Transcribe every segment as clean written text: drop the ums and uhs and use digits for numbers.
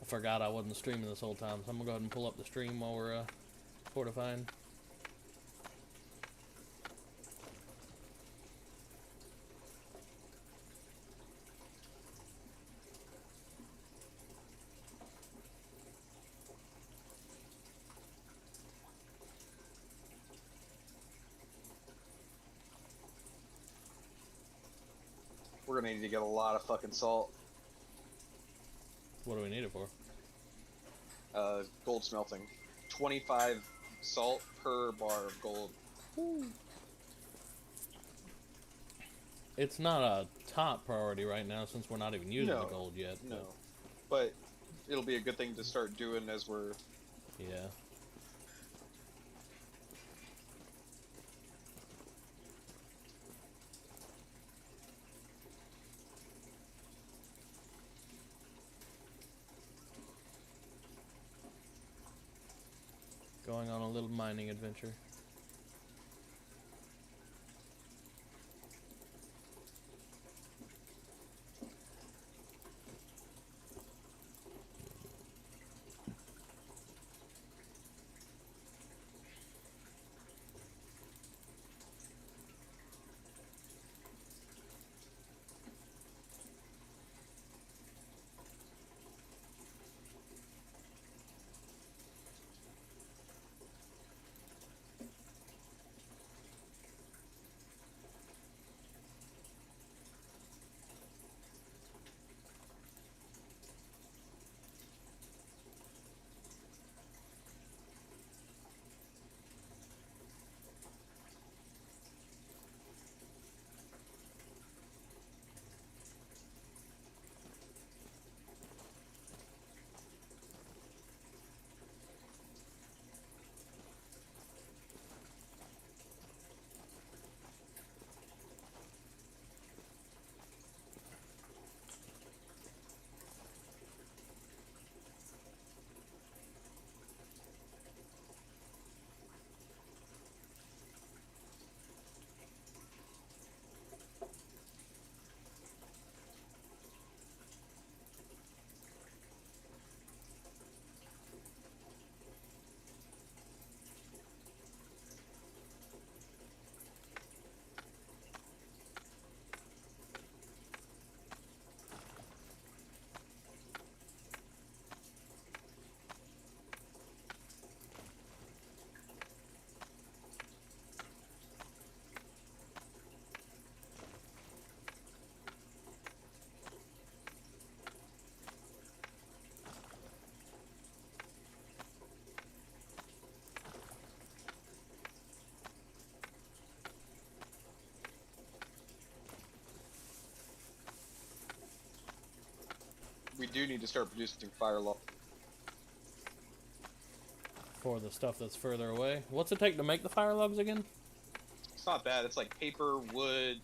forgot I wasn't streaming this whole time, so I'm gonna go ahead and pull up the stream while we're fortifying. We're gonna need to get a lot of fucking salt. What do we need it for? Gold smelting. 25 salt per bar of gold. Woo. It's not a top priority right now since we're not even using the gold yet. No. But it'll be a good thing to start doing as we're... Yeah. Going on a little mining adventure. We do need to start producing fire log. For the stuff that's further away. What's it take to make the fire logs again? It's not bad. It's like paper, wood,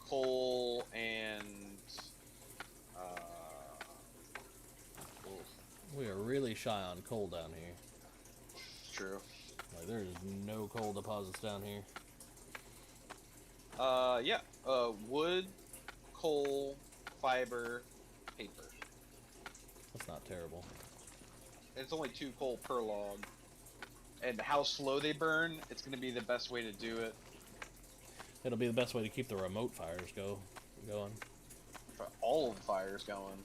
coal, and... We are really shy on coal down here. True. Like, there's no coal deposits down here. Yeah. Wood, coal, fiber, paper. That's not terrible. It's only 2 coal per log. And how slow they burn, it's going to be the best way to do it. It'll be the best way to keep the remote fires going. For all of the fires going.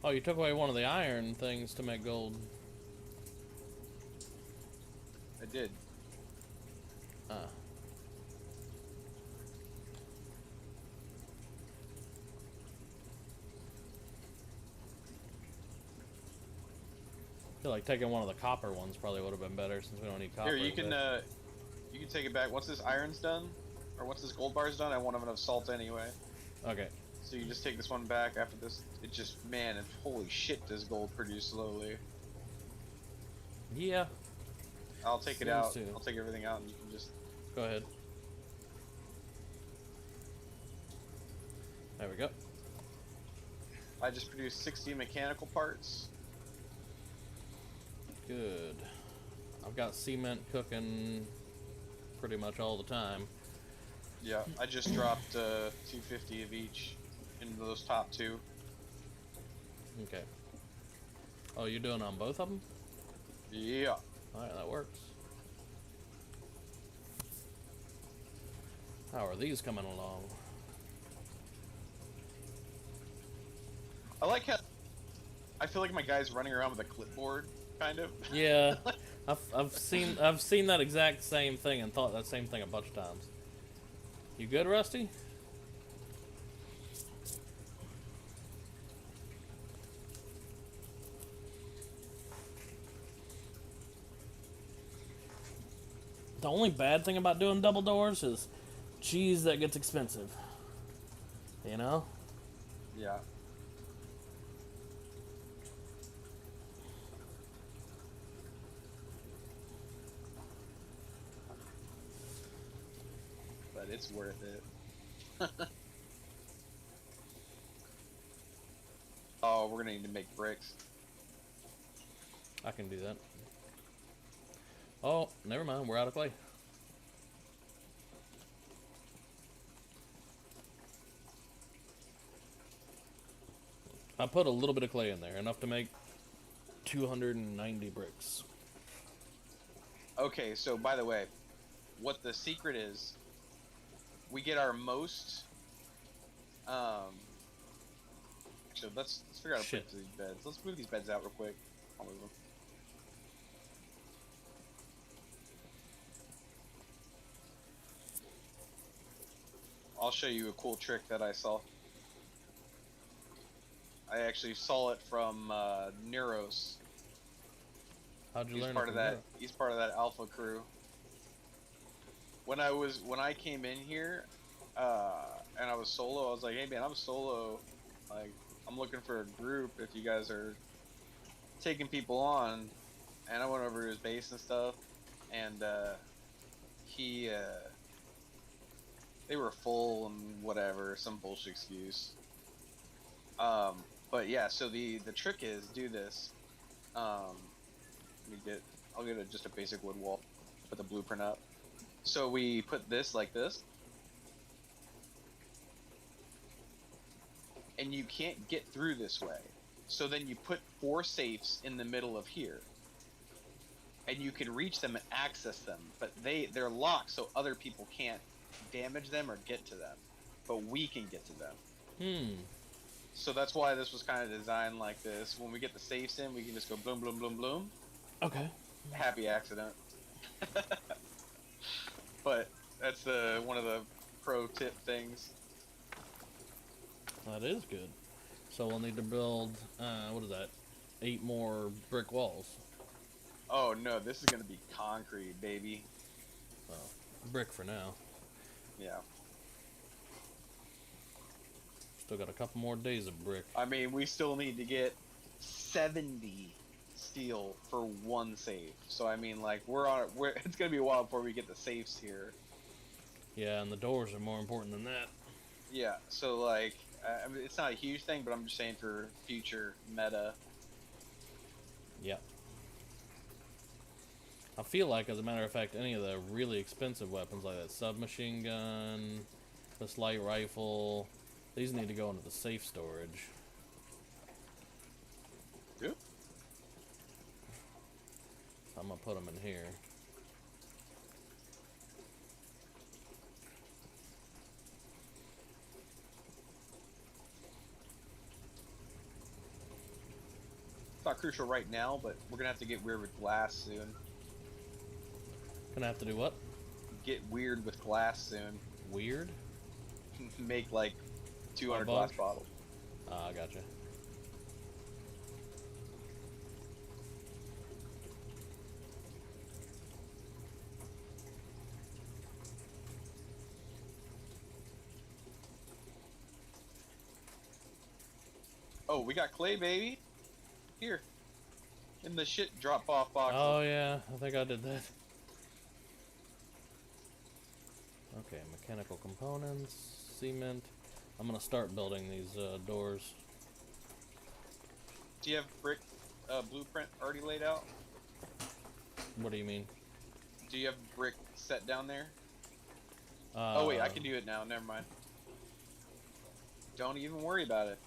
Oh, you took away one of the iron things to make gold. I did. Ah. I feel like taking one of the copper ones probably would have been better since we don't need copper. Here, you can take it back once this iron's done, or once this gold bar's done. I won't have enough salt anyway. Okay. So you just take this one back after this. It just, man, and holy shit, does gold produce slowly. Yeah. I'll take it out. to. I'll take everything out, and you can just. Go ahead. There we go. I just produced 60 mechanical parts. Good. I've got cement cooking pretty much all the time. Yeah, I just dropped 250 of each into those top two. Okay. Oh, you're doing on both of them? Yeah. Alright, that works. How are these coming along? I like how I feel like my guy's running around with a clipboard, kind of. Yeah, I've seen that exact same thing and thought that same thing a bunch of times. You good, Rusty? The only bad thing about doing double doors is cheese that gets expensive. You know? Yeah. But it's worth it. Oh, we're gonna need to make bricks. I can do that. Oh, never mind. We're out of clay. I put a little bit of clay in there, enough to make 290 bricks. Okay, so by the way, what the secret is, we get our most. So let's figure out how to put these beds. Let's move these beds out real quick. I'll move them. I'll show you a cool trick that I saw. I actually saw it from Neros. How'd you He's learn part it of from that. there? He's part of that alpha crew. When I came in here, and I was solo, I was like, hey man, I'm solo. Like, I'm looking for a group if you guys are taking people on. And I went over to his base and stuff, and they were full and whatever, some bullshit excuse. But yeah, so the trick is do this. I'll get just a basic wood wall, put the blueprint up. So we put this like this, and you can't get through this way. So then you put 4 safes in the middle of here, and you can reach them and access them, but they're locked so other people can't damage them or get to them, but we can get to them. So that's why this was kind of designed like this. When we get the safes in, we can just go bloom, bloom, bloom, bloom. Okay. Happy accident. But that's one of the pro tip things. That is good. So we'll need to build, what is that? 8 more brick walls. Oh no, this is gonna be concrete, baby. Well, brick for now. Yeah. Still got a couple more days of brick. I mean, we still need to get 70 steel for 1 safe. So I mean, like, it's gonna be a while before we get the safes here. Yeah, and the doors are more important than that. Yeah. So like, I mean, it's not a huge thing, but I'm just saying for future meta. Yep. I feel like, as a matter of fact, any of the really expensive weapons, like that submachine gun, this light rifle, these need to go into the safe storage. Yep. So I'm gonna put them in here. It's not crucial right now, but we're gonna have to get weird with glass soon. Gonna have to do what? Get weird with glass soon. Weird? Make like 200 bug? glass bottles. Ah, gotcha. Oh, we got clay, baby. Here. In the shit drop-off box. Oh yeah, I think I did that. Okay, mechanical components, cement. I'm gonna start building these doors. Do you have brick blueprint already laid out? What do you mean? Do you have brick set down there? Oh wait, I can do it now. Never mind. Don't even worry about it.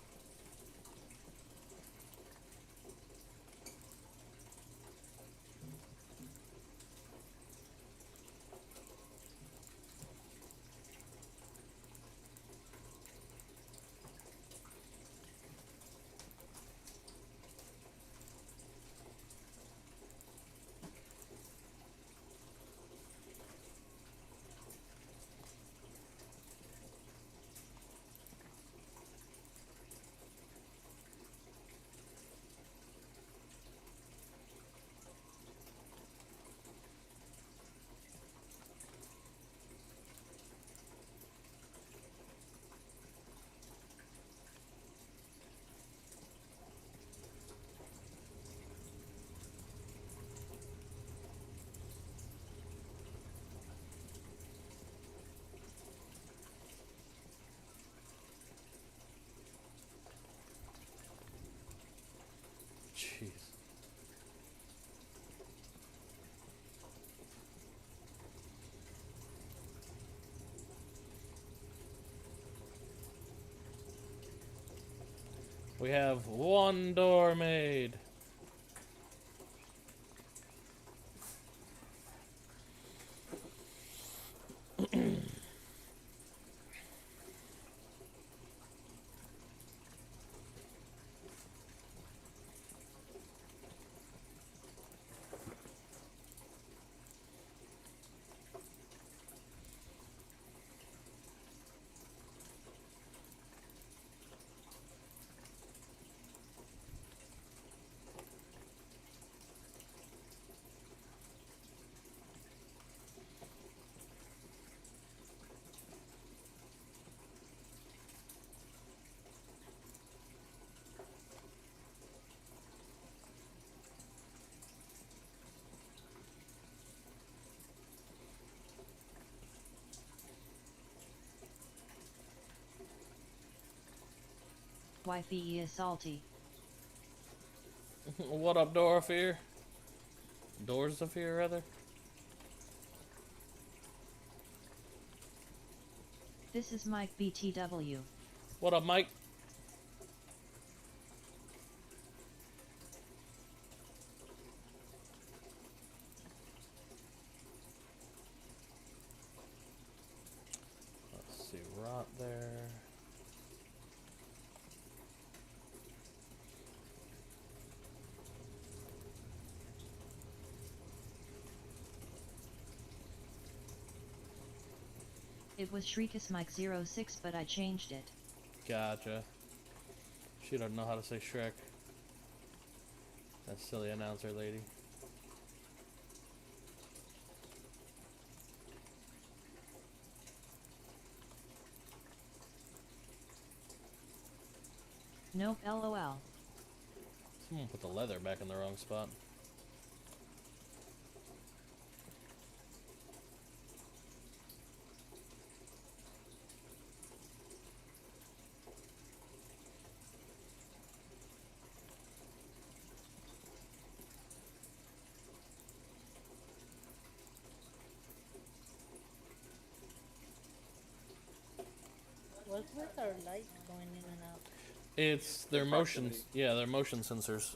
Jeez. We have one door made. Wifey is salty. What up, Dorothy? Doors of Fear, rather? This is Mike BTW. What up, Mike? Let's see, rot there. It was Shriekus Mike 06, but I changed it. Gotcha. She doesn't know how to say Shrek. That silly announcer lady. Nope, LOL. Someone put the leather back in the wrong spot. What's with our lights going in and out? It's their motion. Yeah, their motion sensors.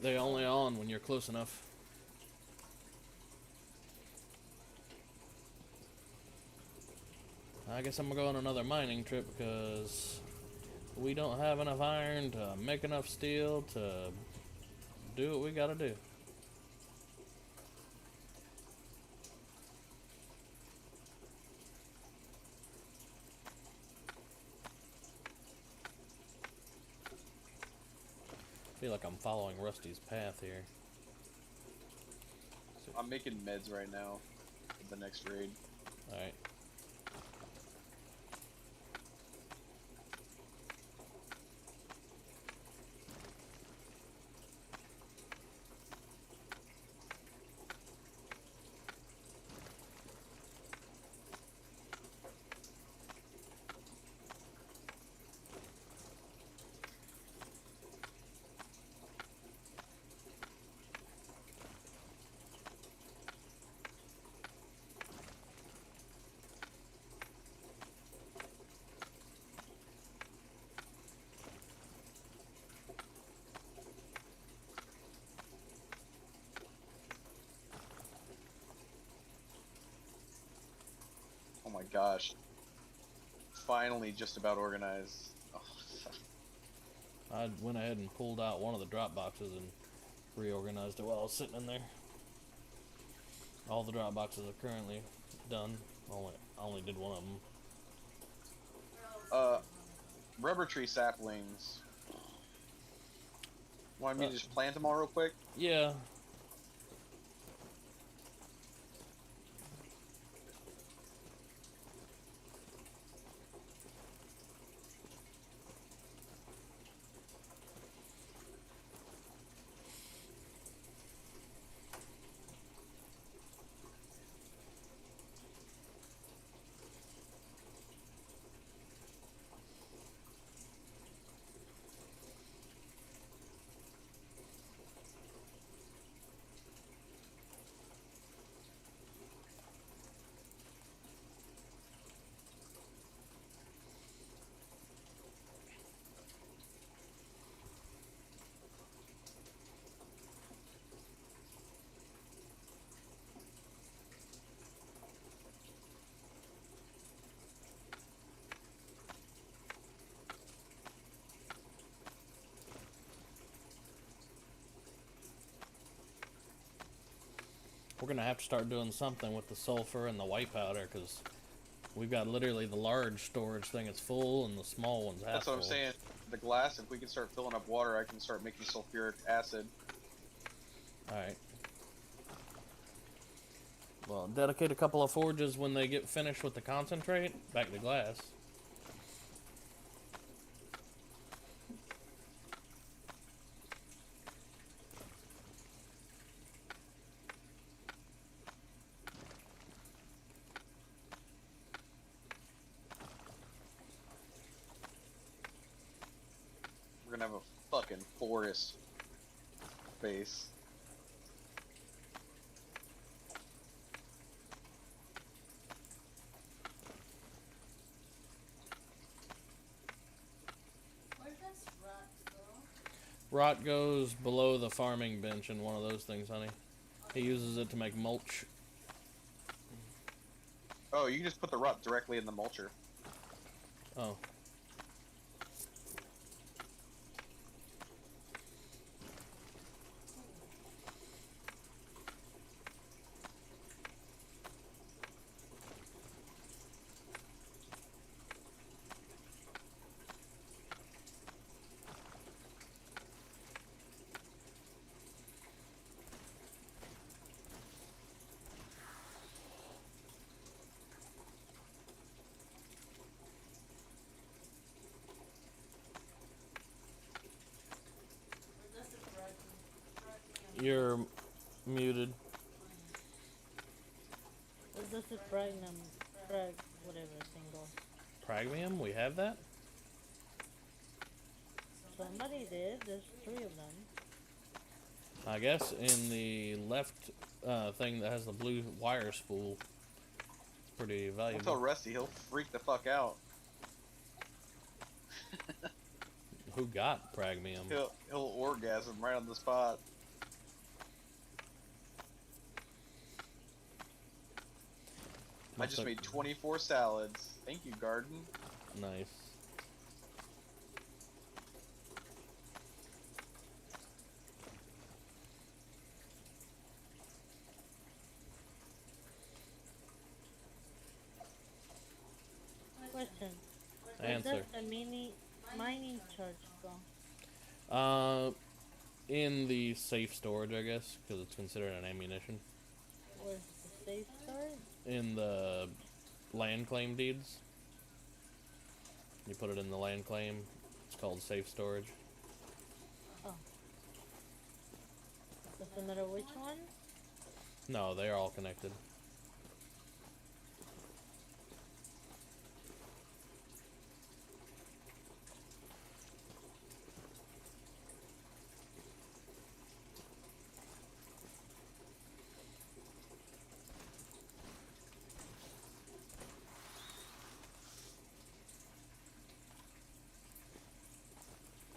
They only on when you're close enough. I guess I'm gonna go on another mining trip because we don't have enough iron to make enough steel to do what we gotta do. I feel like I'm following Rusty's path here. I'm making meds right now for the next raid. Alright. Oh my gosh. Finally just about organized. Oh, I went ahead and pulled out one of the drop boxes and reorganized it while I was sitting in there. All the drop boxes are currently done. I only did one of them. rubber tree saplings. Want me to just plant them all real quick? Yeah. We're gonna have to start doing something with the sulfur and the white powder, because we've got literally the large storage thing is full and the small one's half That's what full. I'm saying. The glass, if we can start filling up water, I can start making sulfuric acid. Alright. Well, dedicate a couple of forges when they get finished with the concentrate, back to glass. We're gonna have a fucking forest base. Where does rot go? Rot goes below the farming bench in one of those things, honey. He uses it to make mulch. Oh, you can just put the rot directly in the mulcher. Oh. Or does it frag? You're muted. Or does it frag whatever single? Pragmium, we have that? Somebody did. There's 3 of them. I guess in the left thing that has the blue wire spool. It's pretty Don't valuable. tell Rusty, he'll freak the fuck out. Who got Pragmium? He'll orgasm right on the spot. I just made 24 salads. Thank you, garden. Nice. mining charge go? In the safe storage, I guess, because it's considered an ammunition. Where's the safe storage? In the land claim deeds. You put it in the land claim. It's called safe storage. Oh. Doesn't matter which one? No, they are all connected.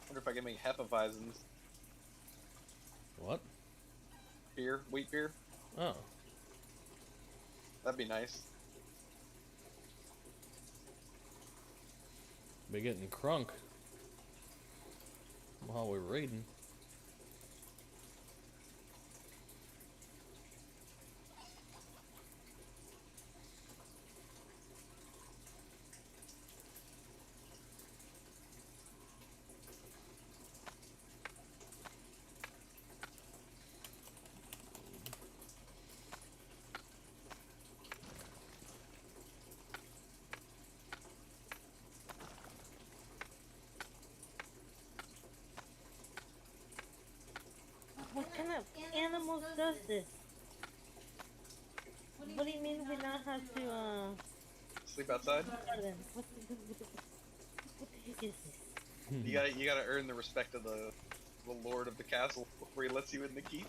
Wonder if I can make Hefeweizens. What? Beer, wheat beer. Oh. That'd be nice. Be getting crunk while we're reading. What kind of animals does this? What do you mean we not have to, Sleep outside. garden? What the heck is this? You gotta earn the respect of the lord of the castle before he lets you in the keep.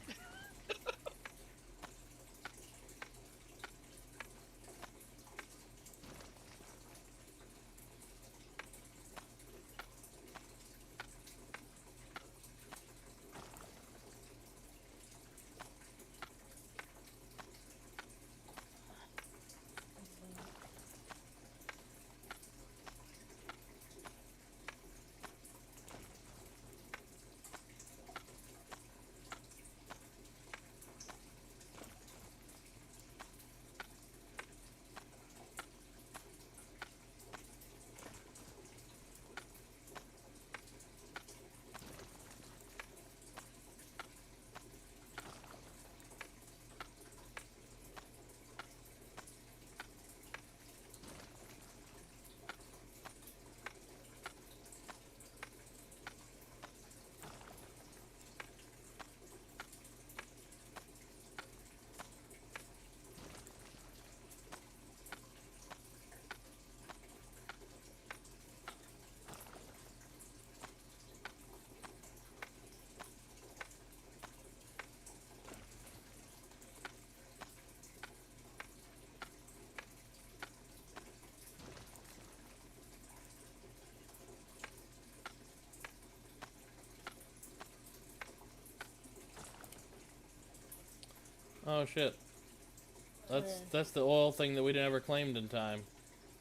Oh shit. That's the oil thing that we never claimed in time.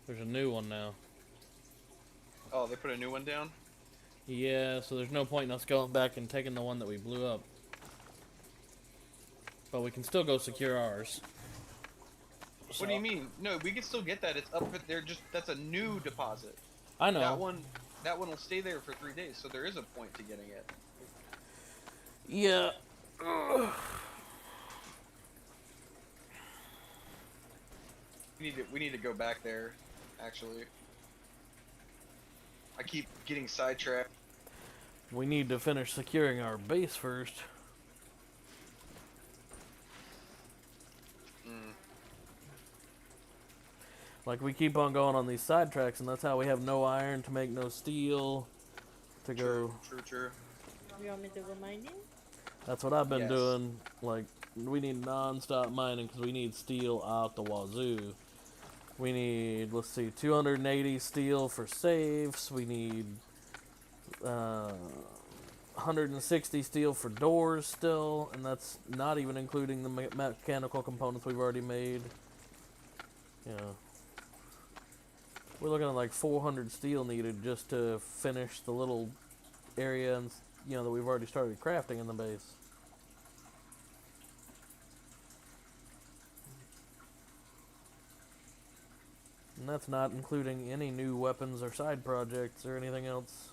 There's a new one now. Oh, they put a new one down? Yeah, so there's no point in us going back and taking the one that we blew up. But we can still go secure ours. What do you mean? No, we can still get that. It's up there. That's a new deposit. I know. That one will stay there for 3 days. So there is a point to getting it. Yeah. We need to go back there. Actually, I keep getting sidetracked. We need to finish securing our base first. Like, we keep on going on these sidetracks, and that's how we have no iron to make no steel to go. True. You want me to go mining? That's what I've been Yes. doing. Like, we need non-stop mining because we need steel out the wazoo. We need, let's see, 280 steel for safes. We need 160 steel for doors still, and that's not even including the mechanical components we've already made. Yeah. We're looking at like 400 steel needed just to finish the little area and that we've already started crafting in the base. And that's not including any new weapons or side projects or anything else.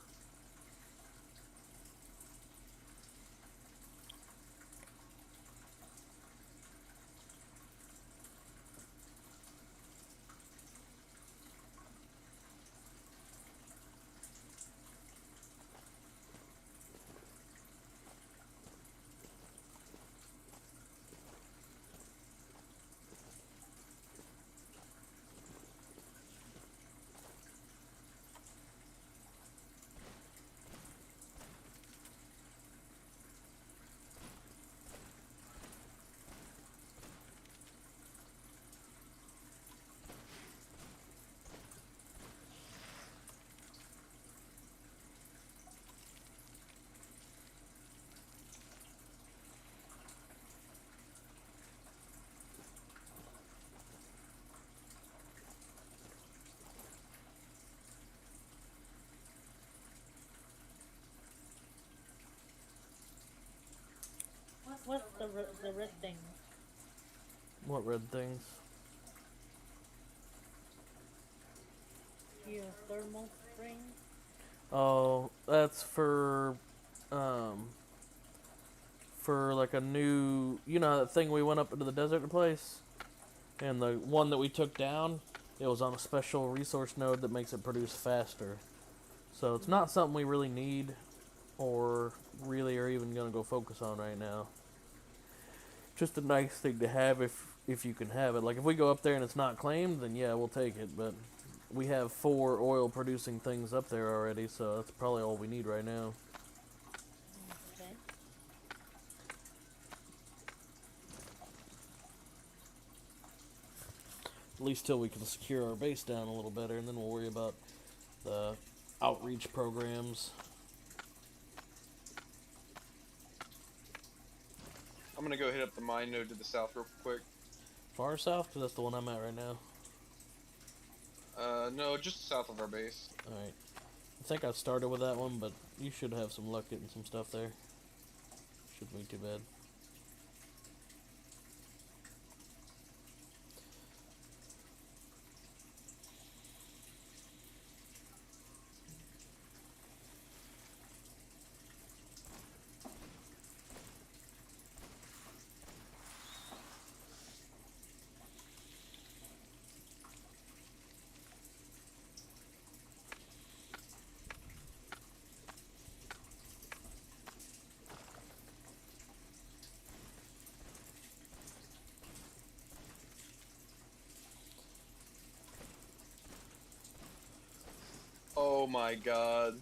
the red thing. What red things? Geothermal spring. Oh, that's um, for like a new, you know, that thing we went up into the desert to place? And the one that we took down, it was on a special resource node that makes it produce faster. So it's not something we really need or really are even going to go focus on right now. Just a nice thing to have if you can have it. Like if we go up there and it's not claimed, then yeah, we'll take it. But we have 4 oil producing things up there already, so that's probably all we need right now. Okay. At least till we can secure our base down a little better, and then we'll worry about the outreach programs. I'm gonna go hit up the mine node to the south real quick. Far south? Because that's the one I'm at right now. No, just south of our base. Alright. I think I started with that one, but you should have some luck getting some stuff there. Shouldn't be too bad. Oh my god.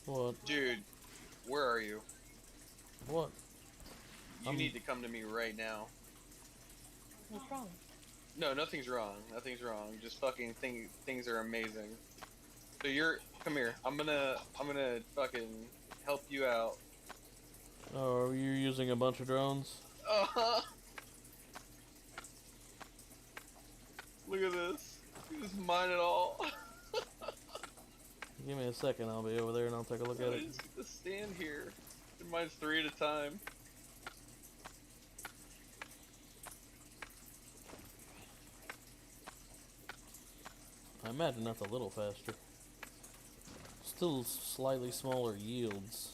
What? Dude, where are you? What? You need to come to me right now. What's wrong? No, nothing's wrong. Nothing's wrong. Just fucking things are amazing. So come here. I'm gonna fucking help you out. Oh, are you using a bunch of drones? Look at this. You just mine it all. Give me a second, I'll be over there and I'll take a look at it. Just get to stand here. Mine's 3 at a time. I imagine that's a little faster. Still slightly smaller yields,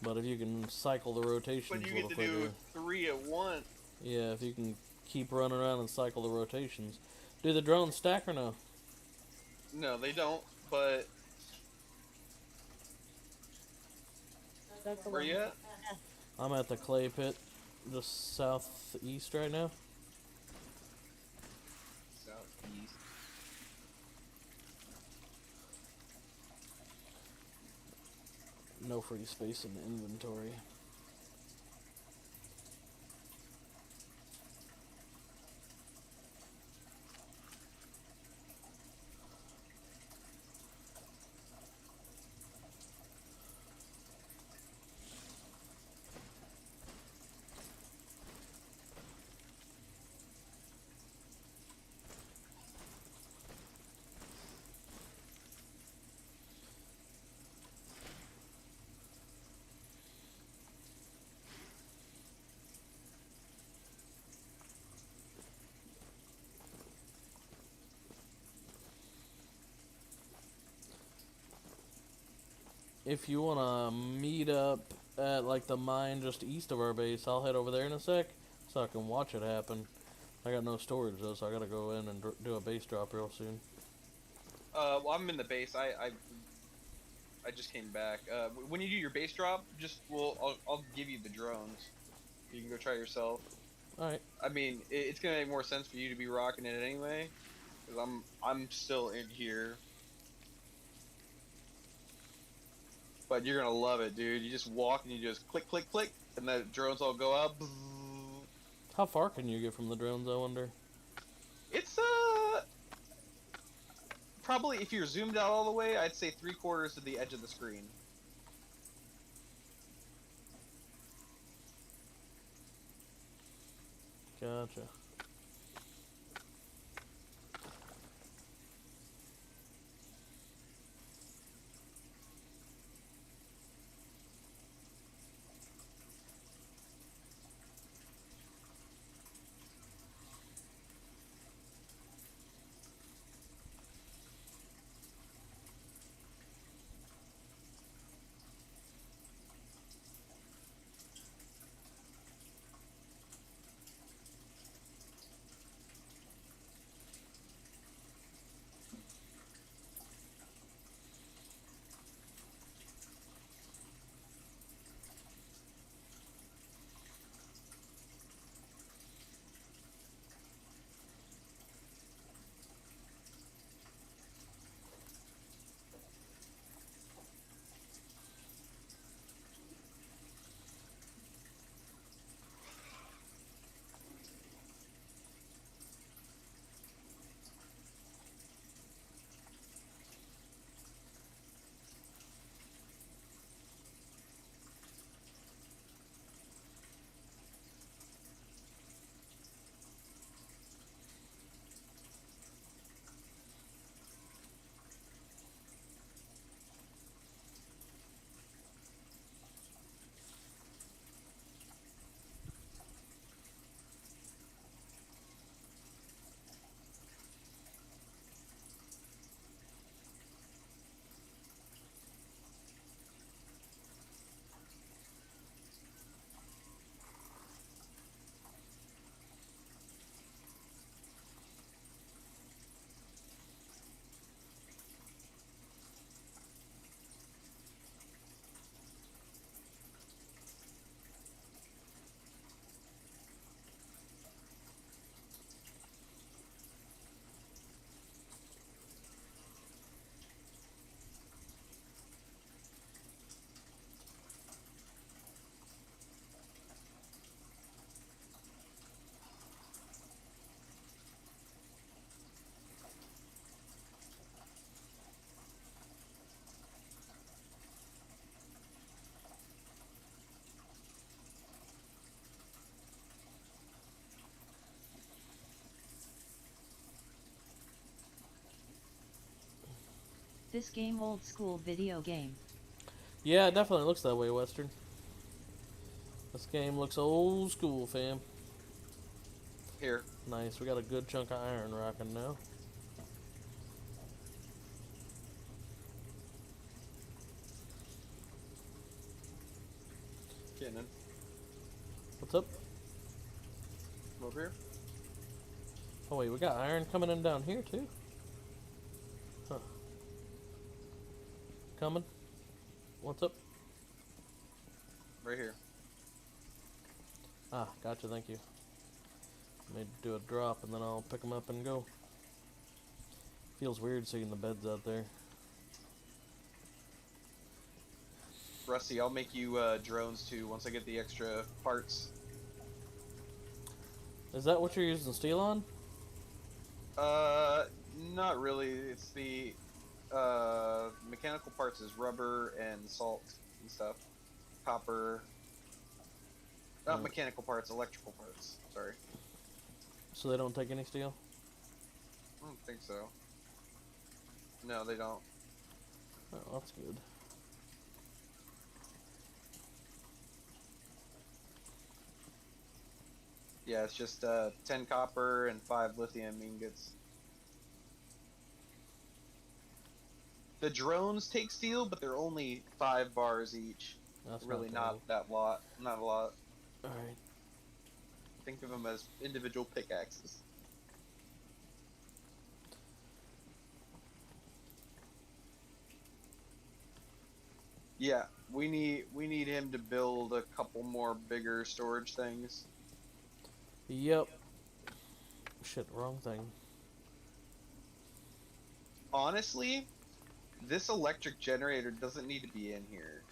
but if you can cycle the rotations But a you little get to quicker. do 3 at once. Yeah, if you can keep running around and cycle the rotations. Do the drones stack or no? No, they don't. But That's the where one. you at? I'm at the clay pit, just southeast right now. Southeast. No free space in the inventory. If you wanna meet up at like the mine just east of our base, I'll head over there in a sec so I can watch it happen. I got no storage though, so I gotta go in and do a base drop real soon. Well, I'm in the base. I just came back. When you do your base drop, I'll give you the drones. You can go try it yourself. All right. I mean, it's gonna make more sense for you to be rocking it anyway, because I'm still in here. But you're gonna love it, dude. You just walk and you just click, click, click, and the drones all go out. How far can you get from the drones, I wonder? It's probably, if you're zoomed out all the way, I'd say 3/4 to the edge of the screen. Gotcha. This game old school video game. Yeah, it definitely looks that way, Western. This game looks old school, fam. Here. Nice, we got a good chunk of iron rocking now. Getting in. What's up? Come over here. Oh wait, we got iron coming in down here too? Huh. Coming? What's up? Right here. Ah, gotcha, thank you. May do a drop and then I'll pick them up and go. Feels weird seeing the beds out there. Rusty, I'll make you drones too once I get the extra parts. Is that what you're using steel on? Not really. It's the mechanical parts is rubber and salt and stuff. Copper. Not Mm. mechanical parts, electrical parts. Sorry. So they don't take any steel? I don't think so. No, they don't. Oh, that's good. Yeah, it's just 10 copper and 5 lithium ingots. The drones take steel, but they're only 5 bars each. That's Really terrible. not a lot. Alright. Think of them as individual pickaxes. Yeah, we need him to build a couple more bigger storage things. Yep. Shit, wrong thing. Honestly, this electric generator doesn't need to be in here.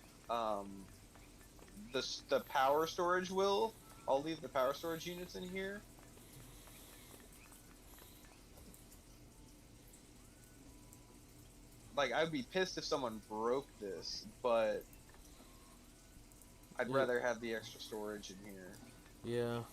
The power storage will. I'll leave the power storage units in here. Like, I'd be pissed if someone broke this, but I'd Yeah. rather have the extra storage in here. Yeah.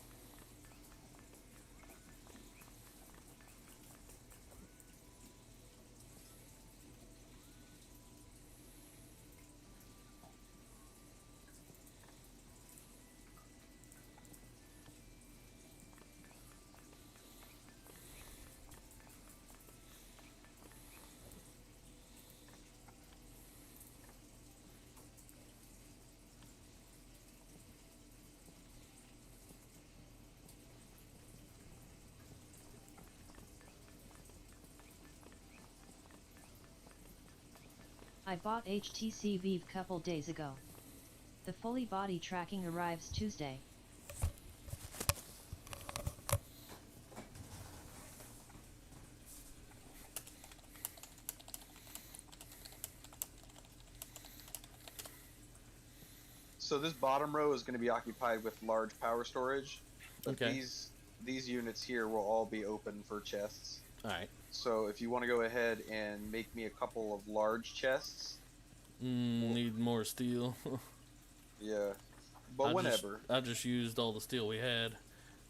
I bought HTC Vive couple days ago. The fully body tracking arrives Tuesday. So this bottom row is going to be occupied with large power storage, but Okay. these units here will all be open for chests. Alright. So if you want to go ahead and make me a couple of large chests, Need more steel. yeah. But whenever. I just used all the steel we had,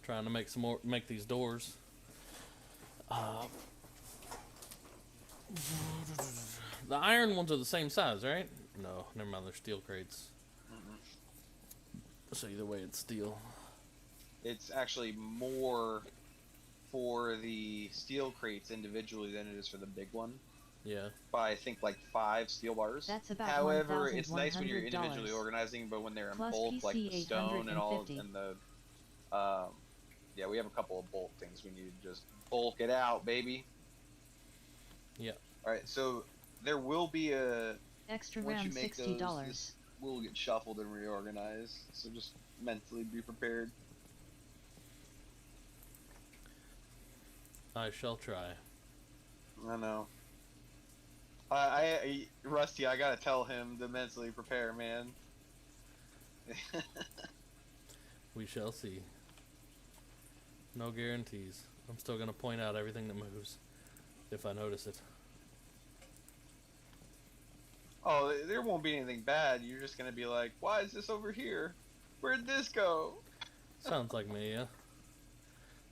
trying to make some more, make these doors. The iron ones are the same size, right? No, never mind. They're steel crates. So either way, it's steel. It's actually more for the steel crates individually than it is for the big one. Yeah. By I think like 5 steel bars. That's about However, it's nice when you're individually $1,100. organizing, but when they're in Plus bulk, like the PC stone and all, 850. and the, yeah, we have a couple of bulk things we need to just bulk it out, baby. Yeah. All right, so there will be a Extra once you round make $60. those, this will get shuffled and reorganized. So just mentally be prepared. I shall try. I know. Rusty, I gotta tell him to mentally prepare, man. We shall see. No guarantees. I'm still gonna point out everything that moves, if I notice it. Oh, there won't be anything bad. You're just gonna be like, why is this over here? Where'd this go? Sounds like me, yeah.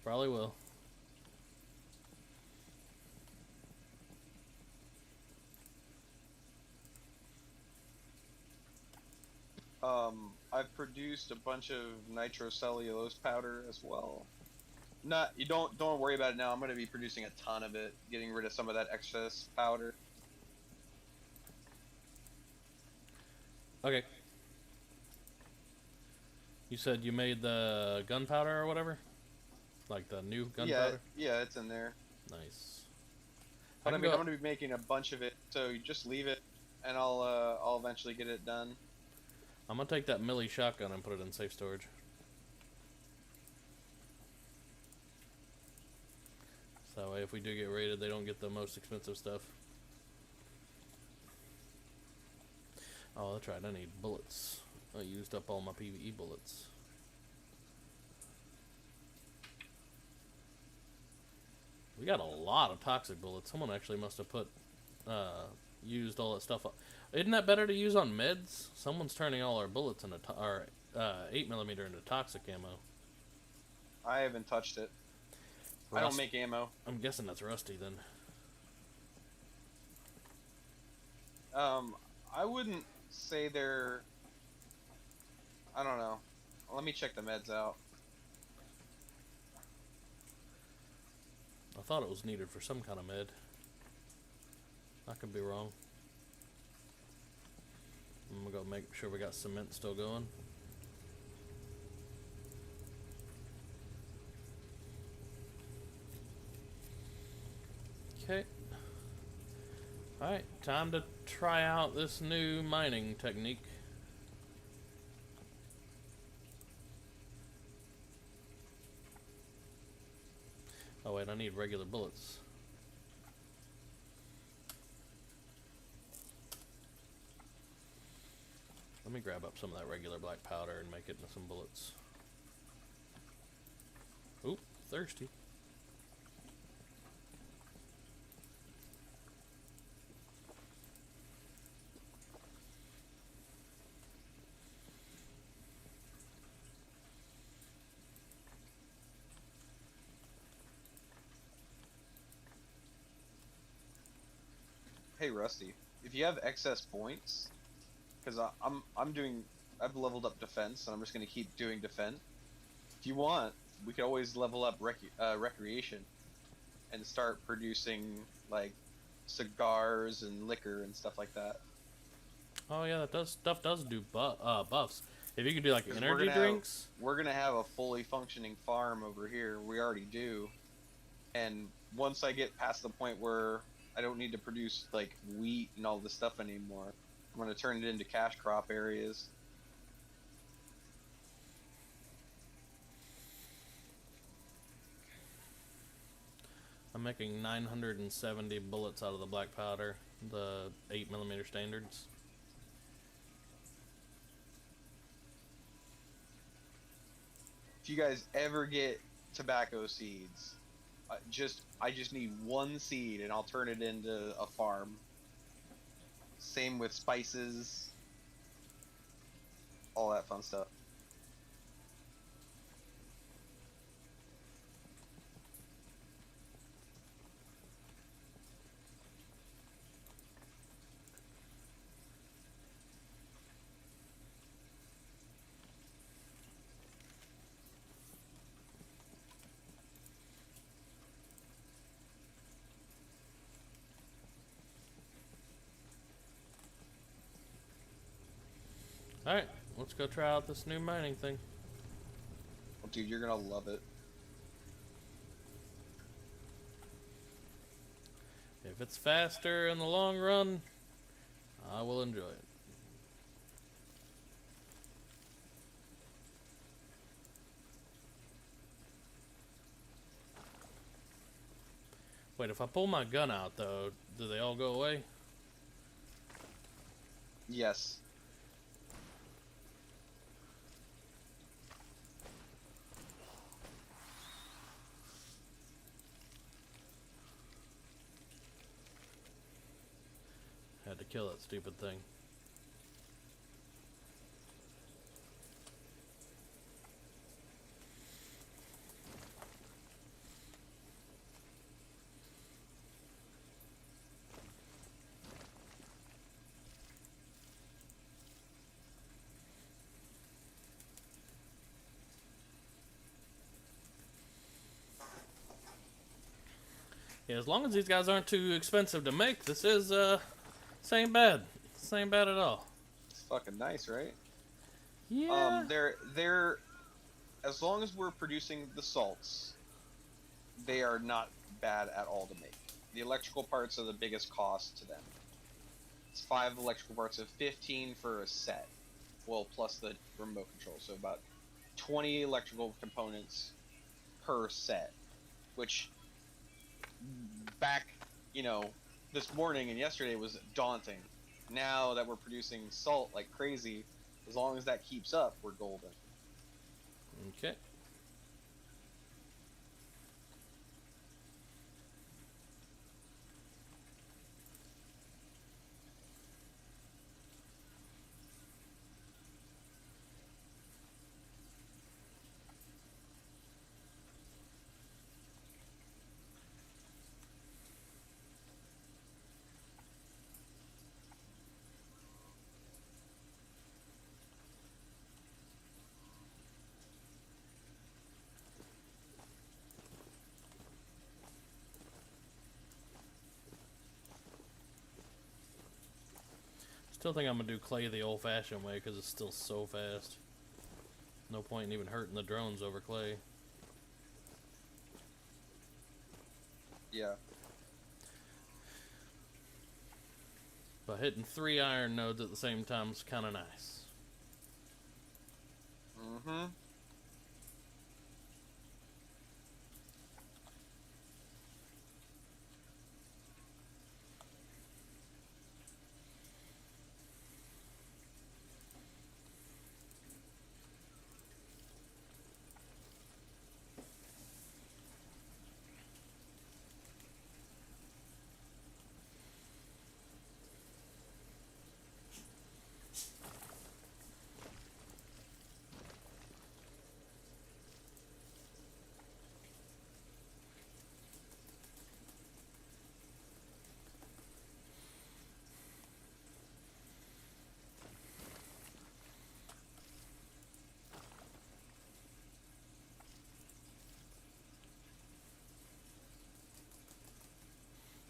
Probably will. I've produced a bunch of nitrocellulose powder as well. Not you don't worry about it now. I'm going to be producing a ton of it, getting rid of some of that excess powder. Okay. You said you made the gunpowder or whatever? Like the new gunpowder? Yeah, it's in there. Nice. But I mean, I'm going to be making a bunch of it, so you just leave it, and I'll eventually get it done. I'm gonna take that Millie shotgun and put it in safe storage. So that way if we do get raided, they don't get the most expensive stuff. Oh, that's right, I need bullets. I used up all my PvE bullets. We got a lot of toxic bullets. Someone actually must have used all that stuff up. Isn't that better to use on meds? Someone's turning all our bullets into our 8mm into toxic ammo. I haven't touched it. I don't make ammo. I'm guessing that's rusty then. I wouldn't say they're. I don't know. Let me check the meds out. I thought it was needed for some kind of med. I could be wrong. I'm gonna go make sure we got cement still going. Okay. Alright, time to try out this new mining technique. Oh wait, I need regular bullets. Let me grab up some of that regular black powder and make it into some bullets. Oop, thirsty. Hey Rusty, if you have excess points, because I've leveled up defense, and I'm just gonna keep doing defense. If you want, we could always level up recreation, and start producing like cigars and liquor and stuff like that. Oh yeah, that stuff does do buffs. If you could do like 'Cause energy drinks. We're gonna have a fully functioning farm over here. We already do, and once I get past the point where I don't need to produce like wheat and all this stuff anymore, I'm gonna turn it into cash crop areas. I'm making 970 bullets out of the black powder, the 8mm standards. If you guys ever get tobacco seeds, I just need one seed and I'll turn it into a farm. Same with spices, all that fun stuff. Alright, let's go try out this new mining thing. Well, dude, you're gonna love it. If it's faster in the long run, I will enjoy it. Wait, if I pull my gun out though, do they all go away? Yes. Had to kill that stupid thing. Yeah, as long as these guys aren't too expensive to make, this is, same bad. Same bad at all. It's fucking nice, right? Yeah. They're as long as we're producing the salts, they are not bad at all to make. The electrical parts are the biggest cost to them. It's 5 electrical parts, so 15 for a set. Well, plus the remote control, so about 20 electrical components per set. Which, back, this morning and yesterday was daunting. Now that we're producing salt like crazy, as long as that keeps up, we're golden. Okay. Still think I'm gonna do clay the old-fashioned way because it's still so fast. No point in even hurting the drones over clay. Yeah. But hitting 3 iron nodes at the same time is kind of nice. Mm-hmm.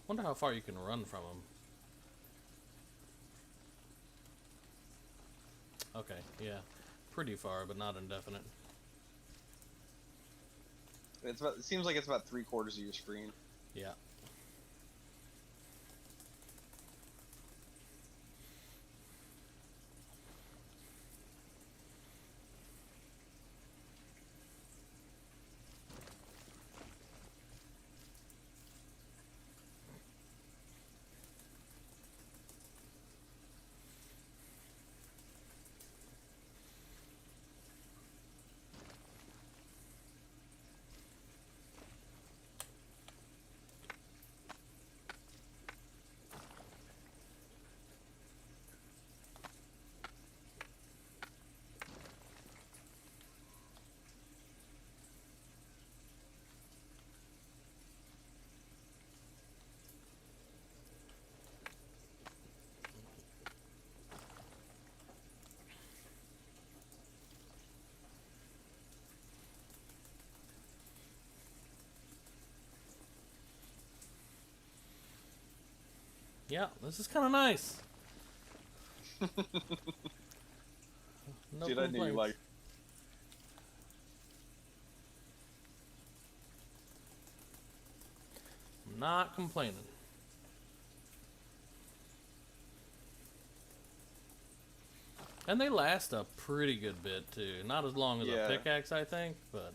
Wonder how far you can run from them. Okay, yeah. Pretty far, but not indefinite. It seems like it's about 3/4 of your screen. Yeah. Yeah, this is kind of nice. No Dude, I knew you complaints. liked. Not complaining. And they last a pretty good bit too. Not as long as Yeah. a pickaxe, I think, but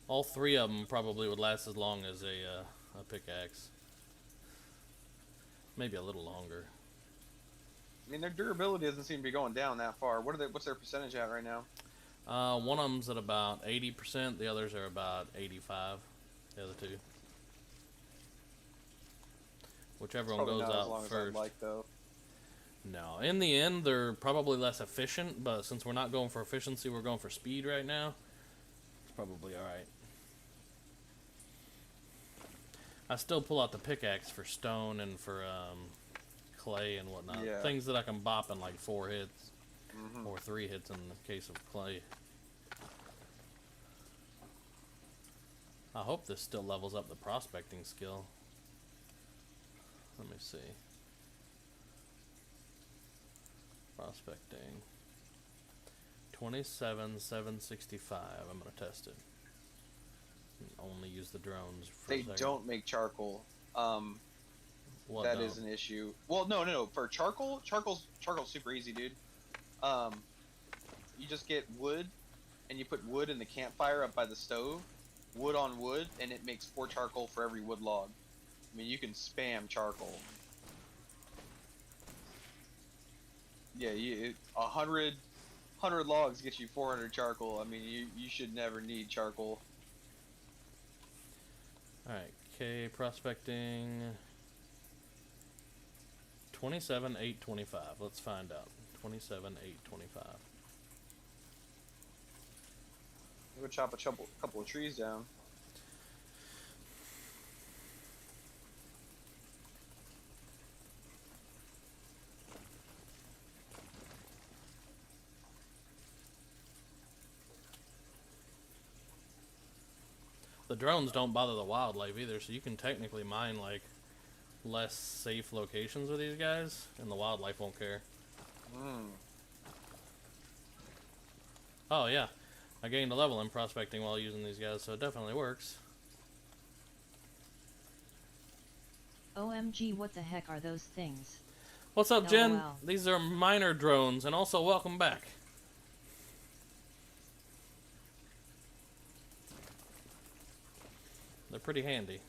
all 3 of them probably would last as long as a pickaxe. Maybe a little longer. I mean, their durability doesn't seem to be going down that far. What's their percentage at right now? One of them's at about 80%. The others are about 85. The other 2. Whichever one Probably goes not as out long as I'd first. like, though. No, in the end, they're probably less efficient, but since we're not going for efficiency, we're going for speed right now. It's probably alright. I still pull out the pickaxe for stone and for clay and whatnot. Yeah. Things that I can bop in like 4 hits. Mm-hmm. Or 3 hits in the case of clay. I hope this still levels up the prospecting skill. Let me see. Prospecting. 27,765. I'm gonna test it. Only use the drones for a They second. don't make charcoal. What That don't? is an issue. Well, no. For charcoal's super easy, dude. You just get wood, and you put wood in the campfire up by the stove, wood on wood, and it makes 4 charcoal for every wood log. I mean, you can spam charcoal. Yeah, 100 logs get you 400 charcoal. I mean, you should never need charcoal. Alright, K prospecting. 27,825. Let's find out. 27,825. Go chop a couple of trees down. The drones don't bother the wildlife either, so you can technically mine like less safe locations with these guys, and the wildlife won't care. Oh yeah, I gained a level in prospecting while using these guys, so it definitely works. OMG, what the heck are those things? What's up, Jen? LOL. These are miner drones, and also welcome back. They're pretty handy.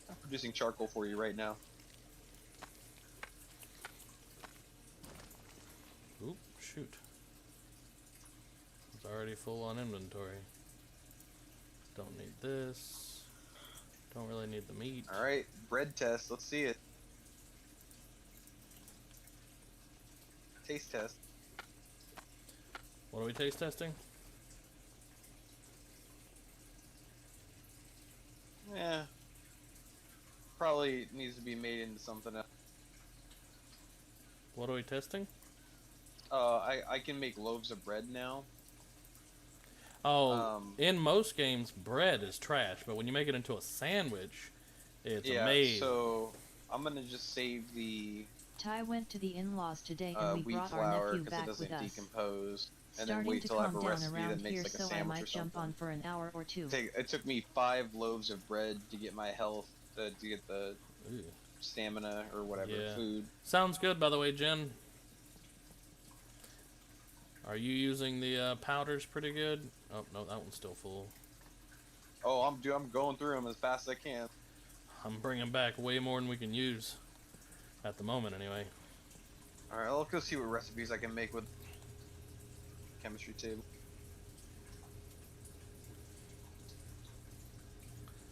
I'm producing charcoal for you right now. Oop, shoot. It's already full on inventory. Don't need this. Don't really need the meat. Alright, bread test. Let's see it. Taste test. What are we taste testing? Yeah. Probably needs to be made into something else. What are we testing? I can make loaves of bread now. Oh, in most games, bread is trash, but when you make it into a sandwich, it's amazing. So I'm gonna just save the Ty went to the in-laws today and we wheat brought our flour nephew because it back doesn't with us. decompose, and then Starting wait to till I have calm a down recipe around that makes here, like a so I sandwich might or jump something. on for an hour or two. It took me 5 loaves of bread to get my health, to get the Ooh. stamina or whatever Yeah. food. Sounds good, by the way, Jen. Are you using the powders pretty good? Oh, no, that one's still full. Oh, I'm going through them as fast as I can. I'm bringing back way more than we can use. At the moment, anyway. Alright, let's go see what recipes I can make with chemistry table.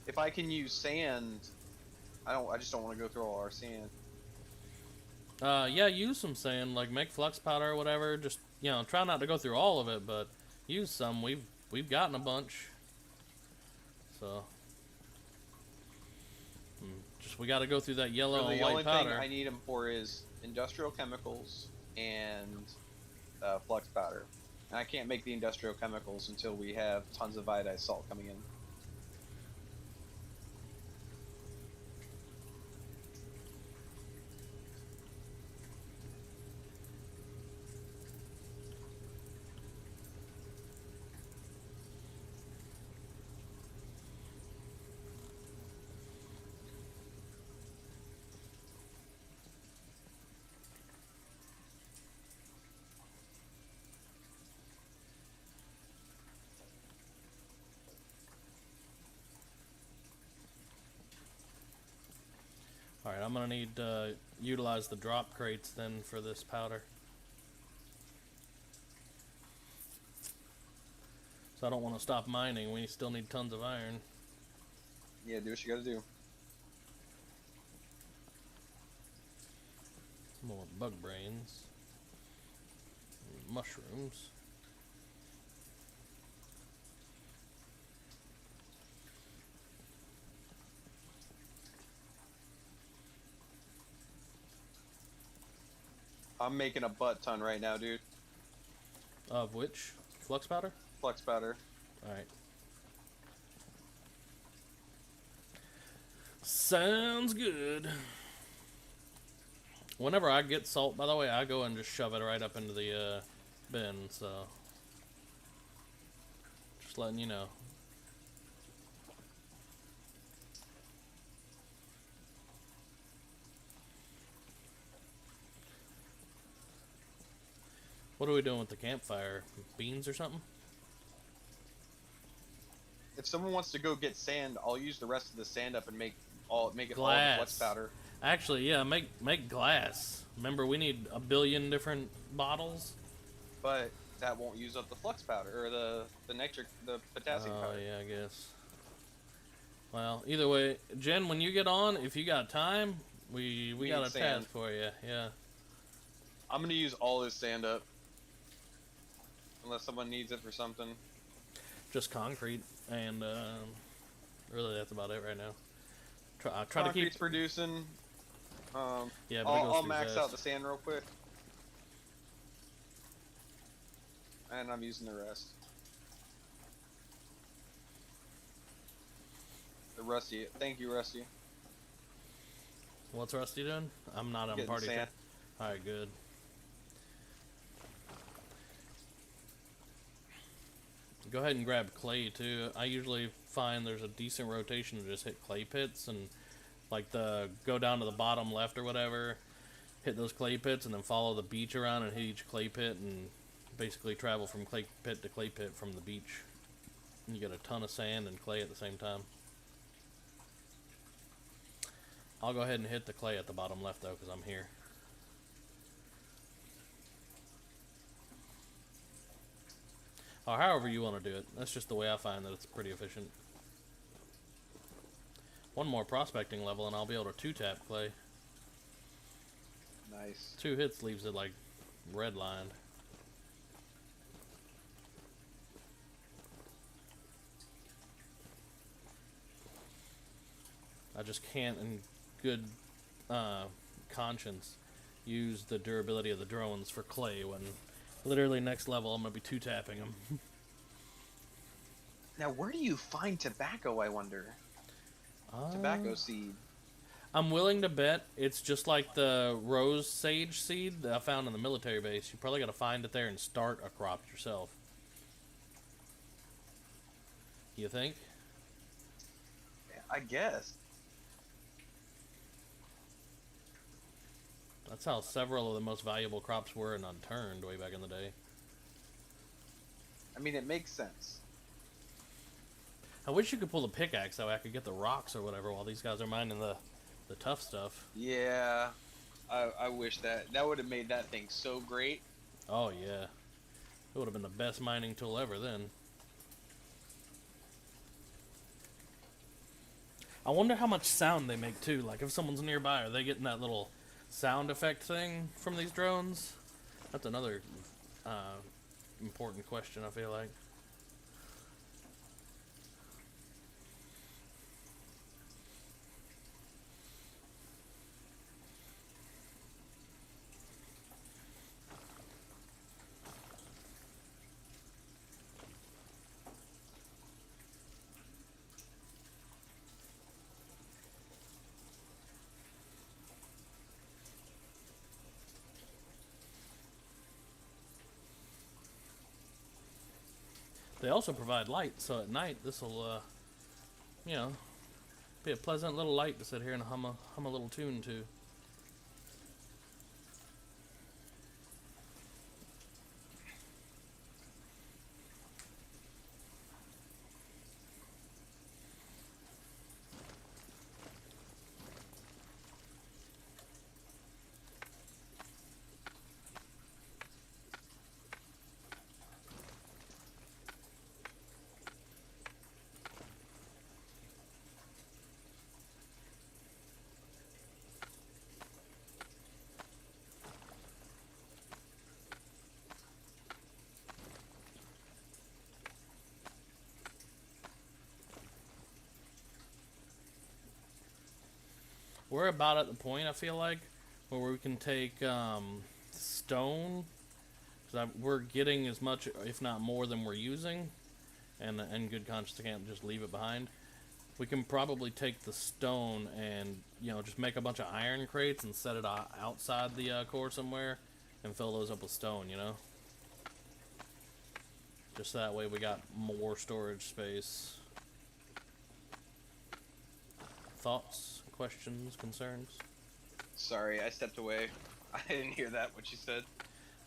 If I can use sand, I just don't want to go through all our sand. Yeah, use some sand, like make flux powder or whatever. Just, you know, try not to go through all of it, but use some. We've gotten a bunch. So, just we got to go through that yellow So and the white only powder. thing I need them for is industrial chemicals and flux powder. And I can't make the industrial chemicals until we have tons of iodized salt coming in. Alright, I'm gonna need to utilize the drop crates then for this powder. So I don't want to stop mining. We still need tons of iron. Yeah, do what you gotta do. More bug brains. Mushrooms. I'm making a butt ton right now, dude. Of which? Flux powder? Flux powder. Alright. Sounds good. Whenever I get salt, by the way, I go and just shove it right up into the bin, so just letting you know. What are we doing with the campfire? Beans or something? If someone wants to go get sand, I'll use the rest of the sand up and make it all the Glass. flex powder. Actually, yeah, make glass. Remember, we need a billion different bottles. But that won't use up the flux powder or the potassium Oh, powder. yeah, I guess. Well, either way, Jen, when you get on, if you got time, we got a sand. task for you. Yeah. I'm gonna use all this sand up, unless someone needs it for something. Just concrete, and really that's about it right now. Try to Concrete's keep producing. Yeah, but it goes I'll too max fast. out the sand real quick, and I'm using the rest. The Rusty, thank you, Rusty. What's Rusty doing? I'm not on Getting party. sand. All right, good. Go ahead and grab clay too. I usually find there's a decent rotation to just hit clay pits and like go down to the bottom left or whatever, hit those clay pits and then follow the beach around and hit each clay pit and basically travel from clay pit to clay pit from the beach. And you get a ton of sand and clay at the same time. I'll go ahead and hit the clay at the bottom left though because I'm here. Or however you want to do it. That's just the way I find that it's pretty efficient. One more prospecting level and I'll be able to 2-tap clay. Nice. 2 hits leaves it like redlined. I just can't in good conscience use the durability of the drones for clay when literally next level I'm going to be 2-tapping them. Now, where do you find tobacco, I wonder? Tobacco seed. I'm willing to bet it's just like the rose sage seed that I found in the military base. You probably got to find it there and start a crop yourself. You think? I guess. That's how several of the most valuable crops were in Unturned way back in the day. I mean, it makes sense. I wish you could pull the pickaxe that way I could get the rocks or whatever while these guys are mining the tough stuff. Yeah. I wish that would have made that thing so great. Oh yeah. It would have been the best mining tool ever then. I wonder how much sound they make too. Like if someone's nearby, are they getting that little sound effect thing from these drones? That's another important question, I feel like. They also provide light, so at night this will, you know, be a pleasant little light to sit here and hum a little tune to. We're about at the point, I feel like, where we can take stone. Cause we're getting as much, if not more, than we're using. and in good conscience I can't just leave it behind. We can probably take the stone and, you know, just make a bunch of iron crates and set it outside the core somewhere and fill those up with stone, you know? Just that way we got more storage space. Thoughts, questions, concerns? Sorry, I stepped away. I didn't hear that, what you said.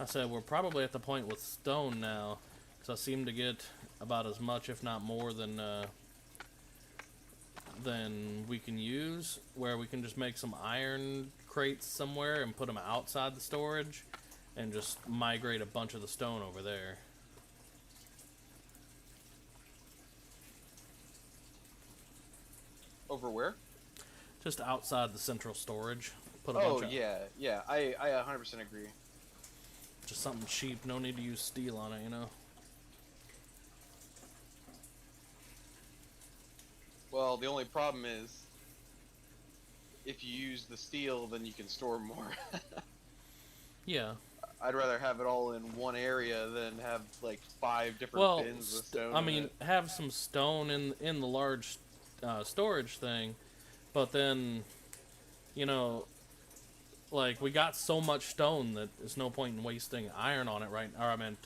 I said we're probably at the point with stone now, because I seem to get about as much, if not more, than we can use, where we can just make some iron crates somewhere and put them outside the storage and just migrate a bunch of the stone over there. Over where? Just outside the central storage. Put a Oh, bunch of, yeah. I 100% agree. just something cheap, no need to use steel on it, you know? Well, the only problem is, if you use the steel, then you can store more. Yeah. I'd rather have it all in one area than have like 5 different bins with stone. I mean, have some stone in the large storage thing, but then, you know, like, we got so much stone that there's no point in wasting iron on it, right? Or I meant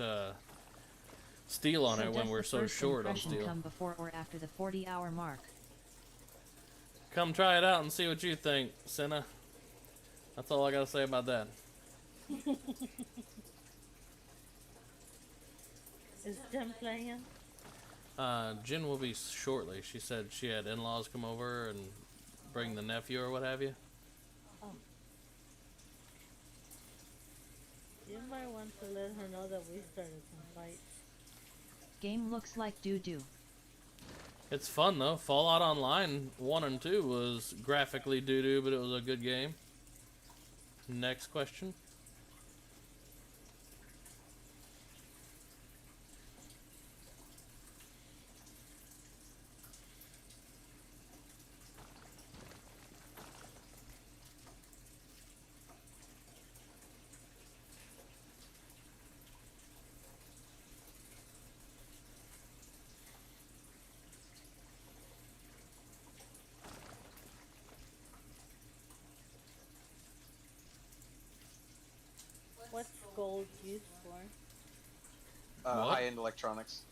steel on it when we're so short on steel. Come before or after the 40-hour mark? Come try it out and see what you think, Senna. That's all I gotta say about that. Is Jen playing? Jen will be shortly. She said she had in-laws come over and bring the nephew or what have you. Oh. You might want to let her know that we started some fights. Game looks like doo-doo. It's fun though. Fallout Online 1 and 2 was graphically doo-doo, but it was a good game. Next question. What's gold used for? What? High-end electronics.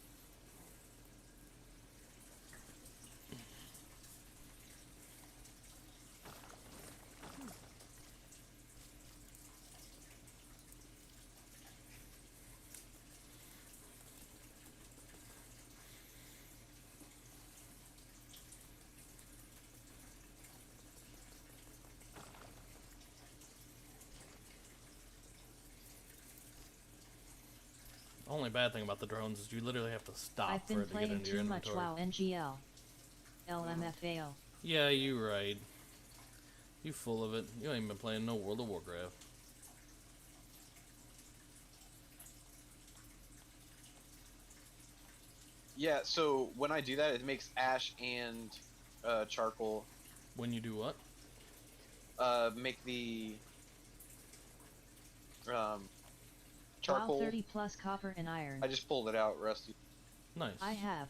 Only bad thing about the drones is you literally have to stop I've for been it to get playing into your too much inventory. WoW NGL. LMFAO. Yeah, you right. You full of it. You ain't been playing no World of Warcraft. Yeah, so when I do that, it makes ash and charcoal. When you do what? Make the WoW charcoal. 30 plus copper and iron. I just pulled it out, Rusty. Nice. I have.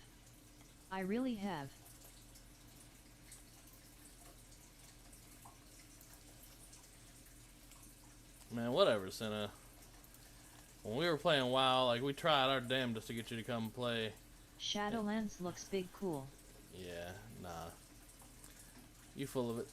I really have. Man, whatever, Senna. When we were playing WoW, like, we tried our damnedest to get you to come play. Shadowlands looks big cool. Yeah, nah. You full of it.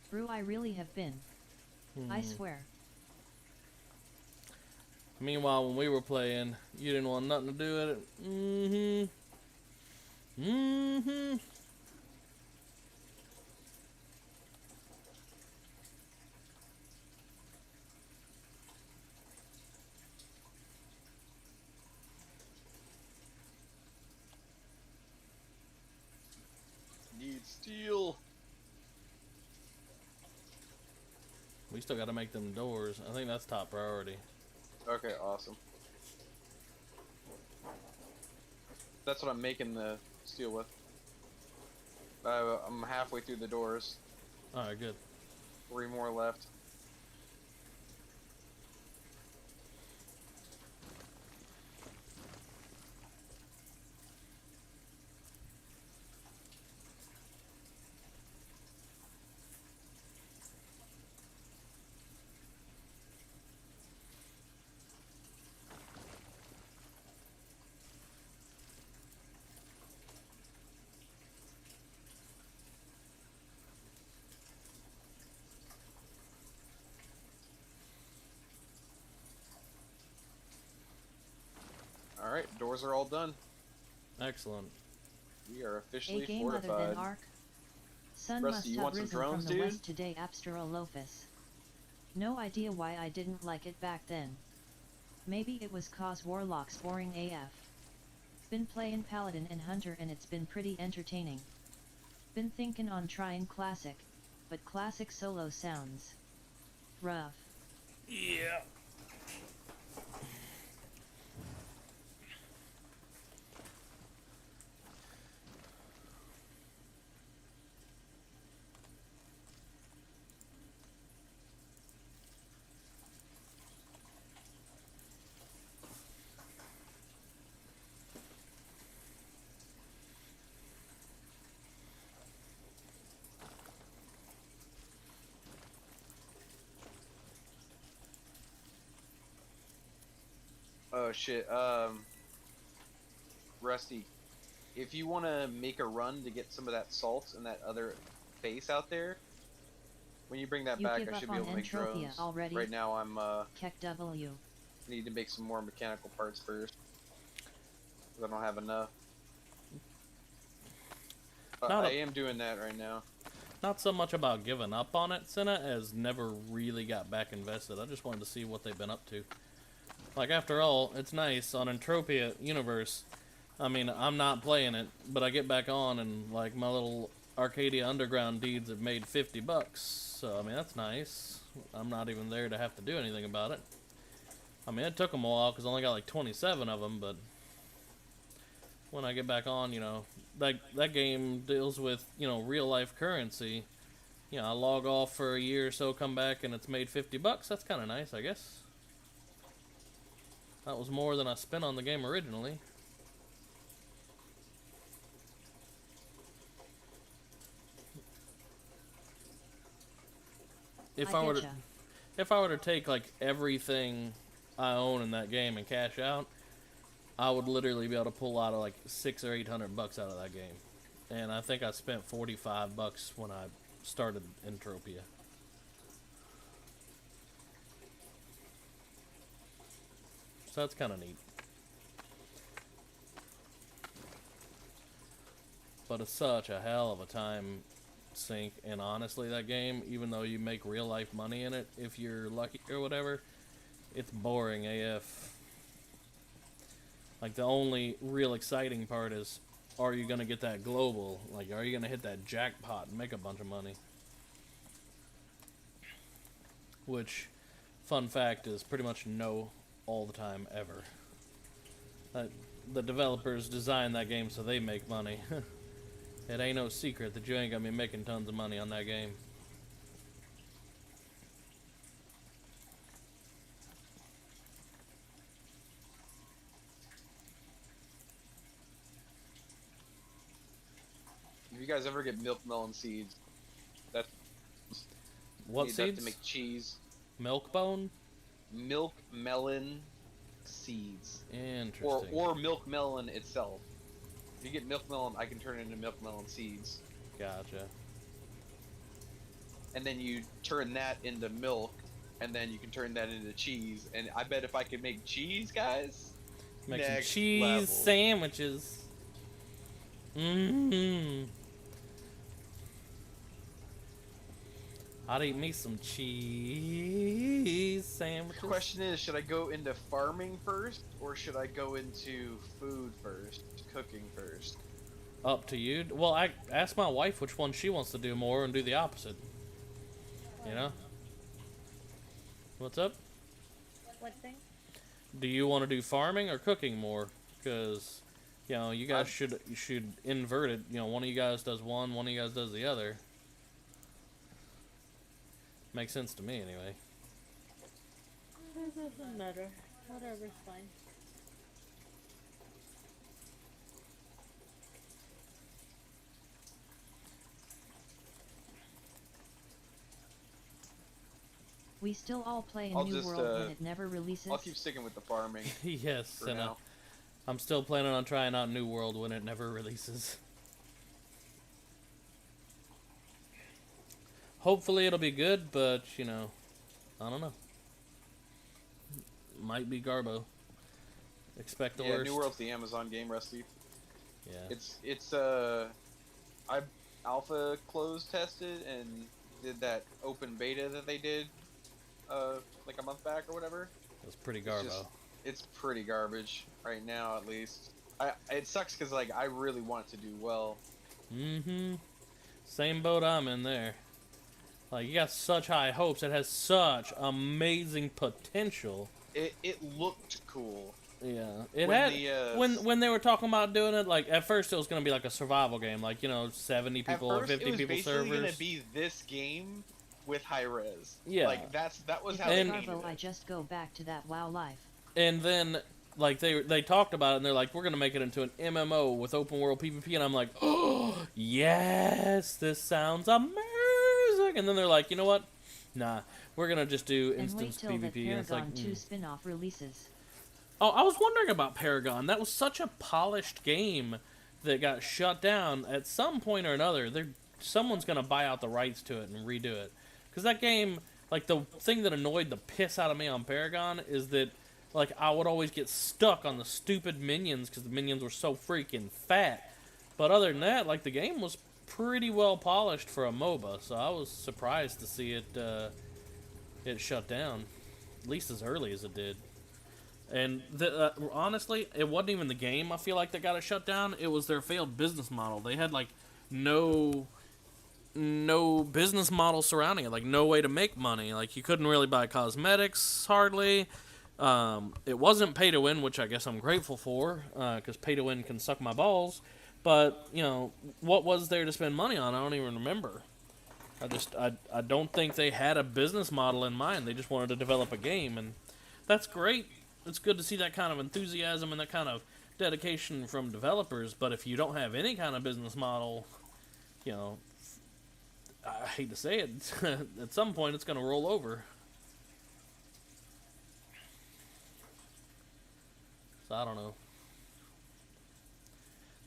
Brew, I really have been. I swear. Meanwhile, when we were playing, you didn't want nothing to do with it. Steel. We still got to make them doors. I think that's top priority. Okay, awesome. That's what I'm making the steel with. I'm halfway through the doors. Alright, good. 3 more left. Alright, doors are all done. Excellent. We are A officially game fortified. other than Ark? Sun Rusty, must you have want some risen drones, from the dude? west today, Absterolopus. No idea why I didn't like it back then. Maybe it was cause Warlock's boring AF. Been playin' Paladin and Hunter and it's been pretty entertaining. Been thinking on trying Classic, but Classic solo sounds rough. Yeah. Oh shit, Rusty, if you want to make a run to get some of that salt and that other face out there, when you bring that You back, give I should up be on able to make Entropia drones. already? Right now, I'm Keck W. need to make some more mechanical parts first, 'cause I don't have enough. But Not I a- am doing that right now. Not so much about giving up on it, Senna, as never really got back invested. I just wanted to see what they've been up to. Like, after all, it's nice on Entropia Universe. I mean, I'm not playing it, but I get back on and, like, my little Arcadia Underground deeds have made $50. So, I mean, that's nice. I'm not even there to have to do anything about it. I mean, it took them a while because I only got like 27 of them, but when I get back on, you know, that game deals with, you know, real life currency. You know, I log off for a year or so, come back, and it's made $50. That's kind of nice, I guess. That was more than I spent on the game originally. If I were to, getcha. if I were to take like everything I own in that game and cash out, I would literally be able to pull out like $600 or $800 out of that game. And I think I spent $45 when I started Entropia. So that's kind of neat. But it's such a hell of a time sink, and honestly, that game, even though you make real life money in it, if you're lucky or whatever, it's boring AF. Like, the only real exciting part is, are you gonna get that global? Like, are you gonna hit that jackpot and make a bunch of money? Which, fun fact, is pretty much no all the time ever. The developers designed that game so they make money. It ain't no secret that you ain't gonna be making tons of money on that game. If you guys ever get milk melon seeds, that's What need that seeds? to make cheese. Milkbone? Milk melon seeds, Interesting. or milk melon itself. If you get milk melon, I can turn it into milk melon seeds, Gotcha. and then you turn that into milk, and then you can turn that into cheese. And I bet if I could make cheese, guys, Make some next cheese level. sandwiches. Mmm. I'd eat me some cheese sandwiches. The question is, should I go into farming first, or should I go into food first, cooking first? up to you. Well, I asked my wife which one she wants to do more and do the opposite. You know? What's up? What thing? Do you want to do farming or cooking more? Because, you know, you guys should invert it. You know, one of you guys does one of you guys does the other. Makes sense to me, anyway. It doesn't matter. Whatever's fine. We still all play I'll New just, World when it never releases. I'll keep sticking with the farming Yes, for and now. I'm still planning on trying out New World when it never releases. Hopefully it'll be good, but, you know, I don't know. Might be Garbo. Expect the Yeah, worst. New World's the Amazon game, Rusty. Yeah. It's I alpha closed tested and did that open beta that they did like a month back or whatever. It's pretty Garbo. It's pretty garbage right now, at least. It sucks because like I really want it to do well. Mm-hmm. Same boat I'm in there. Like, you got such high hopes. It has such amazing potential. It looked cool. Yeah, it When had the, when they were talking about doing it. Like, at first it was gonna be like a survival game, like, you know, 70 people or 50 people it was basically servers. gonna be this game with high res. Yeah. Like that was If how it's they And- painted Garbo, I it. just go back to that WoW life. And then, like, they talked about it, and they're like, we're gonna make it into an MMO with open world PvP, and I'm like, oh yes, this sounds amazing. And then they're like, you know what? Nah, we're gonna just do And wait instance till the PvP. And it's like, Paragon 2 spin-off releases. Oh, I was wondering about Paragon. That was such a polished game that got shut down. At some point or another, someone's going to buy out the rights to it and redo it. Because that game, like, the thing that annoyed the piss out of me on Paragon is that, like, I would always get stuck on the stupid minions because the minions were so freaking fat. But other than that, like, the game was pretty well polished for a MOBA, so I was surprised to see it shut down, at least as early as it did. And honestly, it wasn't even the game, I feel like, that got it shut down. It was their failed business model. They had, like, no business model surrounding it. Like, no way to make money. Like, you couldn't really buy cosmetics, hardly. It wasn't pay to win, which I guess I'm grateful for, because pay to win can suck my balls. But, you know, what was there to spend money on? I don't even remember. I don't think they had a business model in mind. They just wanted to develop a game, and that's great. It's good to see that kind of enthusiasm and that kind of dedication from developers, but if you don't have any kind of business model, you know, I hate to say it, at some point it's going to roll over. So I don't know.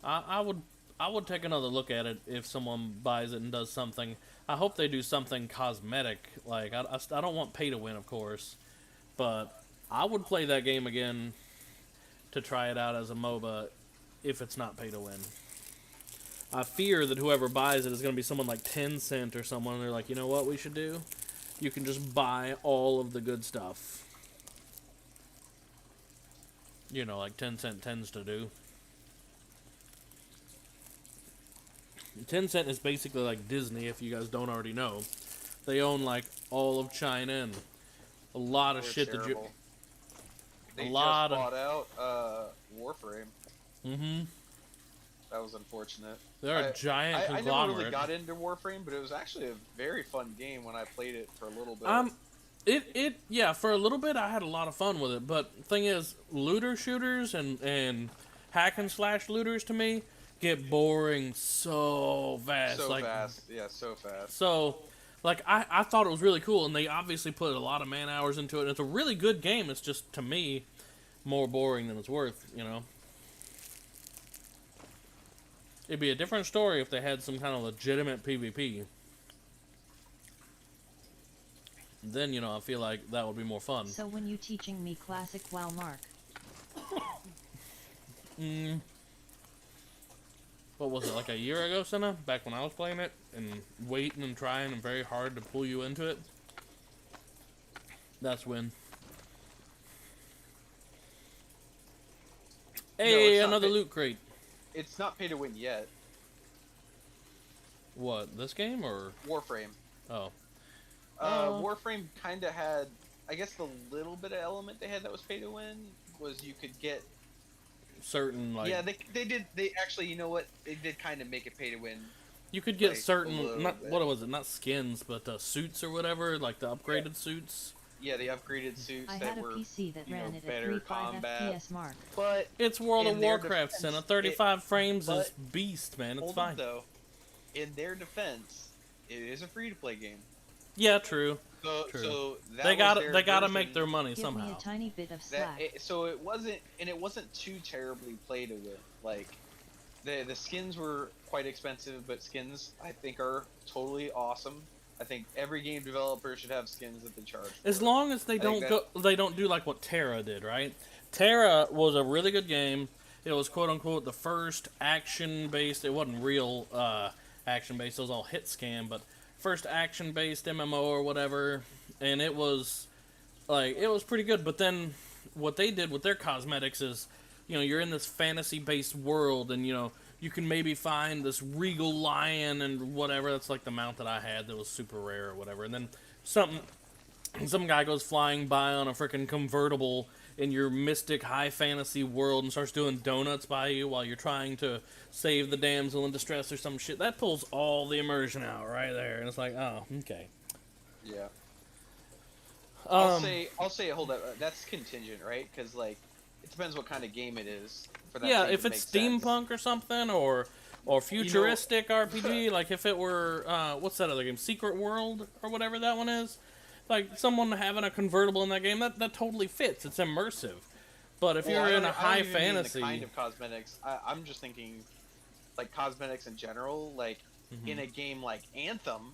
I would take another look at it if someone buys it and does something. I hope they do something cosmetic. Like, I don't want pay to win, of course, but I would play that game again to try it out as a MOBA if it's not pay to win. I fear that whoever buys it is going to be someone like Tencent or someone, and they're like, you know what we should do? You can just buy all of the good stuff. You know, like Tencent tends to do. Tencent is basically like Disney, if you guys don't already know. They own, like, all of China and a lot of They're shit that you... terrible. They a lot just of- bought out Warframe. Mm-hmm. That was unfortunate. They're a giant I never conglomerate. really got into Warframe, but it was actually a very fun game when I played it for a little bit. Yeah, for a little bit I had a lot of fun with it, but the thing is, looter shooters and hack and slash looters to me get boring so fast. So like, fast. Yeah, so fast. So, like, I thought it was really cool, and they obviously put a lot of man hours into it, and it's a really good game. It's just, to me, more boring than it's worth, you know? It'd be a different story if they had some kind of legitimate PvP. Then, you know, I feel like that would be more fun. So when you teaching me classic WoW, Mark? What was it, like a year ago, Senna? Back when I was playing it, and waiting and trying and very hard to pull you into it? That's when. Hey, it's not another loot crate. It's not pay to win yet. What, this game or? Warframe. Oh. Warframe kind of had, I guess, the little bit of element they had that was pay to win was you could get Certain, like. yeah, they did, they actually, you know what, they did kind of make it pay to win. You could get like, a certain, little not bit. what was it? Not skins, but suits or whatever, like the upgraded suits. Yeah, the upgraded suits I that had a were, PC that you ran know, it at better 35 combat. FPS mark. But It's World of in their Warcraft, defense, and 35 frames but- is beast, man. It's hold fine. on though, in their defense, it is a free-to-play game. Yeah, true. So, True. so that They was got their they got to version. make their money Give somehow. me a tiny bit of slack. So it wasn't too terribly play to win. Like the skins were quite expensive, but skins I think are totally awesome. I think every game developer should have skins that they charge for. As long as they think they don't do like what Terra did, right? Terra was a really good game. It was quote unquote the first action based. It wasn't real action based. It was all hit scan, but first action based MMO or whatever. And it was like it was pretty good. But then what they did with their cosmetics is, you know, you're in this fantasy based world, and you know you can maybe find this regal lion and whatever. That's like the mount that I had that was super rare or whatever. And then some guy goes flying by on a freaking convertible in your mystic high fantasy world and starts doing donuts by you while you're trying to save the damsel in distress or some shit. That pulls all the immersion out right there. And it's like, oh, okay. Yeah. I'll say hold up. That's contingent, right? Because like it depends what kind of game it is. For that Yeah, thing if to it's make sense. steampunk or something, or futuristic RPG, like if it were, what's that other game? Secret World, or whatever that one is? Like, someone having a convertible in that game, that totally fits. It's immersive. But if you're in a high I don't even mean fantasy... the kind of cosmetics. I'm just thinking, like, cosmetics in general. Like, in a game like Anthem,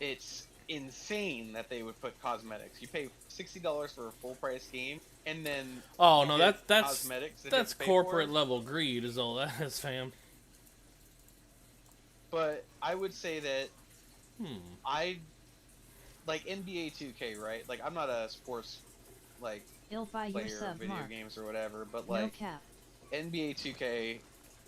it's insane that they would put cosmetics. You pay $60 for a full-price game, and then Oh, you no, get that's cosmetics that you have that's to pay corporate for. level greed is all that is, fam. But I would say that Hmm. I like NBA 2K, right? Like, I'm not a sports like Ill by your player of sub video mark. games or whatever, but No like cap. NBA 2K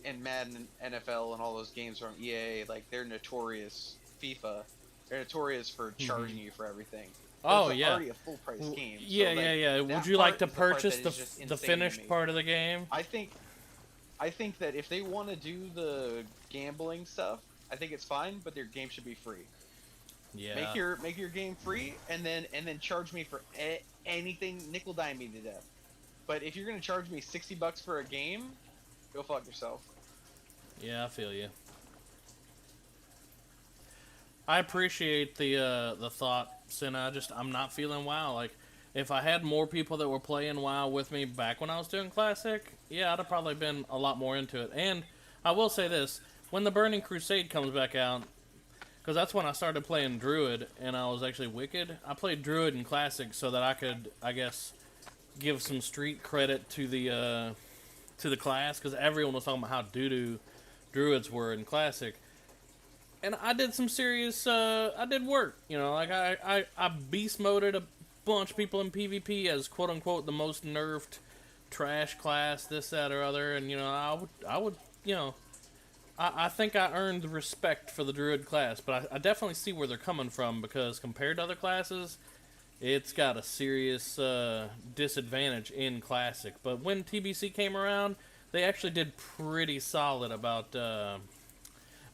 and Madden, NFL, and all those games from EA, like they're notorious. FIFA, they're notorious for charging you for everything. But Oh, it's yeah. already a full price game. Yeah, so, like, yeah. that Would you like part to is the part purchase that is just the insane to finished me. part of the game? I think that if they want to do the gambling stuff, I think it's fine, but their game should be free. Yeah. Make your game free, and then charge me for anything, nickel dime me to death. But if you're gonna charge me $60 for a game, go fuck yourself. Yeah, I feel you. I appreciate the thought, Senna. I'm not feeling WoW. Like, if I had more people that were playing WoW with me back when I was doing Classic, yeah, I'd have probably been a lot more into it. And I will say this, when the Burning Crusade comes back out, because that's when I started playing Druid, and I was actually Wicked, I played Druid in Classic so that I could, I guess, give some street credit to the class, because everyone was talking about how doo-doo Druids were in Classic. And I did some serious, I did work, you know, like I beast moded a bunch of people in PvP as quote-unquote the most nerfed trash class, this, that, or other, and, you know, I would, you know, I think I earned the respect for the Druid class, but I definitely see where they're coming from, because compared to other classes, it's got a serious disadvantage in Classic. But when TBC came around, they actually did pretty solid about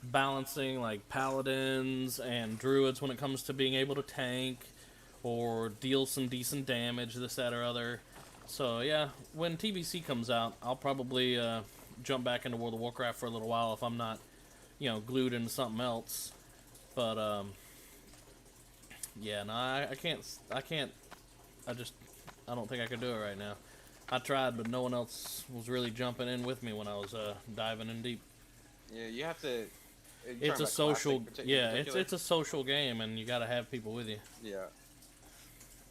balancing like paladins and druids when it comes to being able to tank or deal some decent damage, this, that, or other. So yeah, when TBC comes out, I'll probably jump back into World of Warcraft for a little while if I'm not, you know, glued into something else. But yeah, no, I can't. I don't think I could do it right now. I tried, but no one else was really jumping in with me when I was diving in deep. Yeah, you have to. It's a social, yeah. It's a social game, and you got to have people with you. Yeah.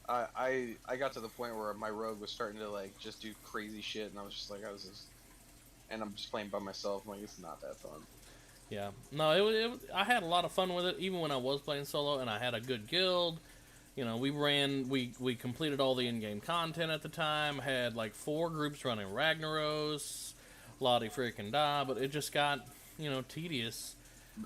I got to the point where my rogue was starting to like just do crazy shit, and I was just like, and I'm just playing by myself. I'm like, it's not that fun. Yeah, no, I had a lot of fun with it, even when I was playing solo, and I had a good guild. You know, we completed all the in-game content at the time. Had like 4 groups running Ragnaros, Lottie freaking da, but it just got, you know, tedious.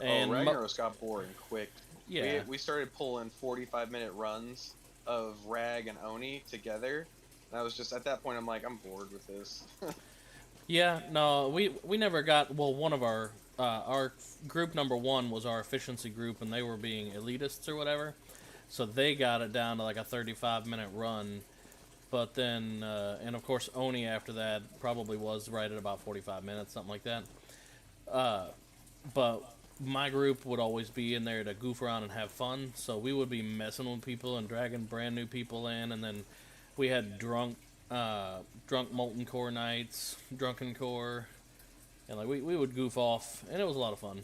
And Ragnaros got boring quick. yeah, We started pulling 45-minute runs of Rag and Oni together. And I was just, at that point, I'm like, I'm bored with this. yeah. No, we never got. Well, one of our group number one was our efficiency group, and they were being elitists or whatever. So they got it down to like a 35-minute run. But then, and of course, Oni after that probably was right at about 45 minutes, something like that. But my group would always be in there to goof around and have fun, so we would be messing with people and dragging brand new people in, and then we had drunk molten core nights, drunken core, and like we would goof off, and it was a lot of fun.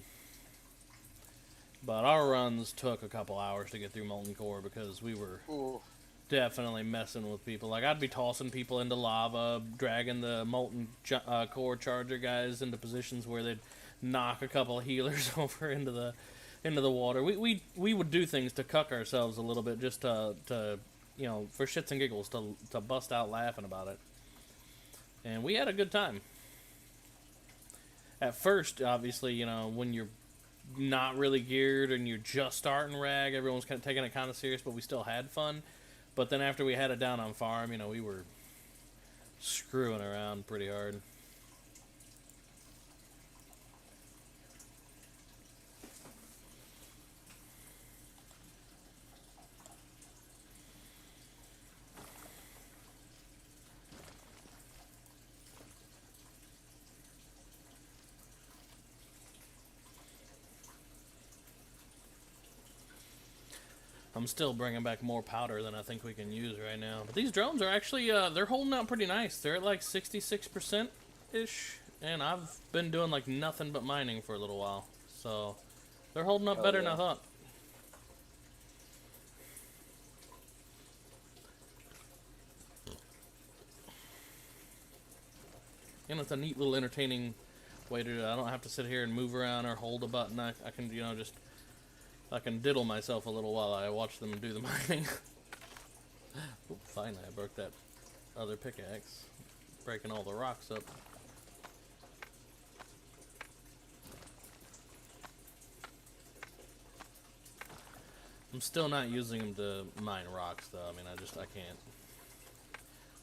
But our runs took a couple hours to get through molten core because we were Ooh. definitely messing with people. Like, I'd be tossing people into lava, dragging the molten core charger guys into positions where they'd knock a couple of healers over into the water. We would do things to cuck ourselves a little bit, just to you know, for shits and giggles, to bust out laughing about it. And we had a good time. At first, obviously, you know, when you're not really geared and you're just starting Rag, everyone's kind of taking it kind of serious, but we still had fun. But then after we had it down on farm, you know, we were screwing around pretty hard. I'm still bringing back more powder than I think we can use right now. But these drones are actually, they're holding out pretty nice. They're at like 66%-ish. And I've been doing like nothing but mining for a little while. So, they're holding up better than I thought. And it's a neat little entertaining way to do it. I don't have to sit here and move around or hold a button. I can, you know, just... I can diddle myself a little while I watch them do the mining. Oop, finally, I broke that other pickaxe. Breaking all the rocks up. I'm still not using them to mine rocks, though. I mean, I can't.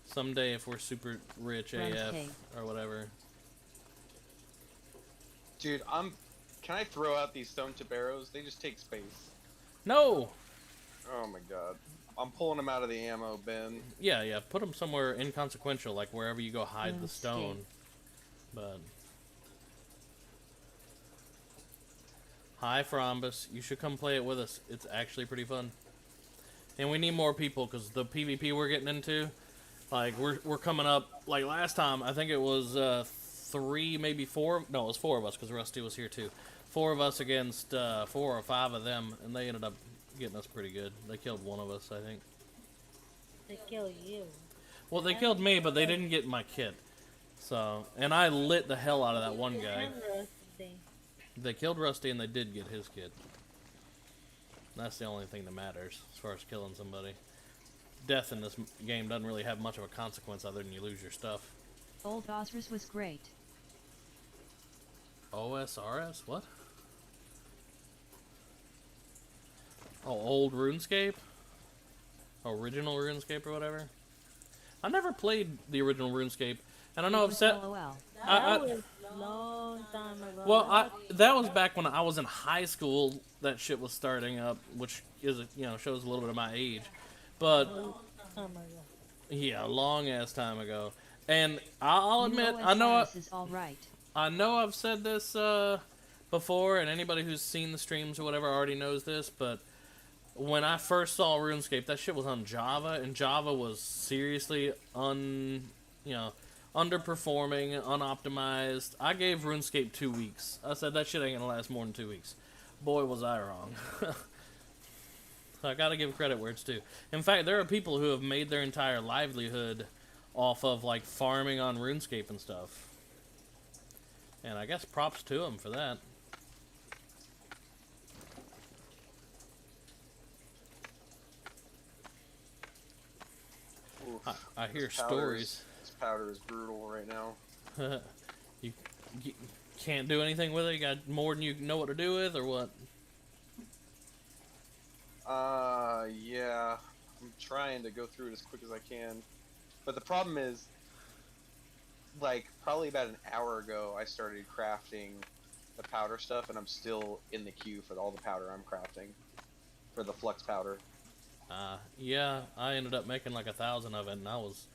Someday, if we're super rich AF or whatever. Dude, can I throw out these stone tip arrows? They just take space. No! Oh my god. I'm pulling them out of the ammo bin. Yeah, put them somewhere inconsequential, like wherever you go hide the stone. But... Hi, Frombus. You should come play it with us. It's actually pretty fun. And we need more people, because the PvP we're getting into, like, we're coming up, like last time, I think it was 3, maybe 4, no, it was 4 of us, because Rusty was here too. 4 of us against 4 or 5 of them, and they ended up getting us pretty good. They killed one of us, I think. They killed you. Well, they killed me, but they didn't get my kit. So, and I lit the hell out of that one guy. They killed Rusty, and they did get his kit. That's the only thing that matters, as far as killing somebody. Death in this game doesn't really have much of a consequence other than you lose your stuff. Old Osrus was great. OSRS? What? Oh, old RuneScape? Original RuneScape or whatever? I never played the original RuneScape, and I know I've said... That was a long time ago. Well, that was back when I was in high school. That shit was starting up, which is, you know, shows a little bit of my age. But yeah, a long ass time ago. And I'll admit, I know I've said this before, and anybody who's seen the streams or whatever already knows this. But when I first saw RuneScape, that shit was on Java, and Java was seriously underperforming, unoptimized. I gave RuneScape 2 weeks. I said that shit ain't gonna last more than 2 weeks. Boy, was I wrong. I gotta give credit where it's due. In fact, there are people who have made their entire livelihood off of, like, farming on RuneScape and stuff. And I guess props to them for that. I hear stories. This powder is brutal right now. can't do anything with it? You got more than you know what to do with, or what? Yeah. I'm trying to go through it as quick as I can. But the problem is, like, probably about an hour ago, I started crafting the powder stuff, and I'm still in the queue for all the powder I'm crafting. For the flux powder. Yeah, I ended up making like 1,000 of it, and I was,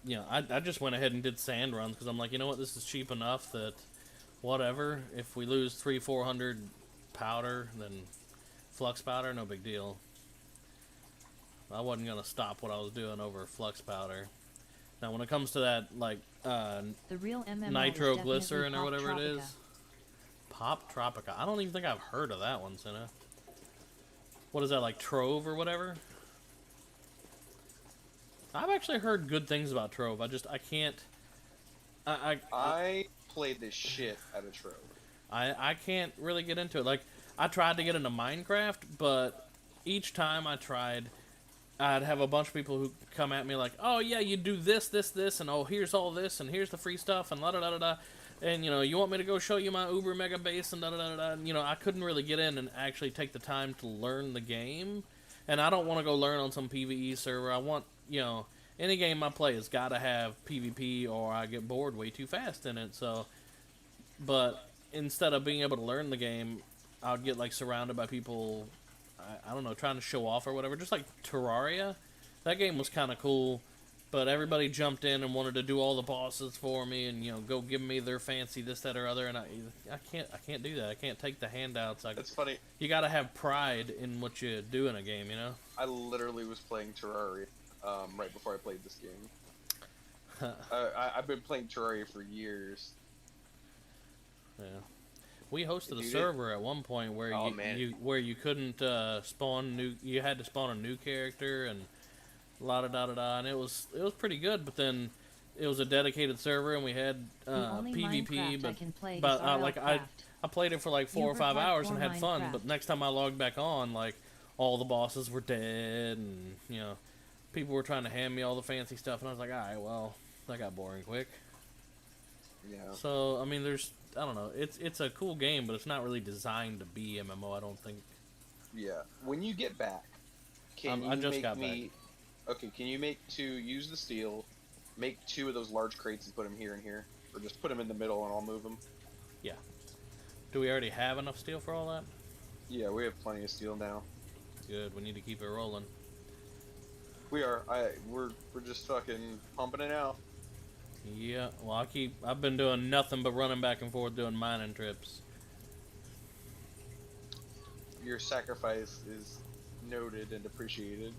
you know, I just went ahead and did sand runs, because I'm like, you know what, this is cheap enough that, whatever, if we lose 300-400 powder, then flux powder, no big deal. I wasn't going to stop what I was doing over flux powder. Now, when it comes to that, like, The real MMO is nitroglycerin or definitely whatever it Pop is. Pop Tropica. I don't even think I've heard of that one, Senna. What is that, like Trove or whatever? I've actually heard good things about Trove. I can't... I played this shit out of Trove. I can't really get into it. Like, I tried to get into Minecraft, but each time I tried, I'd have a bunch of people who come at me like, oh yeah, you do this, this, this, and oh, here's all this, and here's the free stuff, and la-da-da-da-da, and, you know, you want me to go show you my uber mega base, and da-da-da-da, and, you know, I couldn't really get in and actually take the time to learn the game, and I don't want to go learn on some PvE server. I want, you know, any game I play has got to have PvP, or I get bored way too fast in it, so, but instead of being able to learn the game, I would get, like, surrounded by people, I don't know, trying to show off or whatever. Just like Terraria, that game was kind of cool, but everybody jumped in and wanted to do all the bosses for me, and, you know, go give me their fancy this, that, or other, and I can't do that. I can't take the handouts. It's funny. You gotta have pride in what you do in a game, you know. I literally was playing Terraria right before I played this game. I've been playing Terraria for years. Yeah. We hosted a server at one point where you couldn't spawn new. You had to spawn a new character and la da da da da, and it was pretty good. But then it was a dedicated server, and we had PvP. I played it for like 4 or 5 hours and had fun. But next time I logged back on, like, all the bosses were dead, and, you know, people were trying to hand me all the fancy stuff, and I was like, all right, well, that got boring quick. Yeah. So I mean, I don't know. It's a cool game, but it's not really designed to be MMO, I don't think. Yeah. When you get back, can I just you got make me... Okay, can you use the steel, make 2 of those large crates and put them here and here? Or just put them in the middle and I'll move them? Yeah. Do we already have enough steel for all that? Yeah, we have plenty of steel now. Good, we need to keep it rolling. We are. We're just fucking pumping it out. Yeah, well, I've been doing nothing but running back and forth doing mining trips. Your sacrifice is noted and appreciated.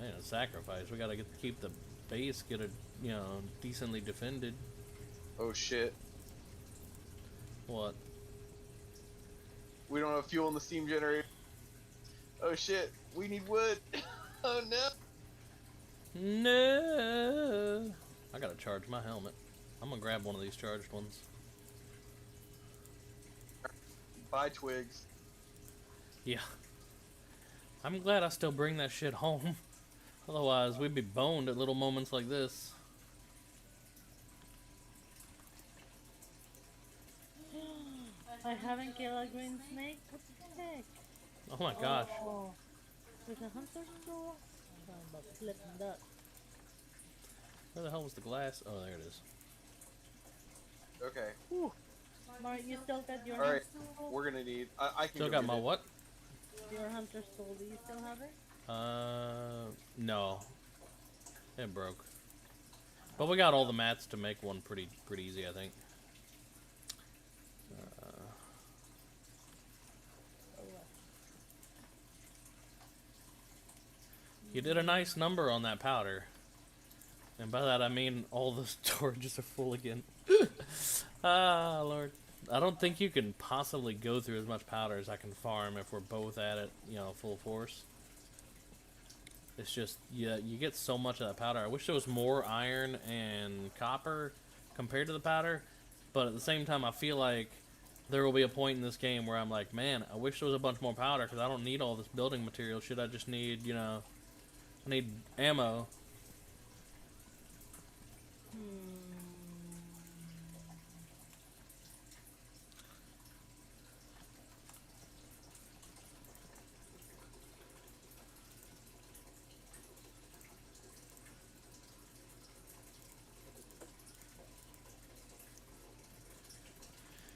I ain't a sacrifice. We gotta keep the base, you know, decently defended. Oh shit. What? We don't have fuel in the steam generator. Oh shit, we need wood. Oh no. No. I gotta charge my helmet. I'm gonna grab one of these charged ones. Buy twigs. Yeah. I'm glad I still bring that shit home. Otherwise, we'd be boned at little moments like this. I haven't killed a green snake? What the heck? Oh my gosh. Oh. There's a hunter store? I'm about flipping that. Where the hell was the glass? Oh, there it is. Okay. Whew. Mark, you still got your Alright, hunter store? we're gonna need... I can Still go got get my it. what? Your hunter store, do you still have it? No. It broke. But we got all the mats to make one pretty easy, I think. You did a nice number on that powder. And by that I mean all the storages are full again. Ah, Lord. I don't think you can possibly go through as much powder as I can farm if we're both at it, you know, full force. It's just, yeah, you get so much of that powder. I wish there was more iron and copper compared to the powder, but at the same time I feel like there will be a point in this game where I'm like, man, I wish there was a bunch more powder because I don't need all this building material. Should I just need, you know, I need ammo.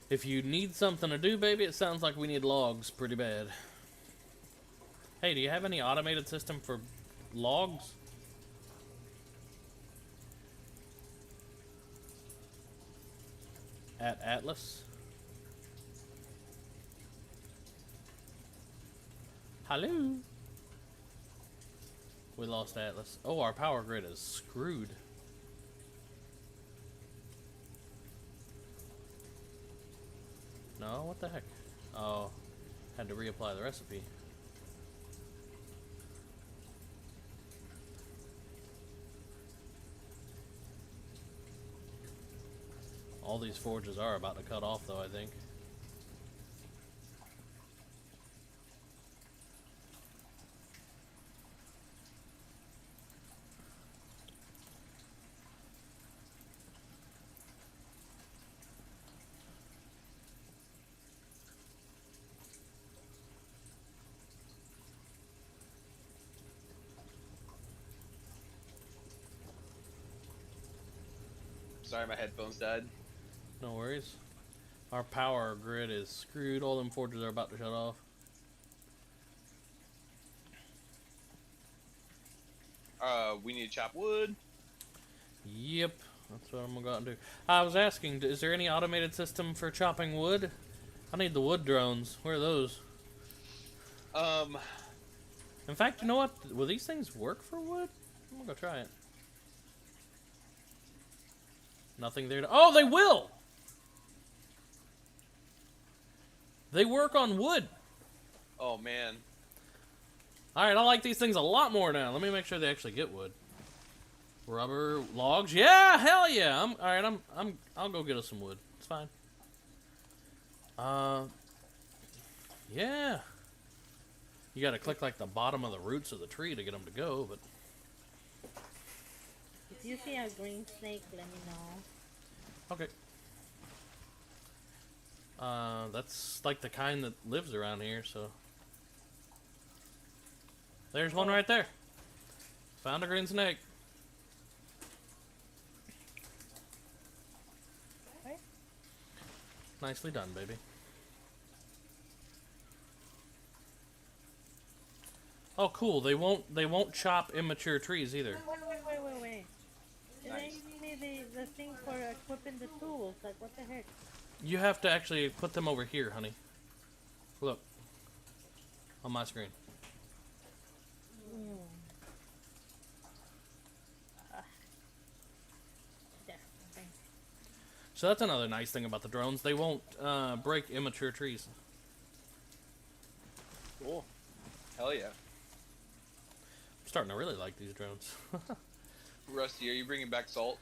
If you need something to do, baby, it sounds like we need logs pretty bad. Hey, do you have any automated system for logs? At Atlas? Hello? We lost Atlas. Oh, our power grid is screwed. No, what the heck? Oh, had to reapply the recipe. All these forges are about to cut off, though, I think. Sorry, my headphones died. No worries. Our power grid is screwed. All them forges are about to shut off. We need to chop wood. Yep, that's what I'm gonna go out and do. I was asking, is there any automated system for chopping wood? I need the wood drones. Where are those? In fact, you know what? Will these things work for wood? I'm gonna go try it. Nothing there to... Oh, they will! They work on wood. Oh man. Alright, I like these things a lot more now. Let me make sure they actually get wood. Rubber, logs. Yeah, hell yeah. I'll go get us some wood. It's fine. Yeah. You gotta click like the bottom of the roots of the tree to get them to go, but... If you see a green snake, let me know. Okay. That's like the kind that lives around here, so... There's one right there. Found a green snake. Okay. Nicely done, baby. Oh, cool. They won't chop immature trees either. Wait. They give me the thing for equipping the tools. Like, what the heck? You have to actually put them over here, honey. Look. On my screen. There. Okay. So that's another nice thing about the drones. They won't break immature trees. Cool. Hell yeah. I'm starting to really like these drones. Rusty, are you bringing back salt?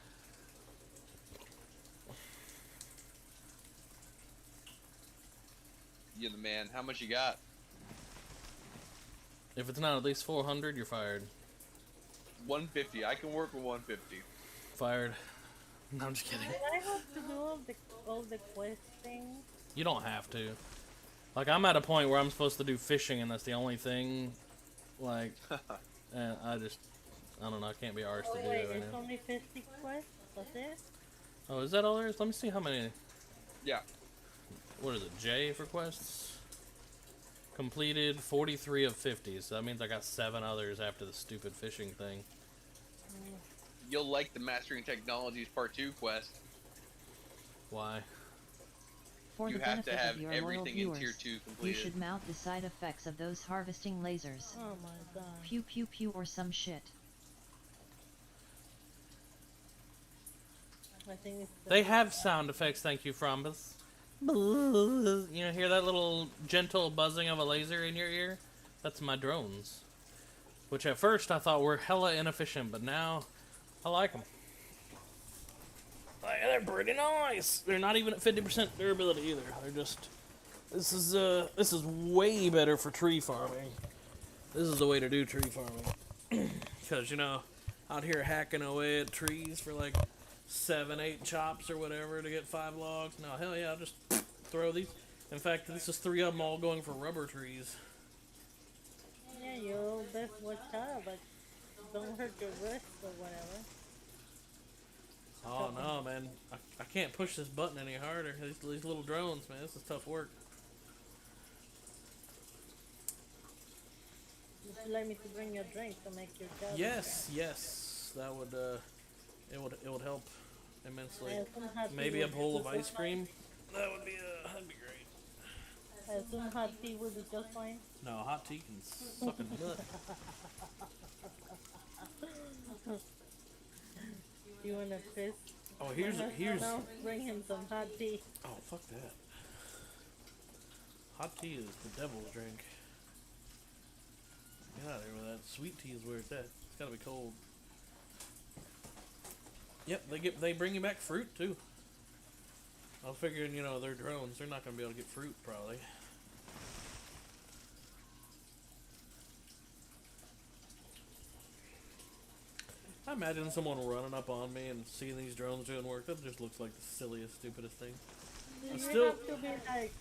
You're the man. How much you got? If it's not at least 400, you're fired. 150. I can work with 150. Fired. No, I'm just kidding. Did I have to do all the quest things? You don't have to. Like, I'm at a point where I'm supposed to do fishing, and that's the only thing. Like, and I don't know. I can't be arsed to do Wait, it right it's now. only 50 quests? That's it? Oh, is that all there is? Let me see how many. Yeah. What is it? J for quests? Completed 43 of 50. So that means I got 7 others after the stupid fishing thing. You'll like the Mastering Technologies Part 2 quest. Why? For You the have to benefit have of your loyal everything in viewers, Tier 2 you completed. should mount the side effects of those harvesting lasers. Oh my god. Pew pew pew or some shit. I think it's They have sound effects, thank you, Frombus. You know, hear that little gentle buzzing of a laser in your ear? That's my drones. Which at first I thought were hella inefficient, but now I like them. They're pretty nice. They're not even at 50% durability either. They're just... This is way better for tree farming. This is the way to do tree farming. Because, you know, out here hacking away at trees for like 7, 8 chops or whatever to get 5 logs. No, hell yeah, I'll just throw these. In fact, this is 3 of them all going for rubber trees. yeah, you'll best watch out, but don't hurt your wrist or whatever. Oh no, man! I can't push this button any harder. These little drones, man, this is tough work. Would you like me to bring you a drink to make your job Yes, yes, that would it would help immensely. easier? I assume hot tea Maybe a would be bowl of just ice fine. cream. That'd be great. I assume hot tea would be just fine. No, hot tea can suck a nut. You want a fist? Oh, here's No, bring him some hot tea. oh fuck that. Hot tea is the devil's drink. Get out of here with that. Sweet tea is where it's at. It's gotta be cold. Yep, they bring you back fruit too. I'm figuring, you know, they're drones. They're not gonna be able to get fruit probably. I imagine someone running up on me and seeing these drones doing work. That just looks like the silliest, stupidest thing. Do you Still- have to be like?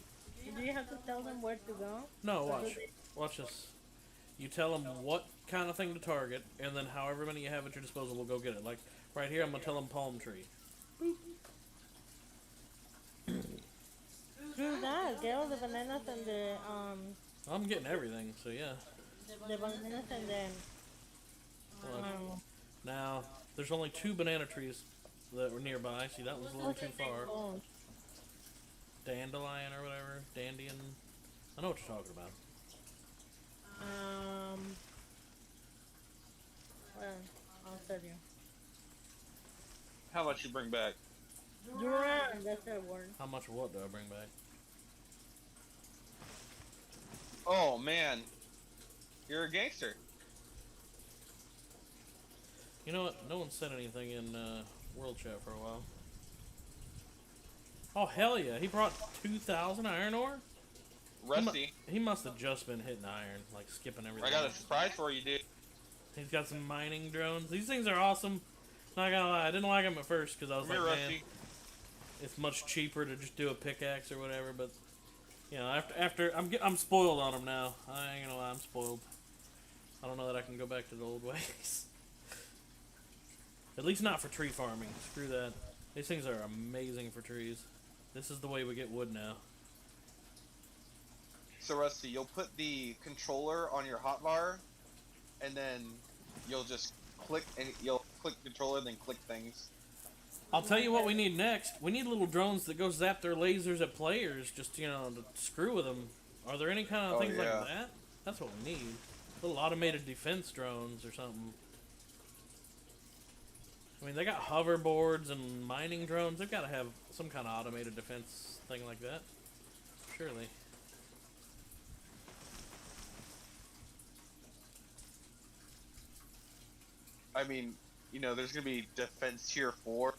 Do you have to tell them where to go? No, Or do watch. they- Watch this. You tell them what kind of thing to target, and then however many you have at your disposal will go get it. Like, right here, I'm going to tell them palm tree. Screw that. Get all the bananas and the I'm getting everything, so yeah. the bananas and then Look. Now, there's only 2 banana trees that were nearby. See, that was a little too far. oh, Dandelion or whatever. Dandian. I know what you're talking about. well, I'll tell you. How much you bring back? Durand, that's that word. How much of what do I bring back? Oh man, you're a gangster. You know what? No one said anything in World Chat for a while. Oh, hell yeah. He brought 2,000 iron ore? Rusty, He must have just been hitting iron, like skipping everything. I got a surprise for you, dude. He's got some mining drones. These things are awesome. Not gonna lie, I didn't like them at first because I was Come like, here, man, Rusty. it's much cheaper to just do a pickaxe or whatever. But you know, after I'm spoiled on them now. I ain't gonna lie, I'm spoiled. I don't know that I can go back to the old ways. At least not for tree farming. Screw that. These things are amazing for trees. This is the way we get wood now. So Rusty, you'll put the controller on your hotbar, and then you'll just click, and you'll click controller, then click things. I'll tell you what we need next. We need little drones that go zap their lasers at players, just, you know, to screw with them. Are there any kind of Oh, things yeah. like that? That's what we need. Little automated defense drones or something. I mean, they got hoverboards and mining drones. They've got to have some kind of automated defense thing like that. Surely. I mean, you know, there's gonna be defense tier 4,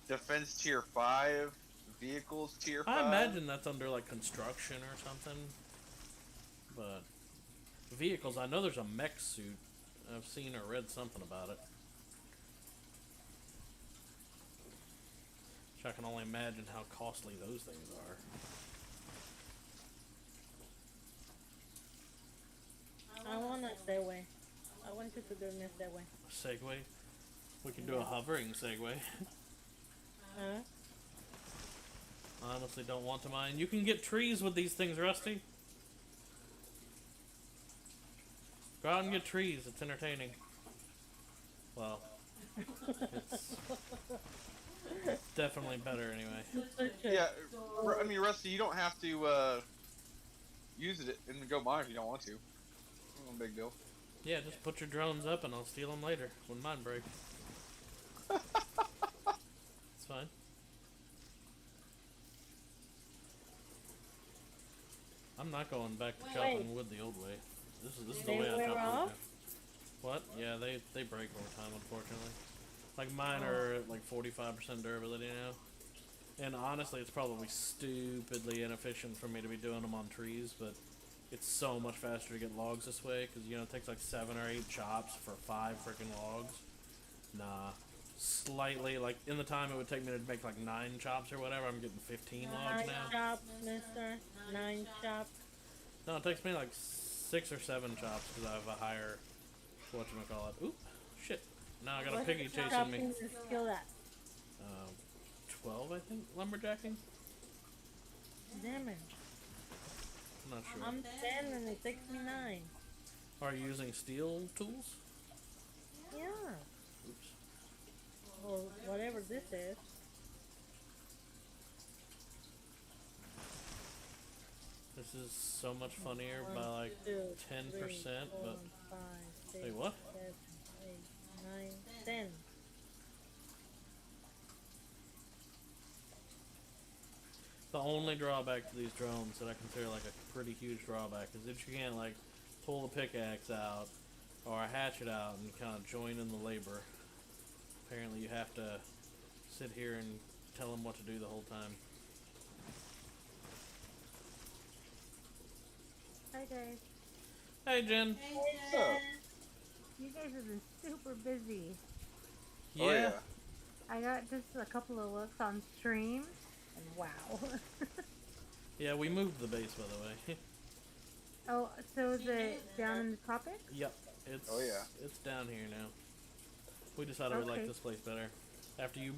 defense tier 5, vehicles tier 5. I imagine that's under, like, construction or something. But vehicles, I know there's a mech suit. I've seen or read something about it. Which I can only imagine how costly those things are. I want a Segway. I want you to do me a Segway. Segway. We can do a hovering Segway. Huh? I honestly don't want to mine. You can get trees with these things, Rusty. Go out and get trees. It's entertaining. Well, it's definitely better anyway. Yeah, I mean, Rusty, you don't have to use it and go mine if you don't want to. No big deal. Yeah, just put your drones up and I'll steal them later when mine break. It's fine. I'm not going back to chopping wood the old way. This is the They way I wear chop wood off? now. What? Yeah, they break over time, unfortunately. Like mine are at like 45% durability now. And honestly, it's probably stupidly inefficient for me to be doing them on trees, but it's so much faster to get logs this way, because, you know, it takes like 7 or 8 chops for 5 freaking logs. Nah. Slightly, like, in the time it would take me to make like 9 chops or whatever, I'm getting 15 logs 9 now. chops, mister. 9 chops. No, it takes me like 6 or 7 chops, because I have a higher, whatchamacallit. Oop, shit. Now I got a piggy chasing me. Chopping is skill at. 12, I think, lumberjacking. Damn it. I'm not sure. I'm 10 and it takes me 9. Are you using steel tools? Yeah. Oops. Or whatever this is. This is so much funnier by like 10%, but... 5, 6, Wait, what? 7, 8, 9, 10. The only drawback to these drones that I consider like a pretty huge drawback is that you can't like pull the pickaxe out or a hatchet out and kind of join in the labor. Apparently you have to sit here and tell them what to do the whole time. Hi guys. Hey Jen! What's up? You guys have been super busy. Yeah? Oh, yeah. I got just a couple of looks on stream, and wow. Yeah, we moved the base by the way. Oh, so is it down in the tropics? Yep. It's, Oh, yeah. It's down here now. We decided we Okay. liked this place better. After you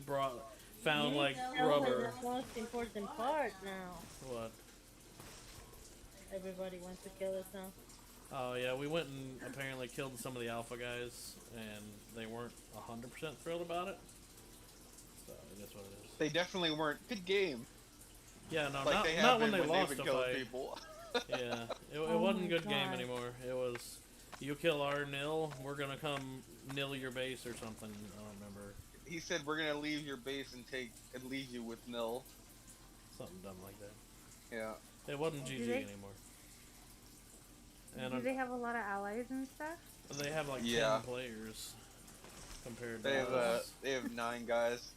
found like Tell me rubber. the most important part now. What? Everybody wants to kill us now. Oh yeah, we went and apparently killed some of the alpha guys, and they weren't 100% thrilled about it. So that's what it is. They definitely weren't. Good game. Yeah, no, Like they have not been when they lost they've a been killing fight. people. Yeah, it Oh wasn't a my good game God. anymore. It was, you kill our nil, we're gonna come nil your base or something. I don't remember. He said we're gonna leave your base and leave you with nil. Something dumb like that. Yeah. It wasn't Do GG they- anymore. And Do they have a lot of allies and stuff? they have like Yeah. 10 players compared to They have us. they have 9 guys,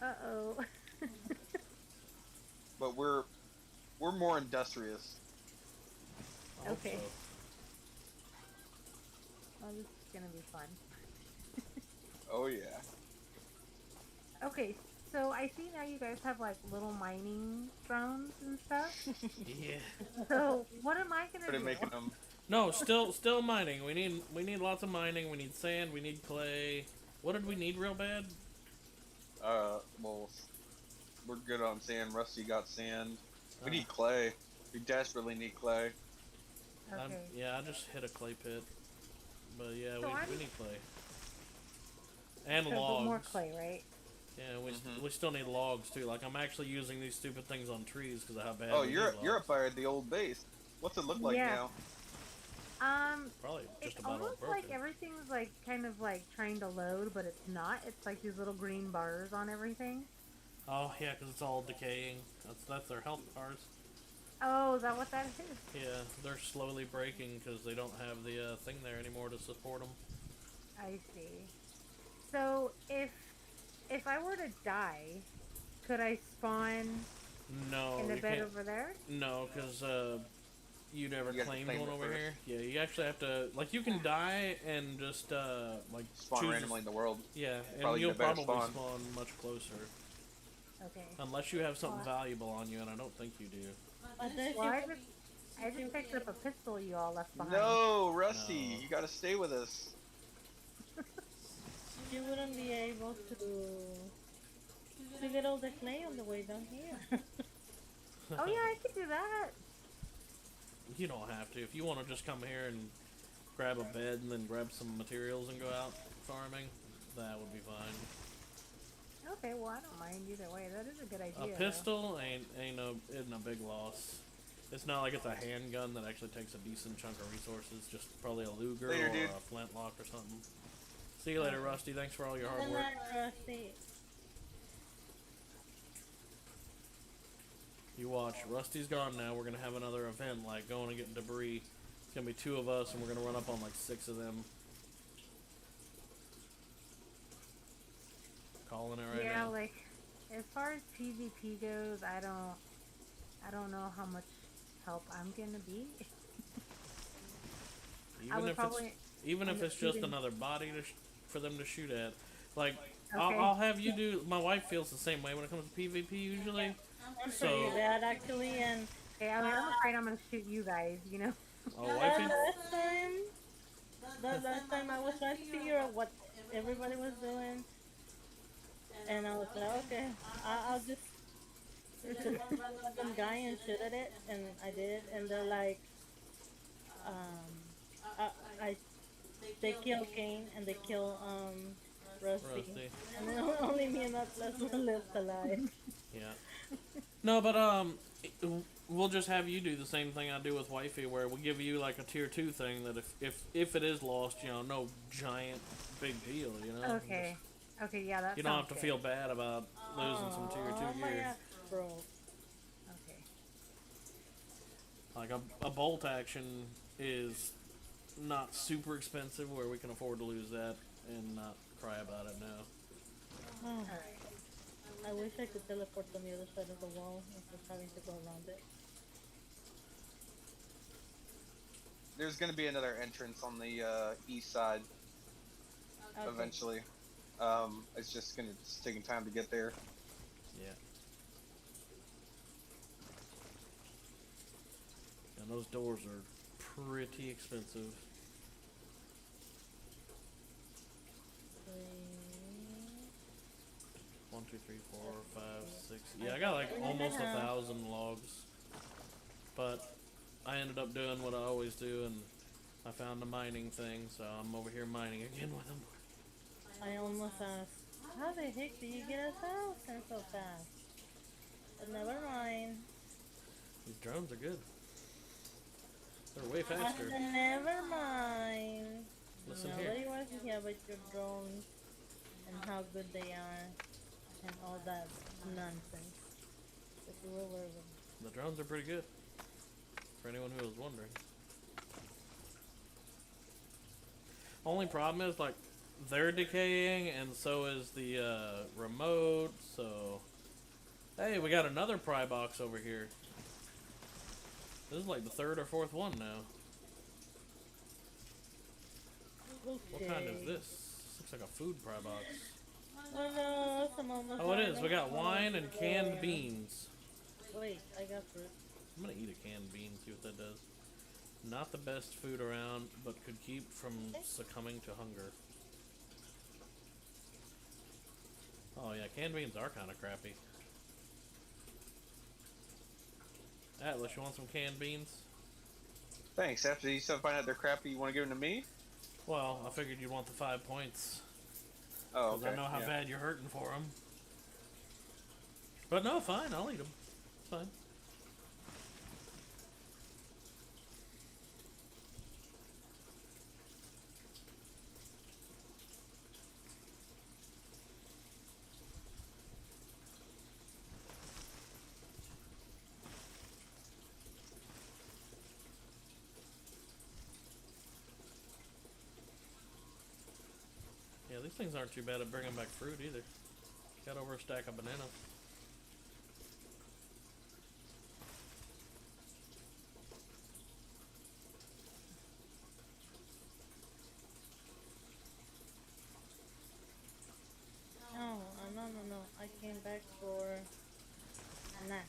Uh-oh. but we're more industrious. I hope okay. so. Oh, this is gonna be fun. Oh yeah. Okay, so I see now you guys have like little mining drones and stuff. Yeah. So what am I gonna Started do? making them. No, still mining. We need lots of mining. We need sand. We need clay. What did we need real bad? Well, we're good on sand. Rusty got sand. We Uh. need clay. We desperately need clay. Okay. Yeah, I just hit a clay pit. But yeah, So we need clay. And So, but logs. more clay, right? Yeah, Mhm. we still need logs too. Like I'm actually using these stupid things on trees because of how bad. Oh, we you're need up logs. by the old base. What's it look like Yeah. now? Probably just It's about all almost broken. like everything's like kind of like trying to load, but it's not. It's like these little green bars on everything. Oh yeah, because it's all decaying. That's their health bars. Oh, is that what that is? Yeah, they're slowly breaking because they don't have the thing there anymore to support them. I see. So if I were to die, could I spawn No, in the you bed can't. over there? No, because you never You have to claimed claim one it over first. here. Yeah, you actually have to. Like, you can die and just like Spawn choose. randomly in the world. Yeah, and Probably you'll get a better probably spawn. spawn much closer, Okay. unless you have something Well, valuable on you, and I don't think you do. But if Well, you, I just picked up a pistol you all left behind. No, Rusty, No. you gotta stay with us. you wouldn't be able to get all the clay on the way down here. Oh yeah, I could do that. You don't have to. If you want to just come here and grab a bed and then grab some materials and go out farming, that would be fine. Okay, well I don't mind either way. That is a good idea. A though. pistol isn't a big loss. It's not like it's a handgun that actually takes a decent chunk of resources. Just probably a Luger Later, or dude. a flintlock or something. See you later, Rusty. Thanks for all your hard And work. Rusty, You watch. Rusty's gone now. We're gonna have another event like going and getting debris. It's gonna be 2 of us, and we're gonna run up on like 6 of them. Calling it right yeah, now. like as far as PvP goes, I don't know how much help I'm gonna be. I Even would if probably it's even if end up it's just shooting- another body for them to shoot at. Like Okay. I'll have you do. My wife feels the same way when it comes to PvP usually. I'm So- pretty bad actually, and Okay, I'm afraid I'm gonna shoot you guys. You know. Oh, the wifey. last time I was trying to figure out what everybody was doing, And I was like, okay, I'll just let them die and shoot at it, and I did, and they're like, I, I they kill Kane and they kill Rusty, Rusty. and then only me and my plasma left alive. Yeah. No, but we'll just have you do the same thing I do with Wifey, where we give you like a tier 2 thing that if it is lost, you know, no giant big deal, you know. Okay. Okay, yeah, that You don't sounds have to good. feel bad about losing some tier 2 My gear. axe broke. Okay. Like a bolt action is not super expensive, where we can afford to lose that and not cry about it now. Oh, Alright. I wish I could teleport on the other side of the wall instead of having to go around it. There's gonna be another entrance on the east side Okay. eventually. It's just taking time to get there. Yeah. And those doors are pretty expensive. 1, 2, 3, 4, 5, 6. Yeah, I got like almost 1,000 logs. But I ended up doing what I always do, and I found a mining thing, so I'm over here mining again with them. I almost asked, how the heck do you get 1,000 so fast? But never mind. These drones are good. They're way faster. Never mind. Listen Nobody here. wants to hear about your drones and how good they are and all that nonsense. But you will wear them. The drones are pretty good. For anyone who was wondering. Only problem is, like, they're decaying, and so is the remote, so... Hey, we got another pry box over here. This is like the 3rd or 4th one now. What kind is this? This looks like a food pry box. Oh no, some almost Oh, it is. died. We got wine and canned beans. Wait, I got fruit. I'm gonna eat a canned bean, see what that does. Not the best food around, but could keep from succumbing to hunger. Oh yeah, canned beans are kind of crappy. Atlas, you want some canned beans? Thanks. After you find out they're crappy, you want to give them to me? Well, I figured you'd want the 5 points. Oh, Because okay. I know how yeah. bad you're hurting for them. But no, fine, I'll eat them. It's fine. Yeah, these things aren't too bad at bringing back fruit either. Got over a stack of bananas. No, no. I came back for a nap.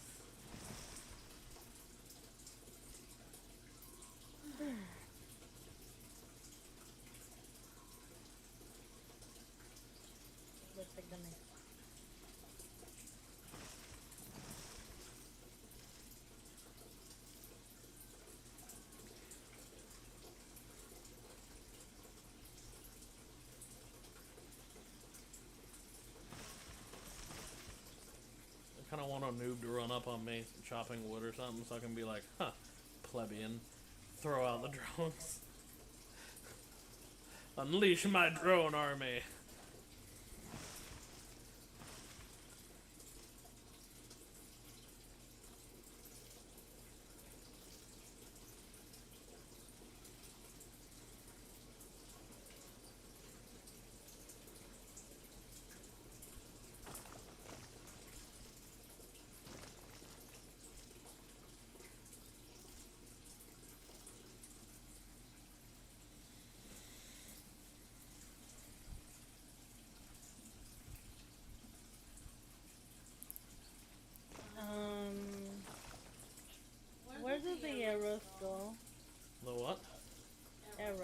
Let's take the next. I kind of want a noob to run up on me chopping wood or something so I can be like, huh, plebeian, throw out the drones. Unleash my drone army. Where do the arrows go? The what? Arrows.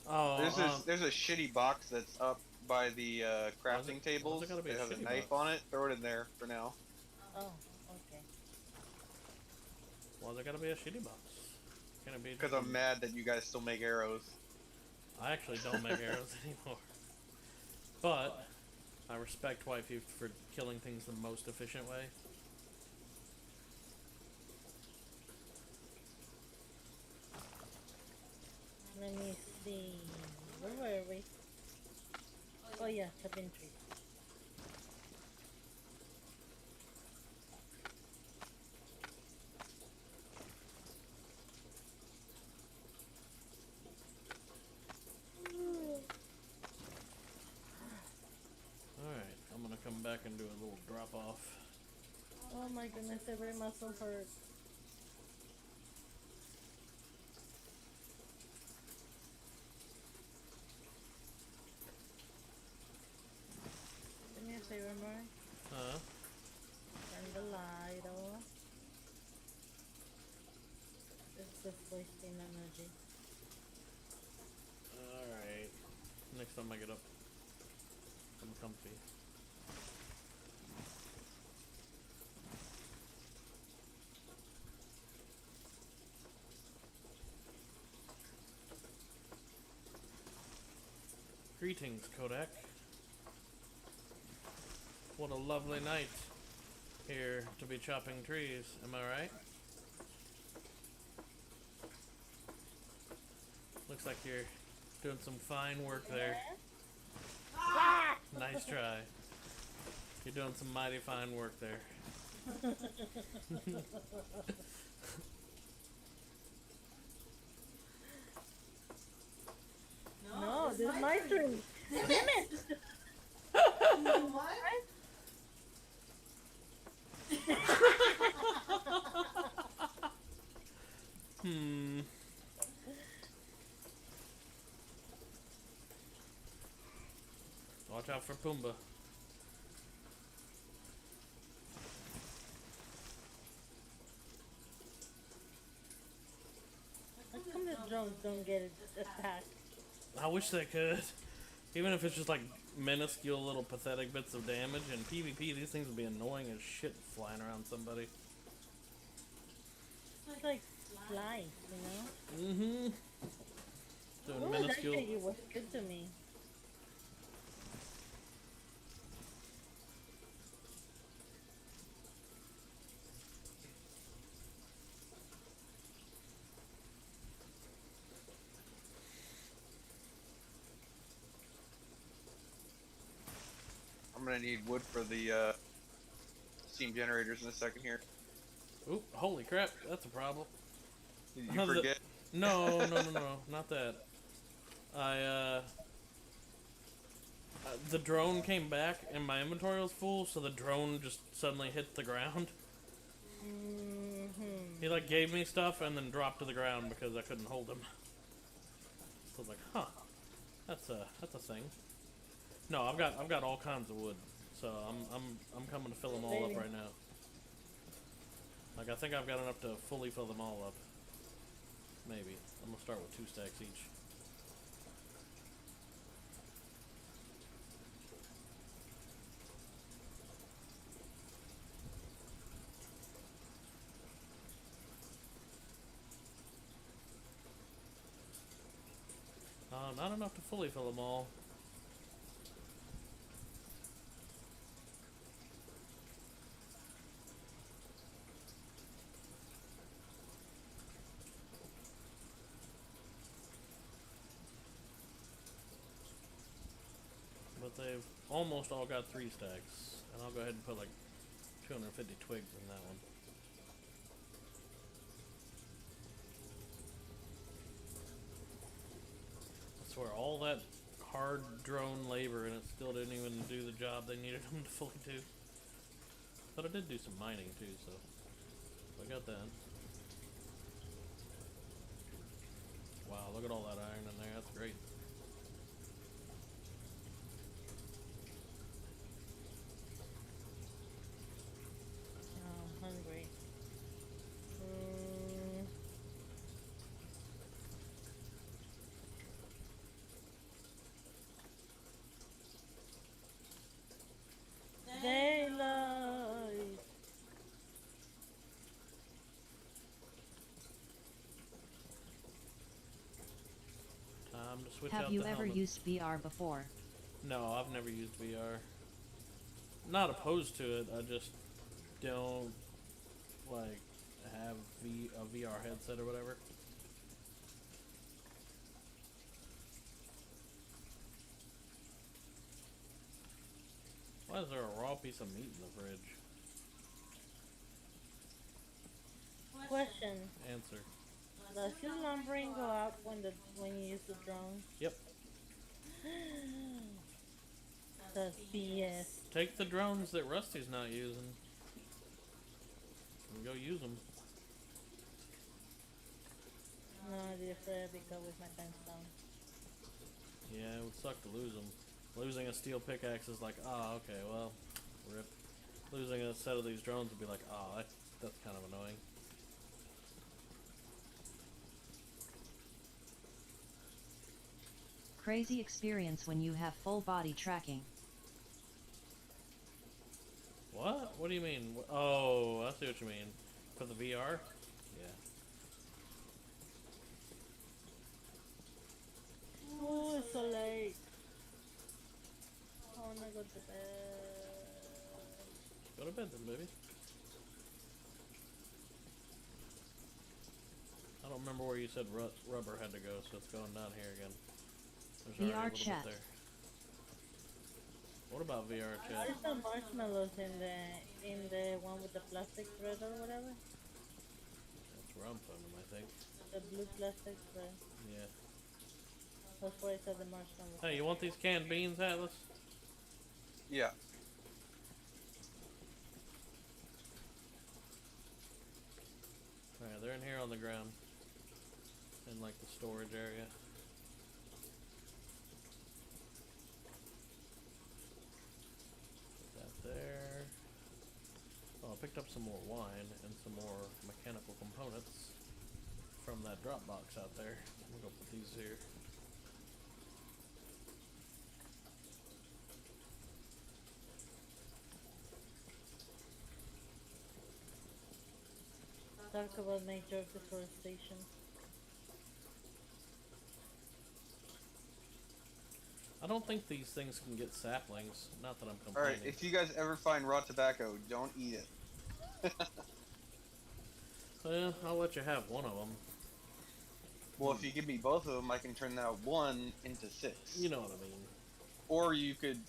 Oh, There's a shitty box that's up by the Why is crafting it tables. gotta be It a has a shitty knife box? on it. Throw it in there for now. Oh, okay. Why's it gotta be a shitty box? Can it be? Because I'm mad that you guys still make arrows. I actually don't make arrows anymore. But I respect Wifey for killing things the most efficient way. Let me see. Where were we? Oh yeah, carpentry. Alright, I'm gonna come back and do a little drop off. Oh my goodness, every muscle hurts. Do me a favor, Mark. Huh? Turn the light off. It's just wasting energy. Alright. Next time I get up, I'm comfy. Greetings, Kodak. What a lovely night here to be chopping trees, am I right? Looks like you're doing some fine work there. Nice try. You're doing some mighty fine work there. No, this is my turn. Damn it! Hmm. Watch out for Pumbaa. How come the drones don't get attacked? I wish they could. Even if it's just like minuscule little pathetic bits of damage. In PvP, these things would be annoying as shit flying around somebody. It's like flies, you know? Mm-hmm. Doing Oh, minuscule. that was good to me. I'm gonna need wood for the steam generators in a second here. Oop, holy crap, that's a problem. Did you forget? No, not that. The drone came back and my inventory was full, so the drone just suddenly hit the ground. He like gave me stuff and then dropped to the ground because I couldn't hold him. So I was like, huh, that's a thing. No, I've got all kinds of wood, so I'm coming to fill them all up right now. Like I think I've got enough to fully fill them all up. Maybe. I'm gonna start with 2 stacks each. Not enough to fully fill them all. But they've almost all got 3 stacks. And I'll go ahead and put like 250 twigs in that one. I swear, all that hard drone labor and it still didn't even do the job they needed them to fully do. But I did do some mining too, so I got that. Wow, look at all that iron in there, that's great. Oh, I'm hungry. switch Have out you the ever helmet. used VR before? No, I've never used VR. Not opposed to it. I just don't like have a VR headset or whatever. Why is there a raw piece of meat in the fridge? Question: Answer. does your numbering go up when you use the drone? Yep. That's BS. Take the drones that Rusty's not using and go use them. No idea if I go with my pants down. Yeah, it would suck to lose them. Losing a steel pickaxe is like, oh, okay, well, rip. Losing a set of these drones would be like, oh, that's kind of annoying. Crazy experience when you have full body tracking. What? What do you mean? Oh, I see what you mean. For the VR? Yeah. Oh, it's so late. I wanna go to bed. Go to bed then, baby. I don't remember where you said rubber had to go, so it's going down here again. There's already VR a little chat. bit there. What about VR chat? There's some marshmallows in the one with the plastic thread or whatever. That's where I'm putting them, I think. The blue plastic thread. Yeah. That's where I saw the marshmallows. Hey, you want these canned beans, Atlas? Yeah. Alright, they're in here on the ground. In like the storage area. Put that there. Oh, I picked up some more wine and some more mechanical components from that drop box out there. I'm gonna go put these here. Talk about nature of deforestation. I don't think these things can get saplings. Not that I'm complaining. Alright, if you guys ever find raw tobacco, don't eat it. Well, I'll let you have one of them. Well, if you give me both of them, I can turn that 1 into 6. You know what I mean. Or you could,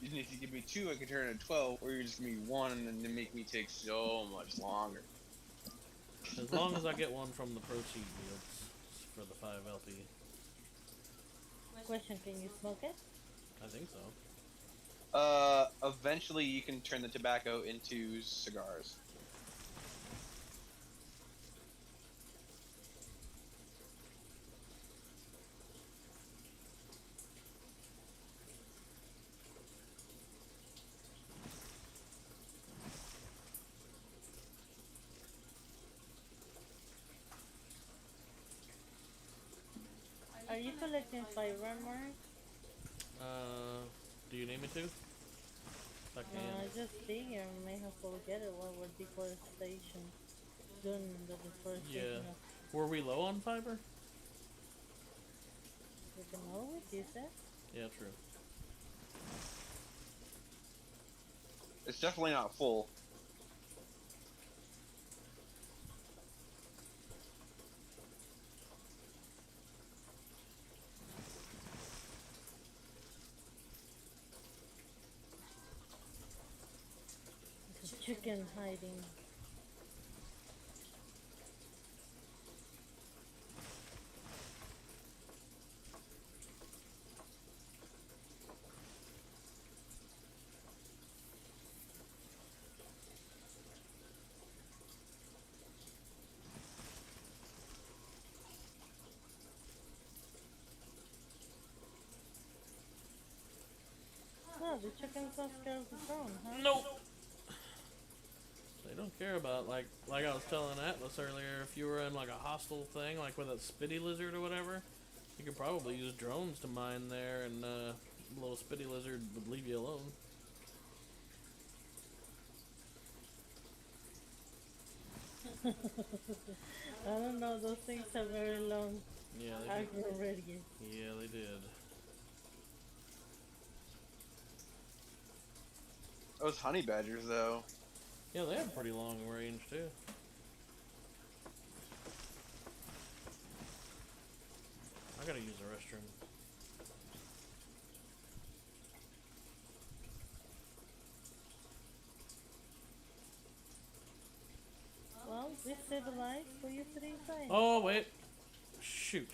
even if you give me 2, I could turn it into 12, or you just give me 1 and then make me take so much longer. As long as I get one from the proceed fields for the 5 LP. Question: can you smoke it? I think so. Eventually you can turn the tobacco into cigars. Are you collecting fiber, Mark? Do you need me to? I No, can. I just figure I may have forget it while we're deforestation. Doing the deforestation Yeah. of Were we low on fiber? we can always use it. Yeah, true. It's definitely not full. It's a chicken hiding. Oh, the chickens don't scared of the drone, huh? Nope. They don't care about like I was telling Atlas earlier. If you were in like a hostile thing, like with a spitty lizard or whatever, you could probably use drones to mine there, and the little spitty lizard would leave you alone. I don't know, those things have very long Yeah, they did. agro radius. Yeah, they did. Those honey badgers, though. Yeah, they have pretty long range too. I gotta use the restroom. Well, this civilized for you to inside. Oh wait, shoot.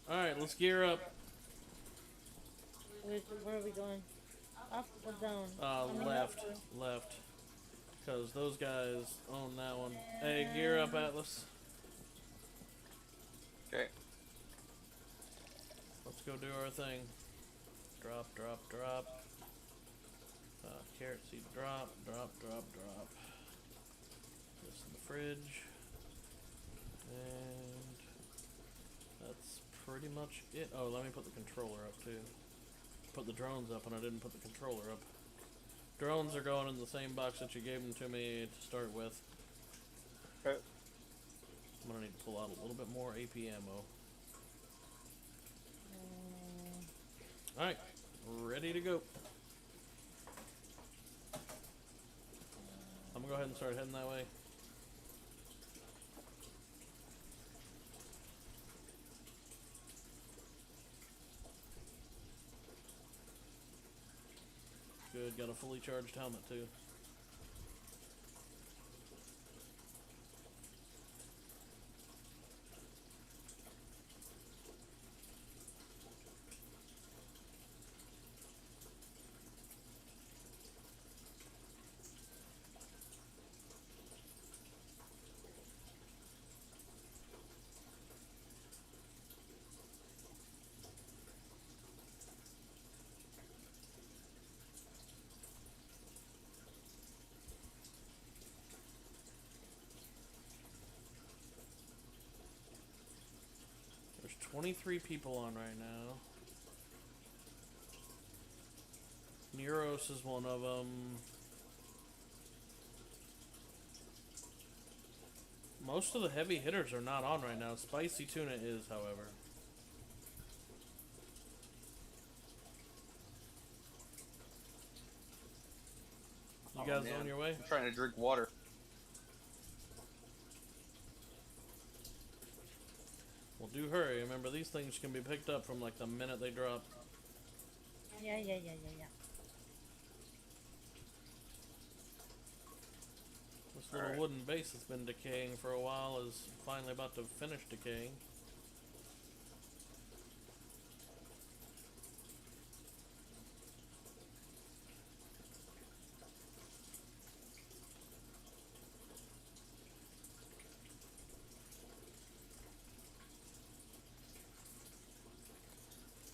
Alright, let's gear up. Where are we going? Up or down? I mean, Left. up or- Left. Because those guys own that one. Hey, gear up, Atlas. Okay. Let's go do our thing. Drop, drop, drop. Carrot seed drop, drop, drop, drop. This in the fridge. And that's pretty much it. Oh, let me put the controller up too. Put the drones up and I didn't put the controller up. Drones are going in the same box that you gave them to me to start with. Okay. I'm gonna need to pull out a little bit more AP ammo. Alright, ready to go. I'm gonna go ahead and start heading that way. Good, got a fully charged helmet too. There's 23 people on right now. Neuros is one of them. Most of the heavy hitters are not on right now. Spicy Tuna is, however. You Oh, guys man. on your way? I'm trying to drink water. Well, do hurry. Remember, these things can be picked up from like the minute they drop. Yeah. This little Alright. wooden base that's been decaying for a while is finally about to finish decaying.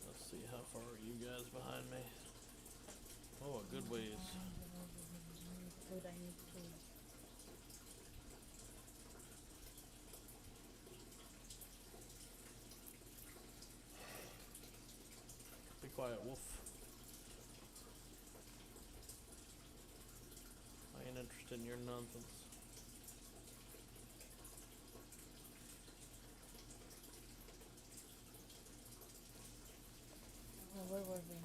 Let's see, how far are you guys behind me? Oh, a good ways. Food I need to. Be quiet, wolf. I ain't interested in your nonsense. Oh, where were we?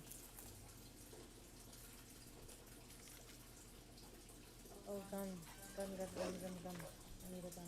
Oh, gun. Gun. I need a gun.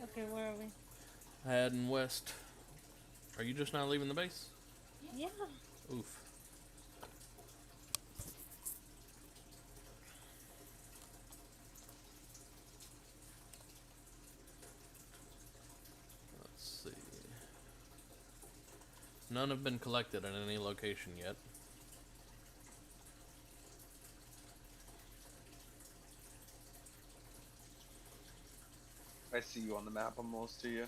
Okay, where are we? Heading west. Are you just now leaving the base? Yeah. Oof. Let's see. None have been collected at any location yet. I see you on the map almost to you.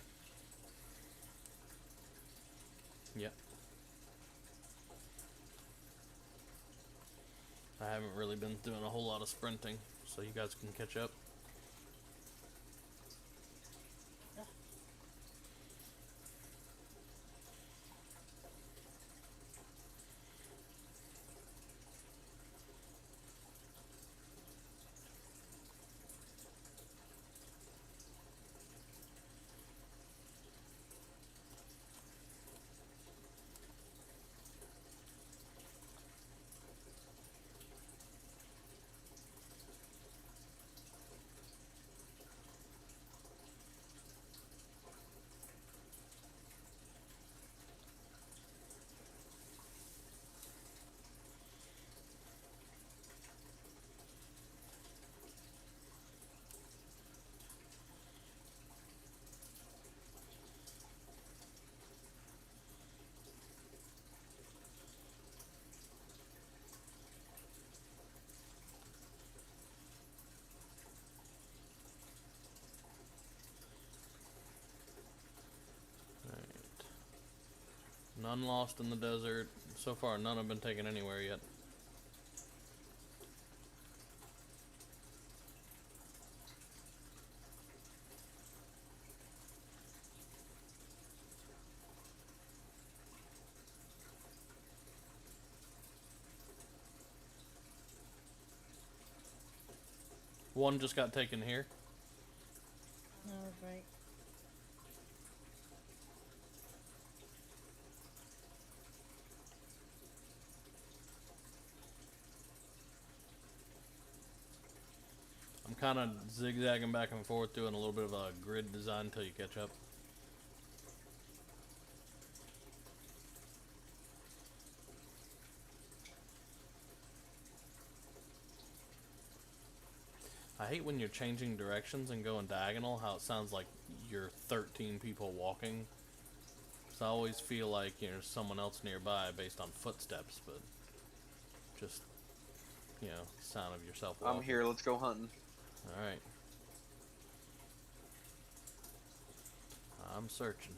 Yep. I haven't really been doing a whole lot of sprinting, so you guys can catch up. None lost in the desert. So far, none have been taken anywhere yet. One just got taken here. Oh, right. I'm kind of zigzagging back and forth, doing a little bit of a grid design until you catch up. I hate when you're changing directions and going diagonal, how it sounds like you're 13 people walking. Because I always feel like there's someone else nearby based on footsteps, but just, sound of yourself walking. I'm here, let's go hunting. Alright. I'm searching.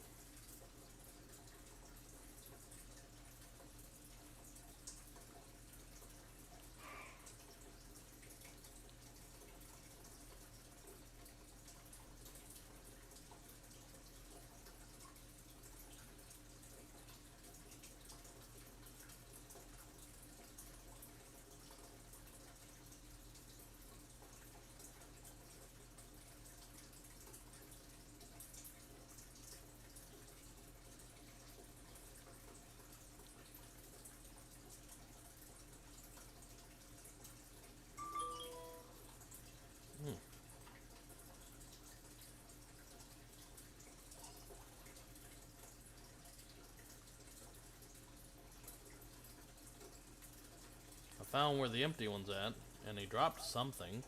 I found where the empty one's at, and he dropped something.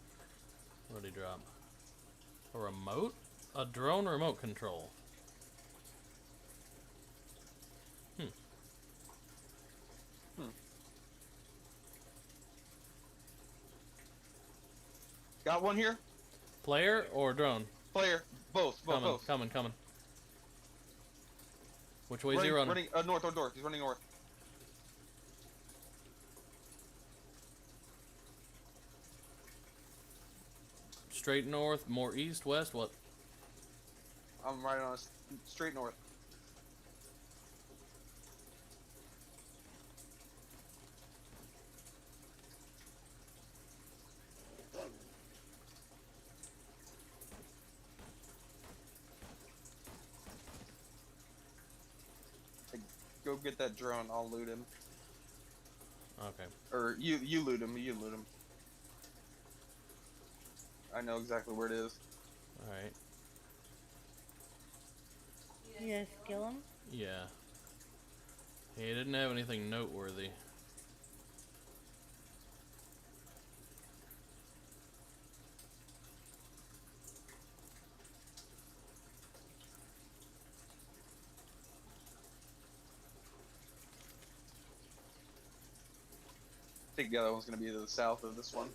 What did he drop? A remote? A drone remote control. Got one here? Player or drone? Player. Both. Coming. Which way is he running? Running north. He's running north. Straight north, more east, west, what? I'm right on straight north. Go get that drone, I'll loot him. Okay. Or you loot him, I know exactly where it is. Alright. You guys kill him? Yeah. He didn't have anything noteworthy. I think the other one's gonna be to the south of this one.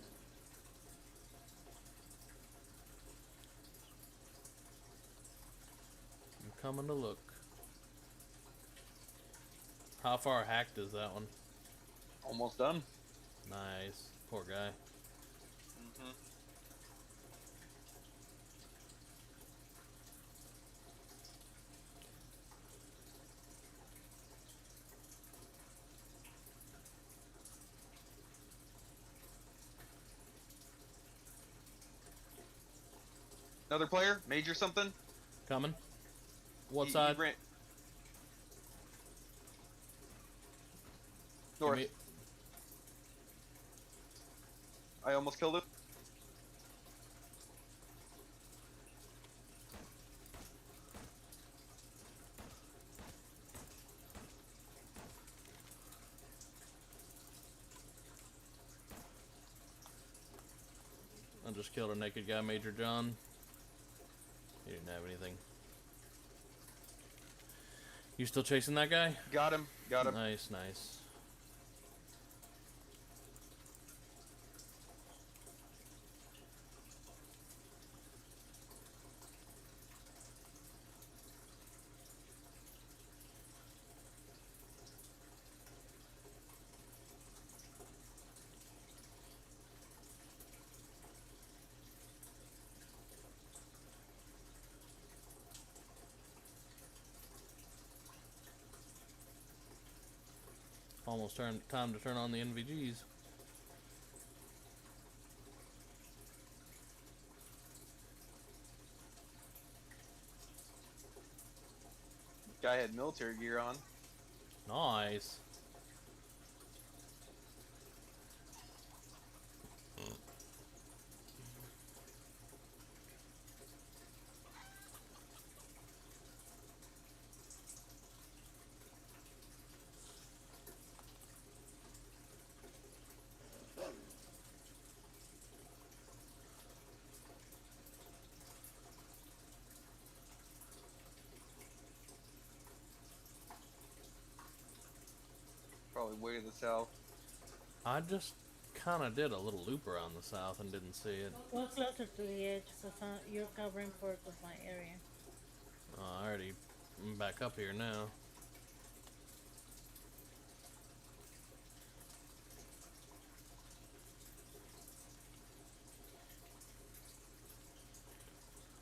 coming to look. How far hacked is that one? Almost done. Nice. Poor guy. Mm-hmm. Another player? Major something? Coming. What He side? ran- Give North. me- I almost killed him. I just killed a naked guy, Major John. He didn't have anything. You still chasing that guy? Got him. Got him. Nice, nice. Almost time to turn on the NVGs. Guy had military gear on. Nice. Probably way to the south. I just kind of did a little loop around the south and didn't see it. Go closer to the edge, because you're covering part of my area. I'm back up here now.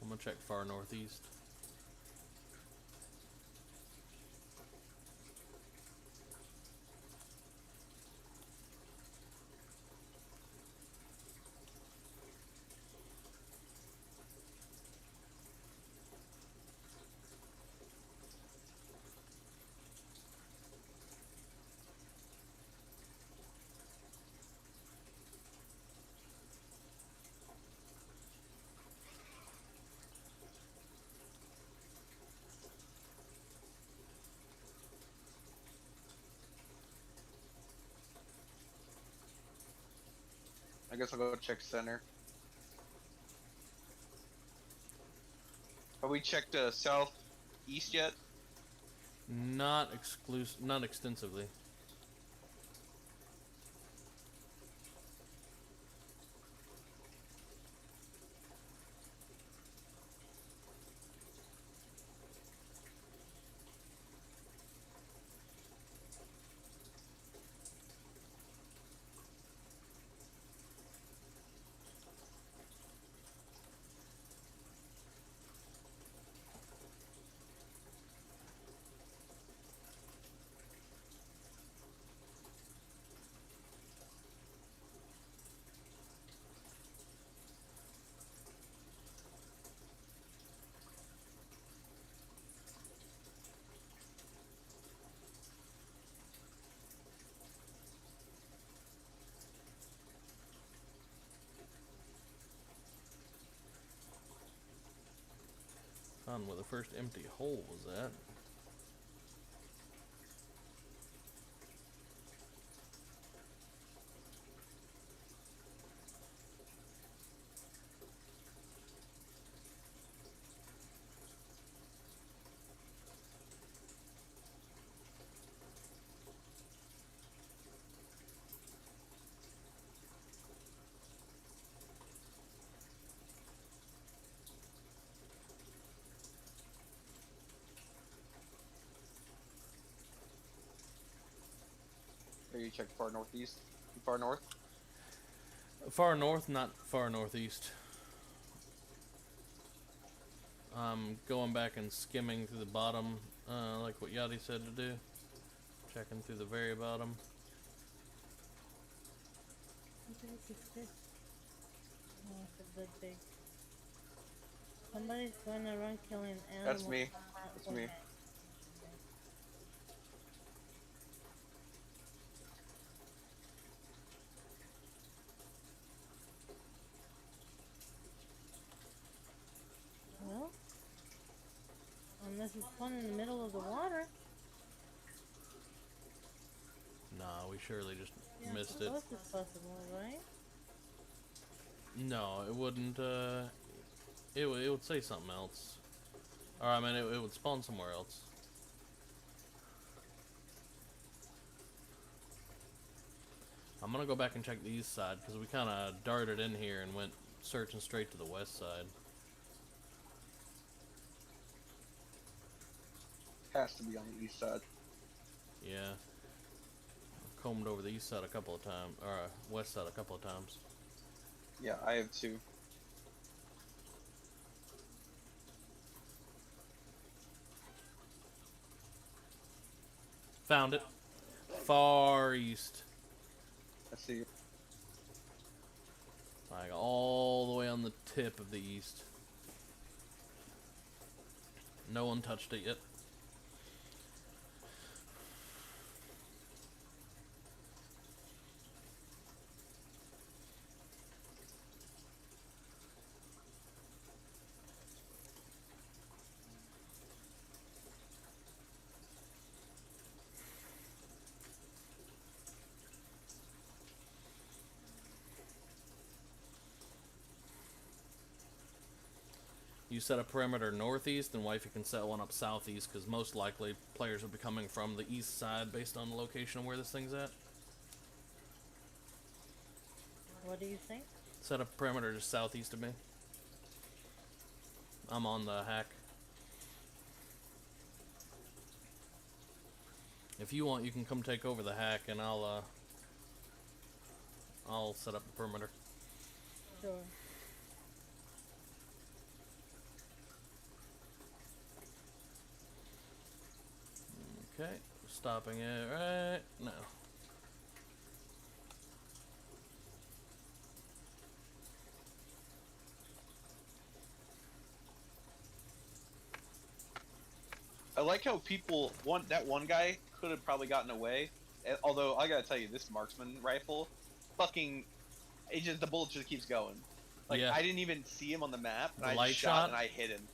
I'm gonna check far northeast. I guess I'll go check center. Have we checked southeast yet? Not extensively. Found where the first empty hole was at. you checked far northeast? Far north? Far north, not far northeast. I'm going back and skimming through the bottom, like what Yachty said to do. Checking through the very bottom. What the heck is this? Oh, it's a good thing. Somebody's going around killing animals. That's me. That's me. Well, unless it's fun in the middle of the water. Nah, we surely just Yeah, missed it. what else is possible, right? No, it wouldn't, it would say something else. Or, I mean, it would spawn somewhere else. I'm gonna go back and check the east side, because we kind of darted in here and went searching straight to the west side. Has to be on the east side. Yeah. Combed over the east side a couple of times, or west side a couple of times. Yeah, I have two. Found it. Far east. I see. Like all the way on the tip of the east. No one touched it yet. You set a perimeter northeast, and Wifey can set one up southeast, because most likely players will be coming from the east side based on the location of where this thing's at. What do you think? Set a perimeter just southeast of me. I'm on the hack. If you want, you can come take over the hack, and I'll set up the perimeter. Sure. Okay, stopping it right now. I like how people that one guy could have probably gotten away. Although I gotta tell you, this marksman rifle, fucking, the bullet just keeps going. Like Yeah. I didn't even see him on the map, and The I light just shot shot? and I hit him.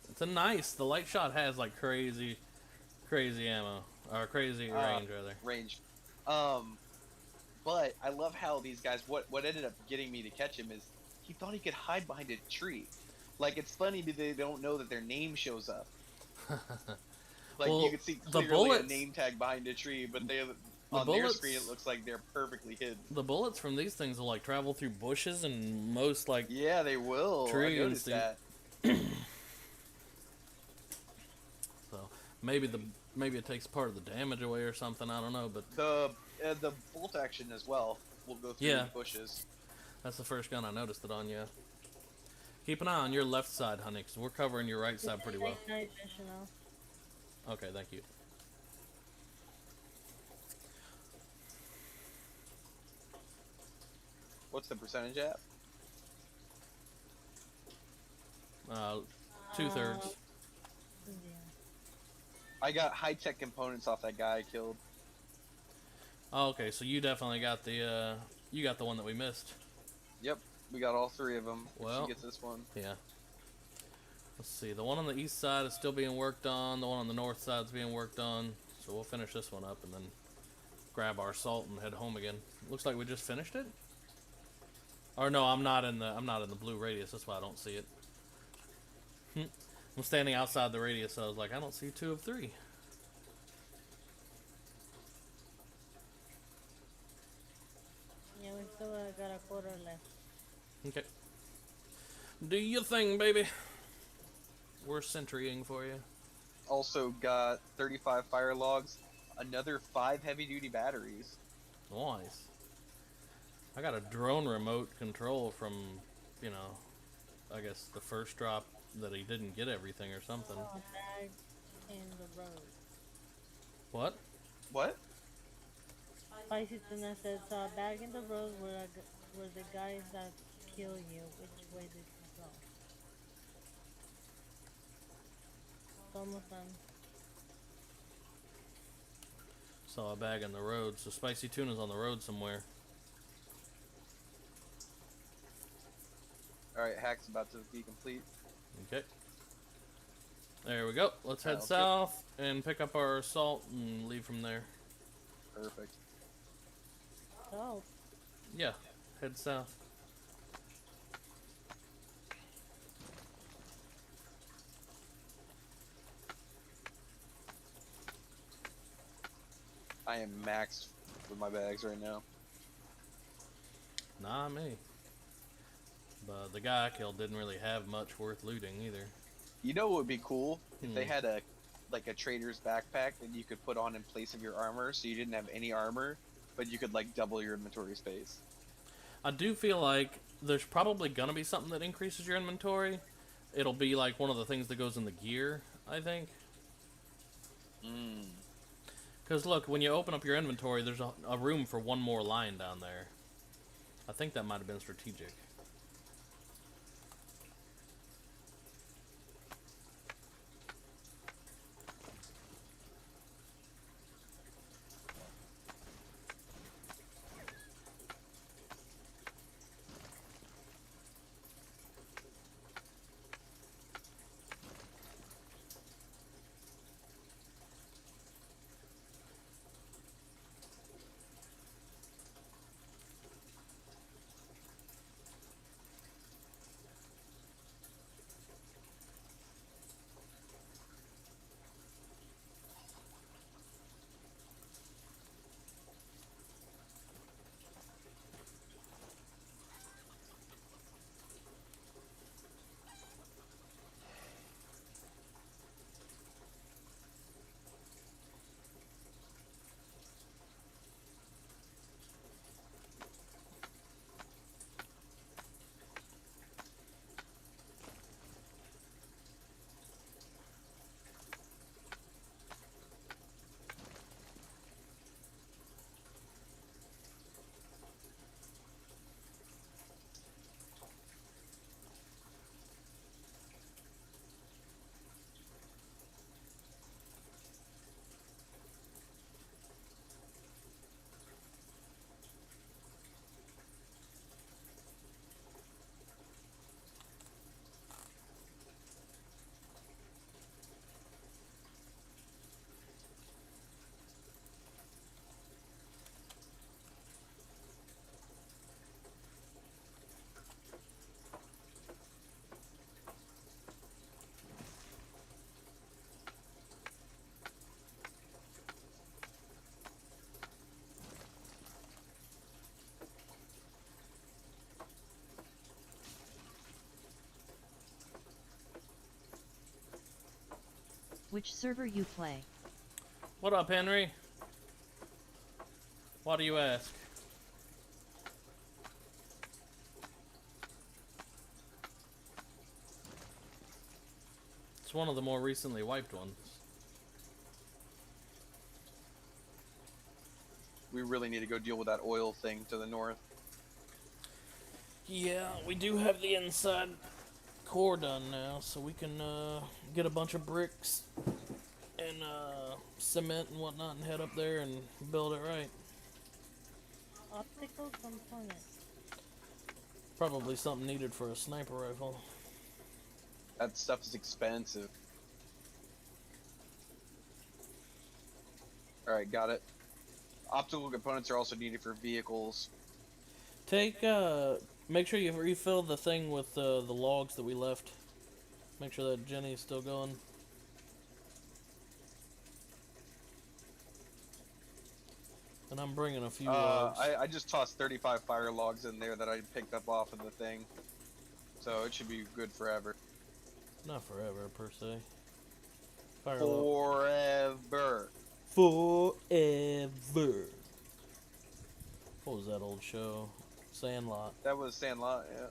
It's a nice. The light shot has like crazy ammo, or crazy range rather. Range. But I love how these guys. What ended up getting me to catch him is he thought he could hide behind a tree. Like it's funny because they don't know that their name shows up. Like Well, you can see the clearly bullets- a name tag behind a tree, but on their bullets- screen it looks like they're perfectly hidden. The bullets from these things will like travel through bushes and most like Yeah, they will. Tree I noticed and that. so maybe it takes part of the damage away or something. I don't know, but The bolt action as well will go through Yeah. the bushes. that's the first gun I noticed it on. Yeah. Keep an eye on your left side, honey, because we're covering your right side pretty well. Night additional. Okay, thank you. What's the percentage at? 2/3. Yeah. I got high tech components off that guy I killed. Oh, okay, so you definitely got the you got the one that we missed. Yep, we got all three of them. Well- She gets this one. Yeah. Let's see. The one on the east side is still being worked on. The one on the north side is being worked on. So we'll finish this one up and then grab our salt and head home again. Looks like we just finished it. Or no, I'm not in the blue radius. That's why I don't see it. I'm standing outside the radius, so I was like, I don't see 2 of 3. Yeah, we still got a quarter left. Okay. Do your thing, baby. We're sentrying for you. Also got 35 fire logs. another 5 heavy-duty batteries. Nice. I got a drone remote control from, you know, I guess the first drop that he didn't get everything or something. Oh, a bag in the road. What? What? Spicy Tuna says, saw a bag in the road where the guys that kill you. Which way did you go? It's almost done. Saw a bag on the road, so Spicy Tuna's on the road somewhere. Alright, hack's about to be complete. Okay. There we go. Let's head Okay. south and pick up our salt and leave from there. Perfect. Oh, Yeah, head south. I am maxed with my bags right now. Not me. But the guy I killed didn't really have much worth looting either. You know what would be cool? If they Hmm. had a trader's backpack that you could put on in place of your armor, so you didn't have any armor, but you could like double your inventory space. I do feel like there's probably gonna be something that increases your inventory. It'll be like one of the things that goes in the gear, I think. Because look, when you open up your inventory, there's a room for one more line down there. I think that might have been strategic. Which server you play? What up, Henry? Why do you ask? It's one of the more recently wiped ones. We really need to go deal with that oil thing to the north. Yeah, we do have the inside core done now, so we can get a bunch of bricks and cement and whatnot and head up there and build it right. optical component. Probably something needed for a sniper rifle. That stuff is expensive. Alright, got it. Optical components are also needed for vehicles. Take, make sure you refill the thing with the logs that we left. Make sure that Jenny's still going. And I'm bringing a few logs. I just tossed 35 fire logs in there that I picked up off of the thing. So it should be good forever. Not forever, per se. Fire log. Forever. forever. What was that old show? Sandlot. That was Sandlot, yeah.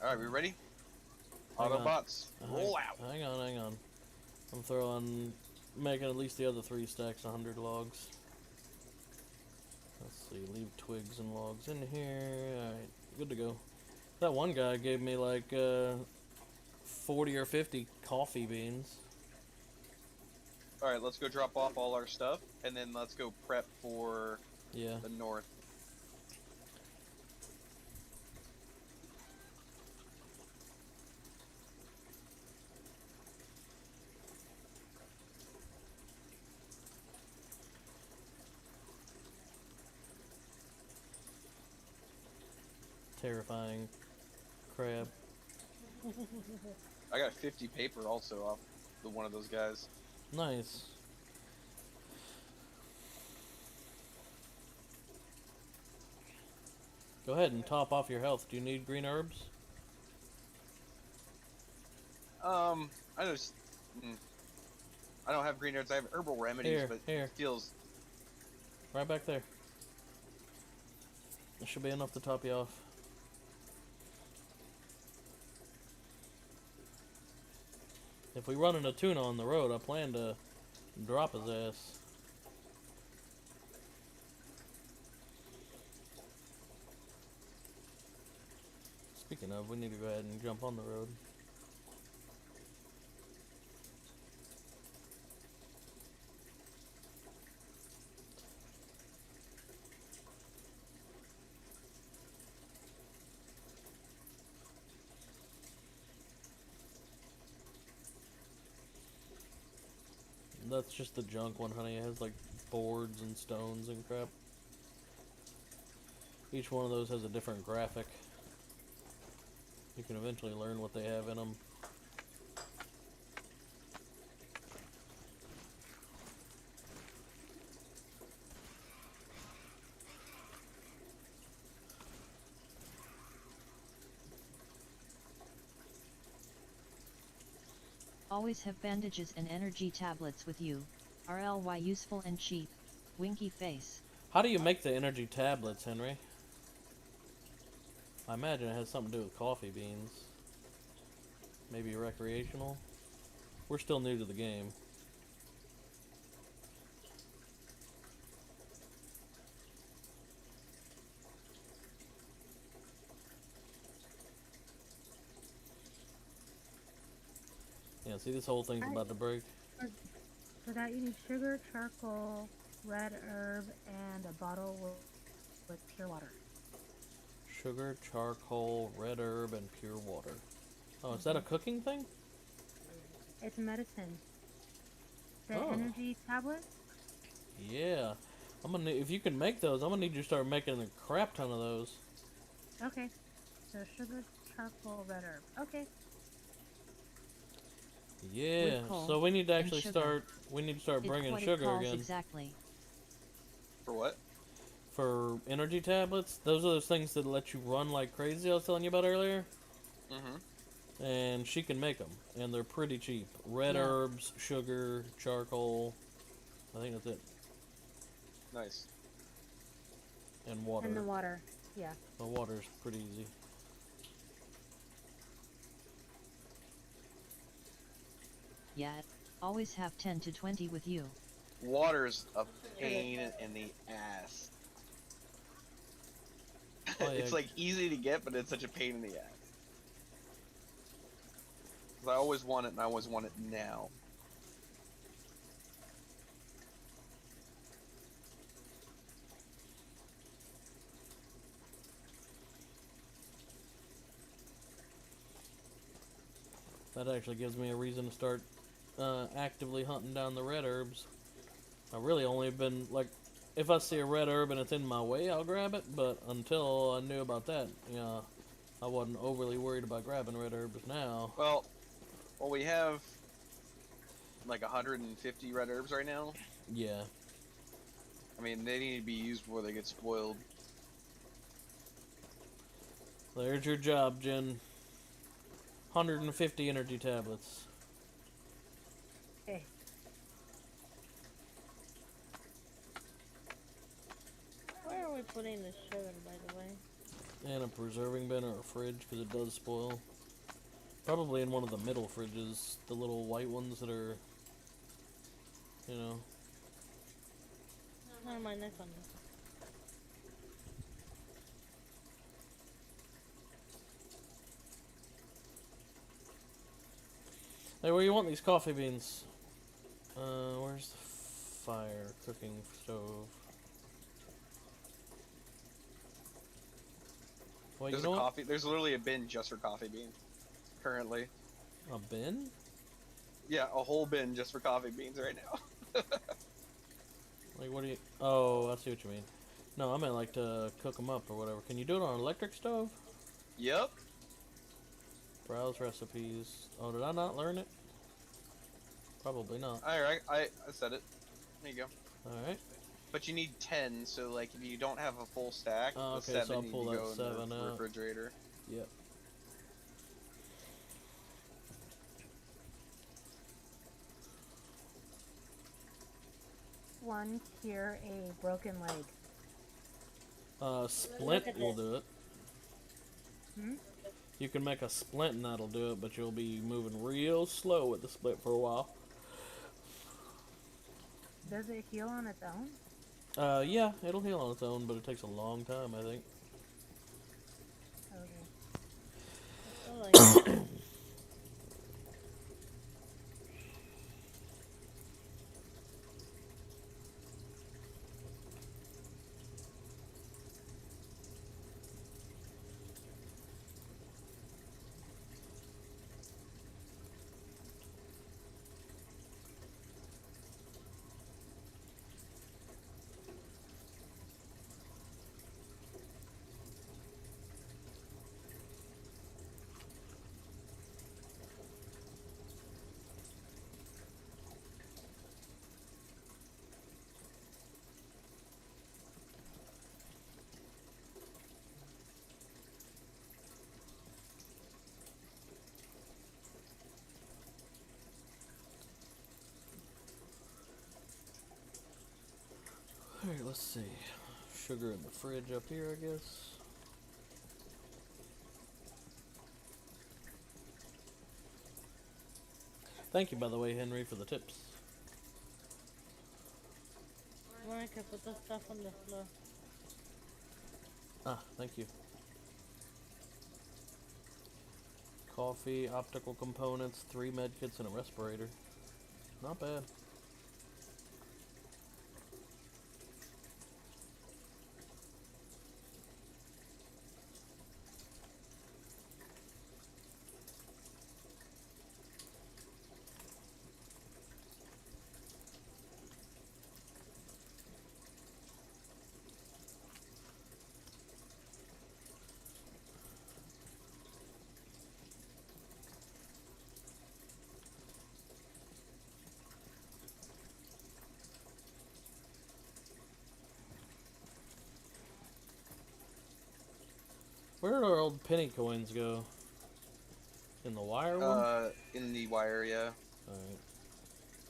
Alright, we ready? Hang on. Autobots, roll out! Hang on. Making at least the other 3 stacks 100 logs. Let's see, leave twigs and logs in here. Alright, good to go. That one guy gave me like 40 or 50 coffee beans. Alright, let's go drop off all our stuff, and then let's go prep for Yeah. the north. Terrifying crab. I got 50 paper also off one of those guys. Nice. Go ahead and top off your health. Do you need green herbs? I just... I don't have green herbs, I have herbal remedies, Here, but here. it feels... Right back there. It should be enough to top you off. If we run into tuna on the road, I plan to drop his ass. Speaking of, we need to go ahead and jump on the road. That's just the junk one, honey. It has like boards and stones and crap. Each one of those has a different graphic. You can eventually learn what they have in them. Always have bandages and energy tablets with you. RLY useful and cheap. Winky face. How do you make the energy tablets, Henry? I imagine it has something to do with coffee beans. Maybe recreational? We're still new to the game. Yeah, see, this whole thing's about to break. For that, you need sugar, charcoal, red herb, and a bottle with pure water. Sugar, charcoal, red herb, and pure water. Oh, is that a cooking thing? It's medicine. The Oh. energy tablets? Yeah. If you can make those, I'm gonna need you to start making a crap ton of those. Okay. So sugar, charcoal, red herb. Okay. Yeah. With coal So we need to and actually sugar. start bringing It's what sugar it calls again. exactly. For what? For energy tablets. Those are those things that let you run like crazy I was telling you about earlier. Mm-hmm. And she can make them, and they're pretty cheap. Red Yeah. herbs, sugar, charcoal. I think that's it. Nice. And water. And the water. Yeah. The water's pretty easy. Yeah. Always have 10 to 20 with you. Water's a pain in the ass. Oh, yeah. It's like easy to get, but it's such a pain in the ass. 'Cause I always want it, and I always want it now. That actually gives me a reason to start actively hunting down the red herbs. I really only been like, if I see a red herb and it's in my way, I'll grab it. But until I knew about that, I wasn't overly worried about grabbing red herbs. Now, Well, we have like 150 red herbs right now. yeah, I mean, they need to be used before they get spoiled. there's your job, Jen. 150 energy tablets. Okay. putting the sugar, by the way? And a preserving bin or a fridge, because it does spoil. Probably in one of the middle fridges, the little white ones that are, you know. Oh, my neck on this. Hey, where you want these coffee beans? Where's the fire cooking stove? Wait, There's you know a what? coffee. There's literally a bin just for coffee beans. Currently, A bin? yeah, a whole bin just for coffee beans right now. Like, what do you... Oh, I see what you mean. No, I meant like to cook them up or whatever. Can you do it on an electric stove? Yep. Browse recipes. Oh, did I not learn it? Probably not. Alright, I said it. There you go. Alright. But you need 10, so like if you don't have a full stack, Oh, the okay, so 7 I'll need pull to that go in 7 the out. refrigerator. Yep. One cure a broken leg. Splint at will this. do it. Hmm? You can make a splint and that'll do it, but you'll be moving real slow with the split for a while. Does it heal on its own? Yeah, it'll heal on its own, but it takes a long time, I think. Okay. I feel like Alright, let's see. Sugar in the fridge up here, I guess. Thank you, by the way, Henry, for the tips. Monica, put the stuff on the floor. Ah, thank you. Coffee, optical components, 3 medkits, and a respirator. Not bad. Where did our old penny coins go? In the wire one? In the wire, yeah. Alright.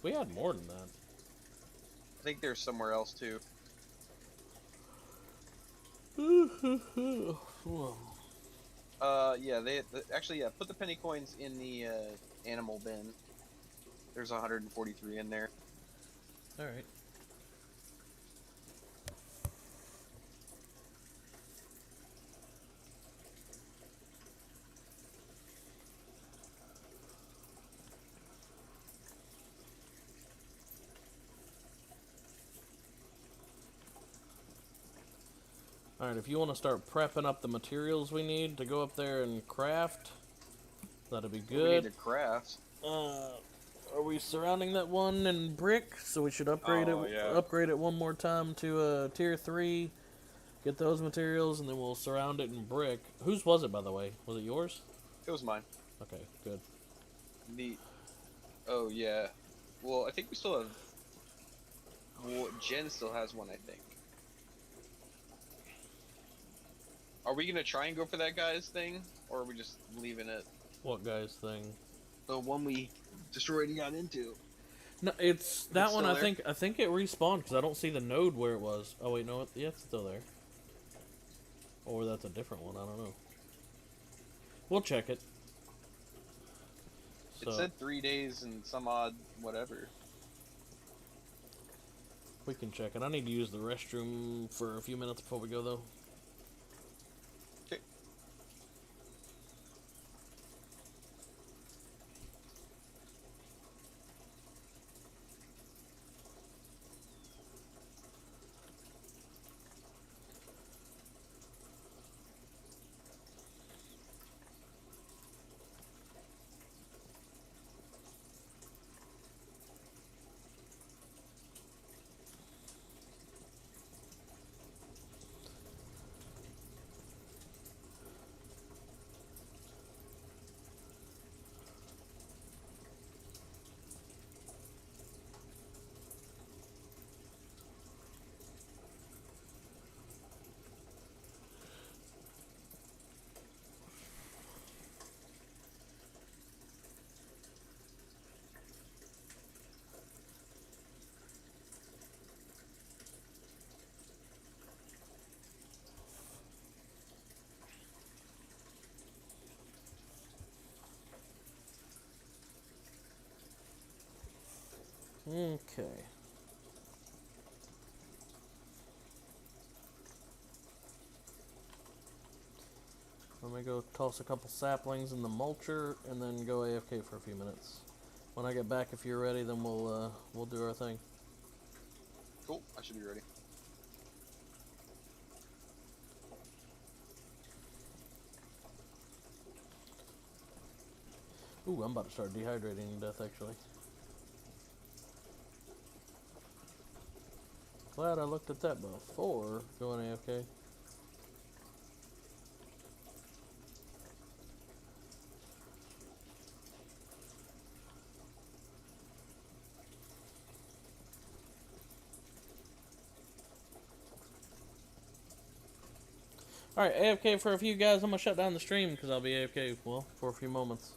We had more than that. I think there's somewhere else too. Yeah, actually, yeah, put the penny coins in the animal bin. There's 143 in there. Alright. Alright, if you want to start prepping up the materials we need to go up there and craft, that'd be We need good. to craft. Are we surrounding that one in brick? So we should upgrade Oh, it. yeah. Upgrade it one more time to tier 3. Get those materials, and then we'll surround it in brick. Whose was it, by the way? Was it yours? It was mine. Okay, good. Oh yeah. Well, I think we still have. Well, Jen still has one, I think. Are we gonna try and go for that guy's thing, or are we just leaving it? What guy's thing? The one we destroyed and got into. No, it's that one. still I there? think it respawned because I don't see the node where it was. Oh wait, no, yeah, it's still there. Or that's a different one, I don't know. We'll check it. It said 3 days and some odd whatever. We can check it. I need to use the restroom for a few minutes before we go, though. Okay. Okay. Let me go toss a couple saplings in the mulcher and then go AFK for a few minutes. When I get back, if you're ready, then we'll do our thing. Cool, I should be ready. Ooh, I'm about to start dehydrating to death, actually. Glad I looked at that before going AFK. Alright, AFK for a few guys. I'm gonna shut down the stream because I'll be AFK, well, for a few moments.